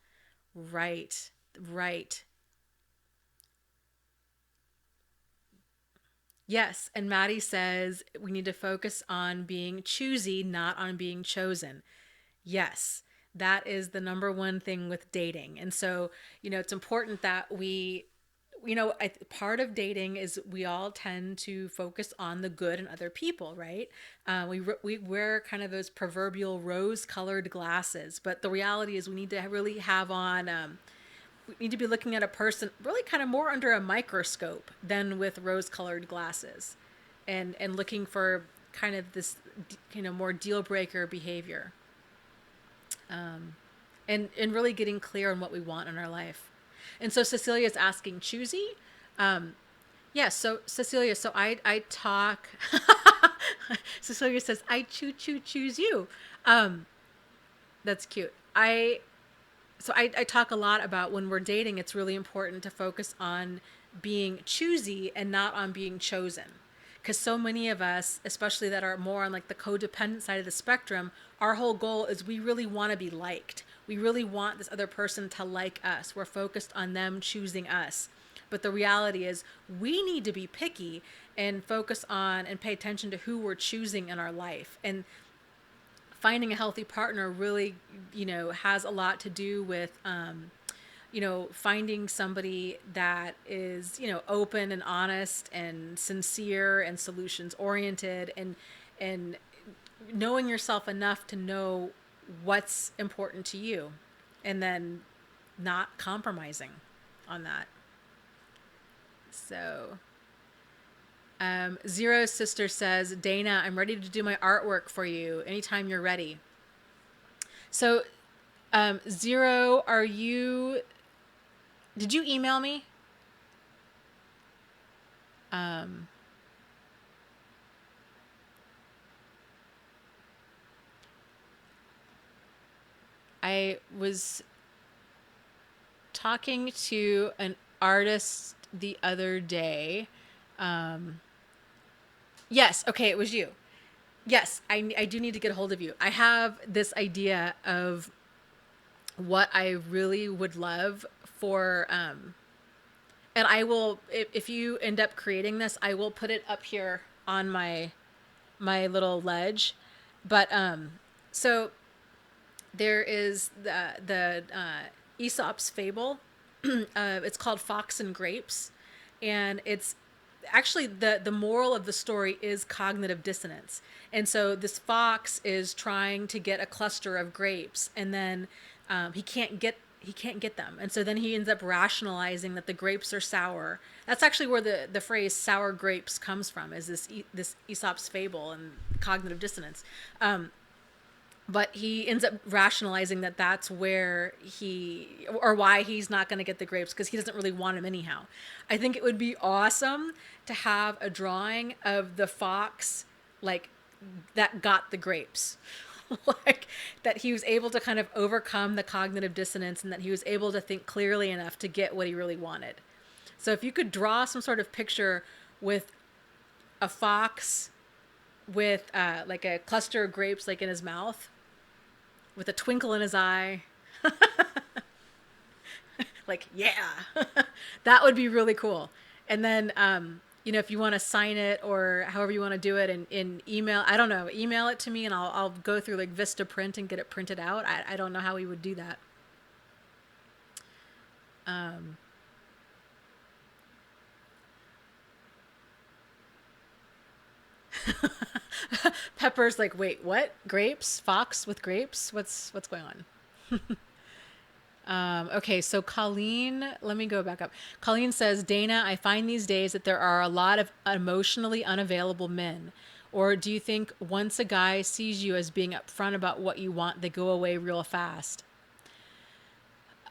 Right, right. Yes. And Maddie says, we need to focus on being choosy, not on being chosen. Yes, that is the number one thing with dating. And so, it's important that part of dating is we all tend to focus on the good in other people, right? We wear kind of those proverbial rose-colored glasses, but the reality is we need to really have on. We need to be looking at a person really kind of more under a microscope than with rose-colored glasses, and looking for kind of this, more deal breaker behavior, and really getting clear on what we want in our life. And so Cecilia is asking, choosy? Yes. So Cecilia, so I talk. Cecilia says, I choose you. That's cute. I talk a lot about when we're dating, it's really important to focus on being choosy and not on being chosen. Because so many of us, especially that are more on like the codependent side of the spectrum, our whole goal is we really want to be liked. We really want this other person to like us. We're focused on them choosing us. But the reality is we need to be picky and focus on and pay attention to who we're choosing in our life. And finding a healthy partner really, has a lot to do with, finding somebody that is, open and honest and sincere and solutions oriented, and knowing yourself enough to know what's important to you, and then not compromising on that. So, Zero's sister says, Dana, I'm ready to do my artwork for you anytime you're ready. So, Zero, did you email me? I was talking to an artist the other day. Yes, okay, it was you. Yes, I do need to get a hold of you. I have this idea of what I really would love for, and I will, if you end up creating this, I will put it up here on my little ledge. But so there is the Aesop's fable. It's called Fox and Grapes, and it's actually the moral of the story is cognitive dissonance. And so this fox is trying to get a cluster of grapes, and then he can't get them, and so then he ends up rationalizing that the grapes are sour. That's actually where the phrase "sour grapes" comes from, is this Aesop's fable and cognitive dissonance. But he ends up rationalizing that that's where or why he's not going to get the grapes, because he doesn't really want them anyhow. I think it would be awesome to have a drawing of the fox, like, that got the grapes. Like, that he was able to kind of overcome the cognitive dissonance, and that he was able to think clearly enough to get what he really wanted. So if you could draw some sort of picture with a fox with like a cluster of grapes like in his mouth, with a twinkle in his eye. Like, yeah, that would be really cool. And then, if you want to sign it or however you want to do it in email, I don't know, email it to me and I'll go through like Vista Print and get it printed out. I don't know how we would do that. Pepper's like, wait, what? Grapes? Fox with grapes? What's going on? Okay, so Colleen, let me go back up. Colleen says, Dana, I find these days that there are a lot of emotionally unavailable men. Or do you think once a guy sees you as being upfront about what you want, they go away real fast?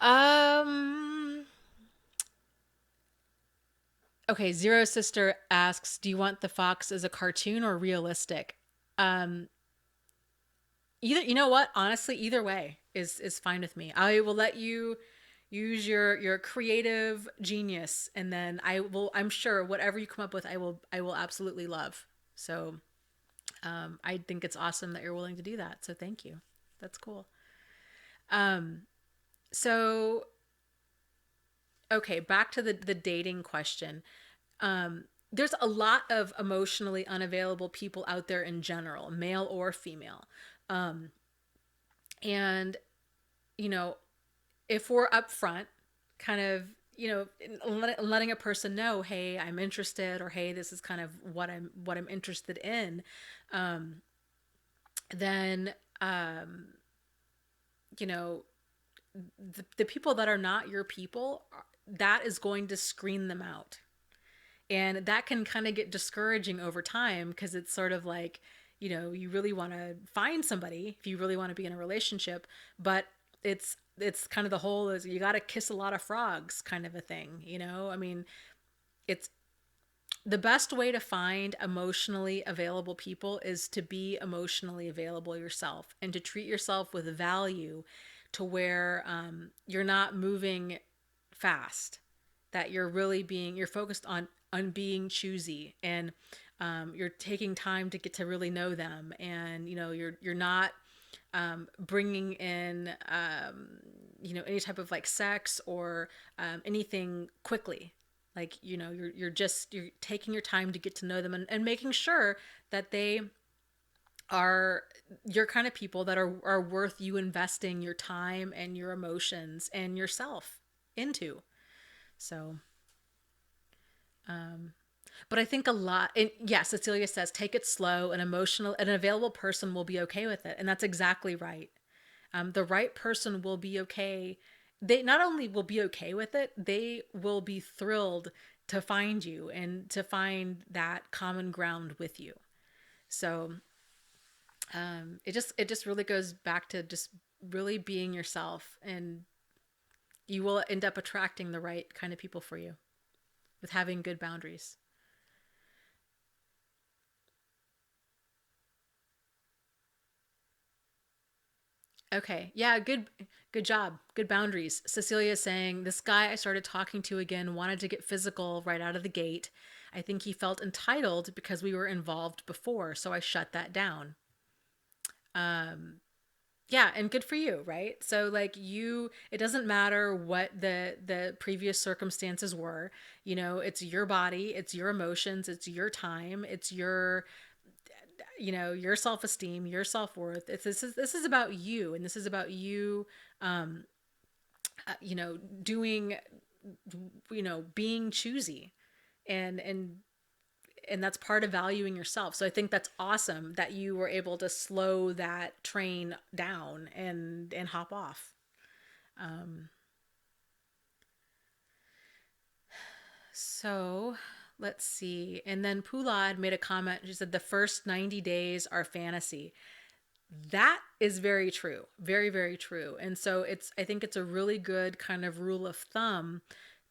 Um, okay, Zero Sister asks, do you want the fox as a cartoon or realistic? Um, Either, you know what? Honestly, either way is fine with me. I will let you use your creative genius, and then I'm sure whatever you come up with, I will absolutely love. So I think it's awesome that you're willing to do that. So thank you. That's cool. Um, so okay, back to the dating question. There's a lot of emotionally unavailable people out there in general, male or female. Um, and you know, if we're upfront, kind of, letting a person know, hey, I'm interested, or hey, this is kind of what I'm interested in, um, then you know, the people that are not your people, that is going to screen them out. And that can kind of get discouraging over time because it's sort of like, you really want to find somebody if you really want to be in a relationship, but it's kind of the whole is you got to kiss a lot of frogs kind of a thing. I mean, it's the best way to find emotionally available people is to be emotionally available yourself and to treat yourself with value to where you're not moving fast, that you're focused on being choosy, and you're taking time to get to really know them, and you're not bringing in any type of like sex or anything quickly. Like you're taking your time to get to know them, and making sure that they are your kind of people that are worth you investing your time and your emotions and yourself into. So but I think a lot, and yeah, Cecilia says, take it slow. An available person will be okay with it. And that's exactly right. The right person will be okay. They not only will be okay with it, they will be thrilled to find you and to find that common ground with you. So it just really goes back to just really being yourself, and you will end up attracting the right kind of people for you with having good boundaries. Okay. Yeah, good job. Good boundaries. Cecilia's saying, this guy I started talking to again wanted to get physical right out of the gate. I think he felt entitled because we were involved before, so I shut that down. Yeah, and good for you, right? So like it doesn't matter what the previous circumstances were. It's your body, it's your emotions, it's your time, it's your self-esteem, your self-worth. This is about you, and this is about you doing, being choosy, and that's part of valuing yourself. So I think that's awesome that you were able to slow that train down and hop off. So let's see. And then Pulad made a comment. She said the first 90 days are fantasy. That is very true. Very, very true. And so I think it's a really good kind of rule of thumb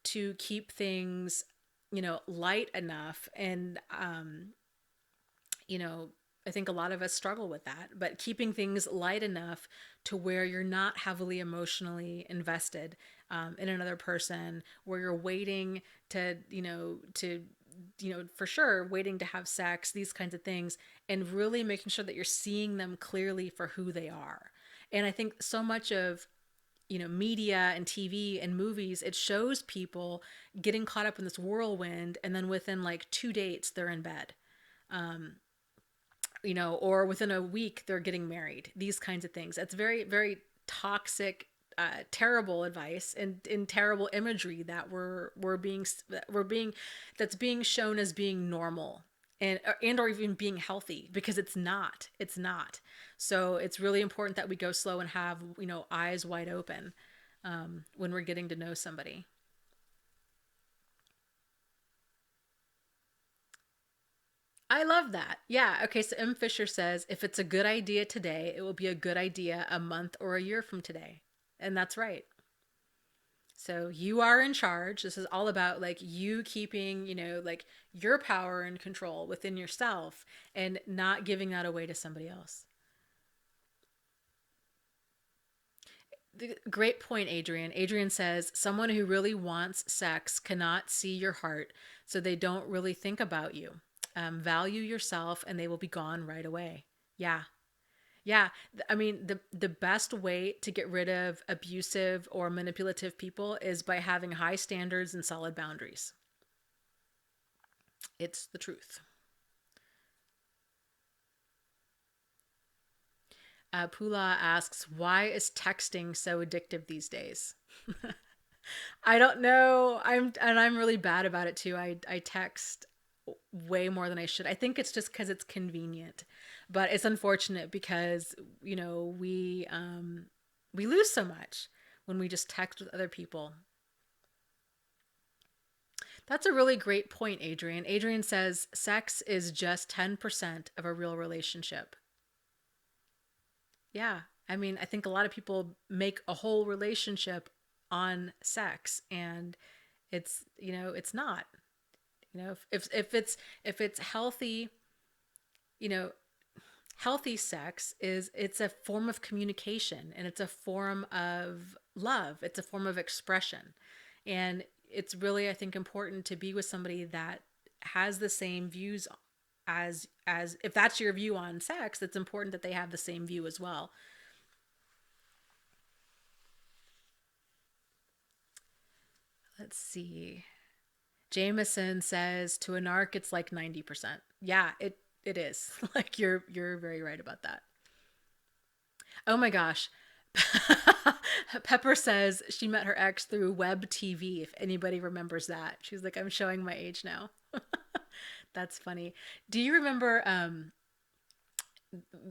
to keep things, light enough. And, you know, I think a lot of us struggle with that, but keeping things light enough to where you're not heavily emotionally invested in another person, where you're waiting for sure, waiting to have sex, these kinds of things, and really making sure that you're seeing them clearly for who they are. And I think so much of media and TV and movies, it shows people getting caught up in this whirlwind, and then within like 2 dates they're in bed, or within a week they're getting married. These kinds of things. It's very, very toxic, terrible advice and terrible imagery that we're being that's being shown as being normal, and or even being healthy, because it's not. So it's really important that we go slow and have eyes wide open, when we're getting to know somebody. I love that. Yeah. Okay. So M. Fisher says, if it's a good idea today, it will be a good idea a month or a year from today. And that's right. So you are in charge. This is all about like you keeping, like your power and control within yourself, and not giving that away to somebody else. Great point, Adrian. Adrian says, someone who really wants sex cannot see your heart, so they don't really think about you. Value yourself, and they will be gone right away. Yeah. Yeah. I mean, the best way to get rid of abusive or manipulative people is by having high standards and solid boundaries. It's the truth. Pula asks, why is texting so addictive these days? I don't know. I'm really bad about it too. I text way more than I should. I think it's just because it's convenient, but it's unfortunate because we lose so much when we just text with other people. That's a really great point, Adrian. Adrian says sex is just 10% of a real relationship. Yeah. I mean, I think a lot of people make a whole relationship on sex, and it's not. If it's healthy, you know, healthy sex is it's a form of communication, and it's a form of love. It's a form of expression. And it's really, I think, important to be with somebody that has the same views as if that's your view on sex, it's important that they have the same view as well. Let's see. Jameson says to a narc it's like 90%. Yeah, it is. Like you're very right about that. Oh my gosh. Pepper says she met her ex through web TV, if anybody remembers that. She's like, I'm showing my age now. That's funny. Do you remember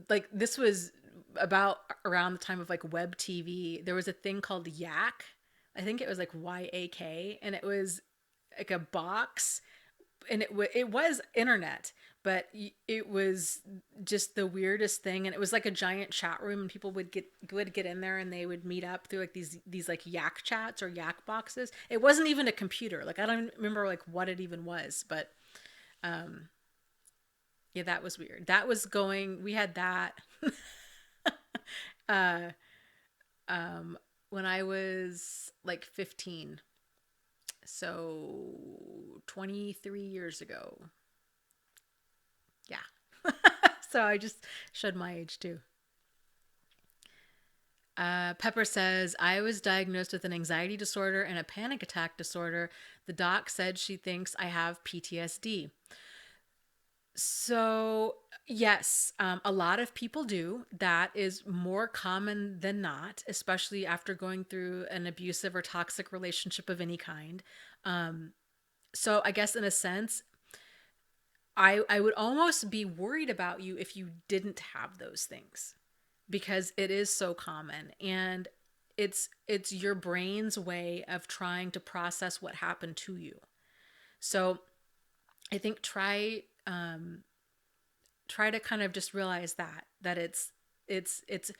like this was about around the time of like web TV. There was a thing called Yak. I think it was like YAK, and it was like a box, and it was internet, but it was just the weirdest thing, and it was like a giant chat room, and people would get in there, and they would meet up through like these like Yak chats or Yak boxes. It wasn't even a computer. Like I don't remember like what it even was, but yeah, that was weird. That was going. We had that uh, when I was like 15, so 23 years ago. Yeah. So I just showed my age too. Pepper says, I was diagnosed with an anxiety disorder and a panic attack disorder. The doc said she thinks I have PTSD. So, yes, a lot of people do. That is more common than not, especially after going through an abusive or toxic relationship of any kind. So, I guess in a sense, I would almost be worried about you if you didn't have those things, because it is so common, and it's your brain's way of trying to process what happened to you. So I think try to kind of just realize that it's it's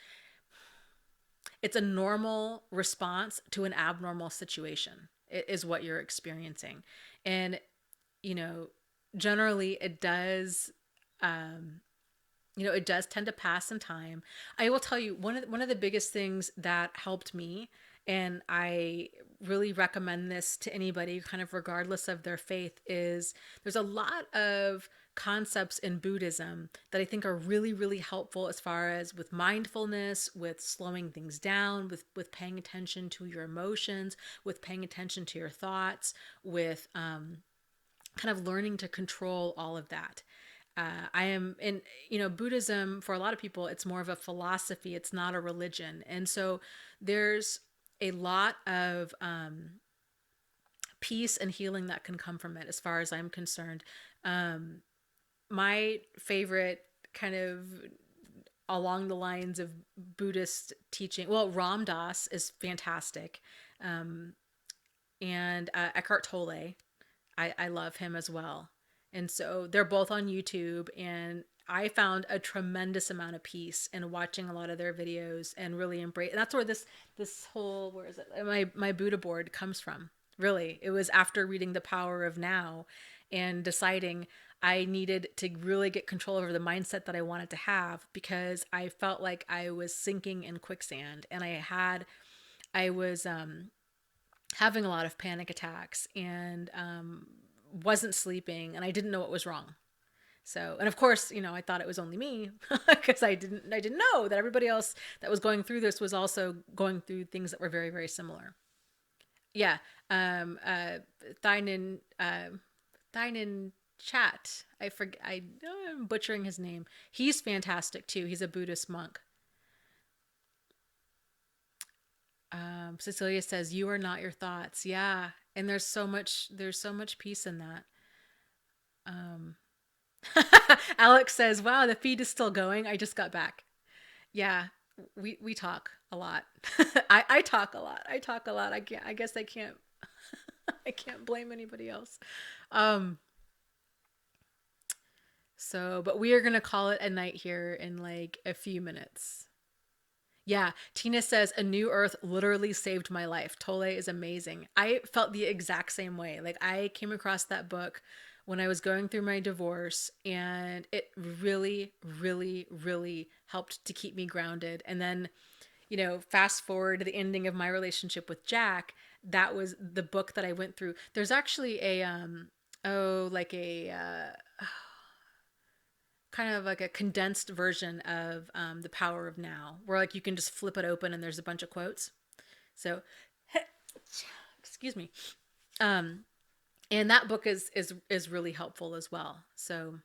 a normal response to an abnormal situation. It is what you're experiencing. And you know generally it does, it does tend to pass in time. I will tell you, one of the biggest things that helped me, and I really recommend this to anybody kind of regardless of their faith, is there's a lot of concepts in Buddhism that I think are really, really helpful as far as with mindfulness, with slowing things down, with paying attention to your emotions, with paying attention to your thoughts, with kind of learning to control all of that. I am in, Buddhism for a lot of people, it's more of a philosophy. It's not a religion. And so there's a lot of peace and healing that can come from it, as far as I'm concerned. My favorite kind of along the lines of Buddhist teaching, well, Ram Dass is fantastic. And Eckhart Tolle, I love him as well. And so they're both on YouTube, and I found a tremendous amount of peace in watching a lot of their videos and really embrace. And that's where this whole, where is it? My Buddha board comes from. Really, it was after reading The Power of Now and deciding I needed to really get control over the mindset that I wanted to have, because I felt like I was sinking in quicksand, and I was having a lot of panic attacks, and wasn't sleeping, and I didn't know what was wrong. So, and of course, I thought it was only me because I didn't know that everybody else that was going through this was also going through things that were very, very similar. Yeah. Thinen, Thinen Chat. I forget. I'm butchering his name. He's fantastic too. He's a Buddhist monk. Cecilia says, "You are not your thoughts." Yeah, and there's so much peace in that. Um, Alex says, "Wow, the feed is still going. I just got back." Yeah, we talk a lot. I talk a lot. I talk a lot. I guess I can't. I can't blame anybody else. Um, but we are gonna call it a night here in like a few minutes. Yeah, Tina says A New Earth literally saved my life. Tolle is amazing. I felt the exact same way. Like, I came across that book when I was going through my divorce, and it really, really, really helped to keep me grounded. And then, fast forward to the ending of my relationship with Jack, that was the book that I went through. There's actually a like a kind of like a condensed version of The Power of Now, where like you can just flip it open and there's a bunch of quotes. So, excuse me. Um, and that book is really helpful as well. So,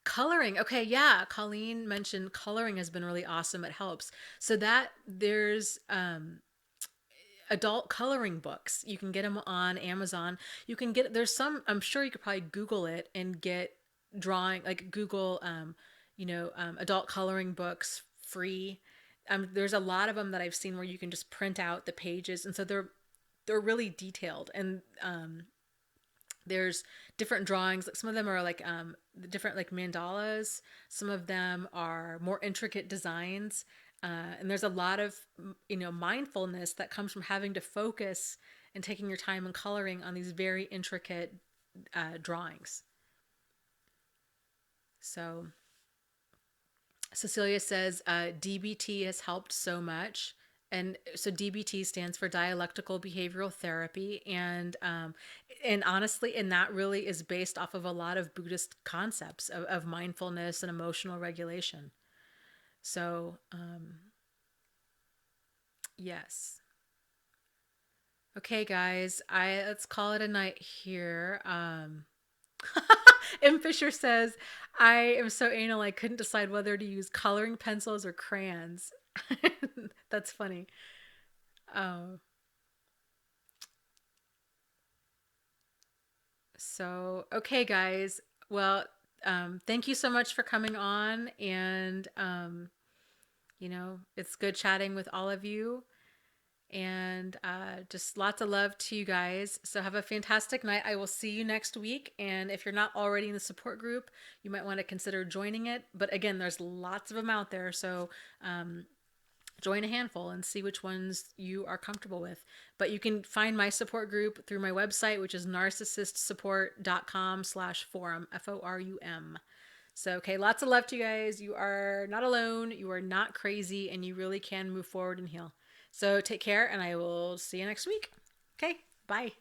coloring. Okay, yeah. Colleen mentioned coloring has been really awesome. It helps. So that there's adult coloring books. You can get them on Amazon. There's some, I'm sure you could probably Google it and get drawing, like Google, adult coloring books free. There's a lot of them that I've seen where you can just print out the pages. And so they're really detailed. And, there's different drawings. Like, some of them are like different like mandalas. Some of them are more intricate designs. And there's a lot of mindfulness that comes from having to focus and taking your time and coloring on these very intricate drawings. So Cecilia says DBT has helped so much. And so DBT stands for dialectical behavioral therapy, and honestly, and that really is based off of a lot of Buddhist concepts of mindfulness and emotional regulation. So yes. Okay, guys, let's call it a night here. M. Fisher says, "I am so anal I couldn't decide whether to use coloring pencils or crayons." That's funny. Oh, so okay, guys. Well, thank you so much for coming on, and it's good chatting with all of you. And just lots of love to you guys. So have a fantastic night. I will see you next week. And if you're not already in the support group, you might want to consider joining it. But again, there's lots of them out there. So join a handful and see which ones you are comfortable with. But you can find my support group through my website, which is narcissistsupport.com/forum, FORUM. So, okay, lots of love to you guys. You are not alone. You are not crazy, and you really can move forward and heal. So take care, and I will see you next week. Okay, bye.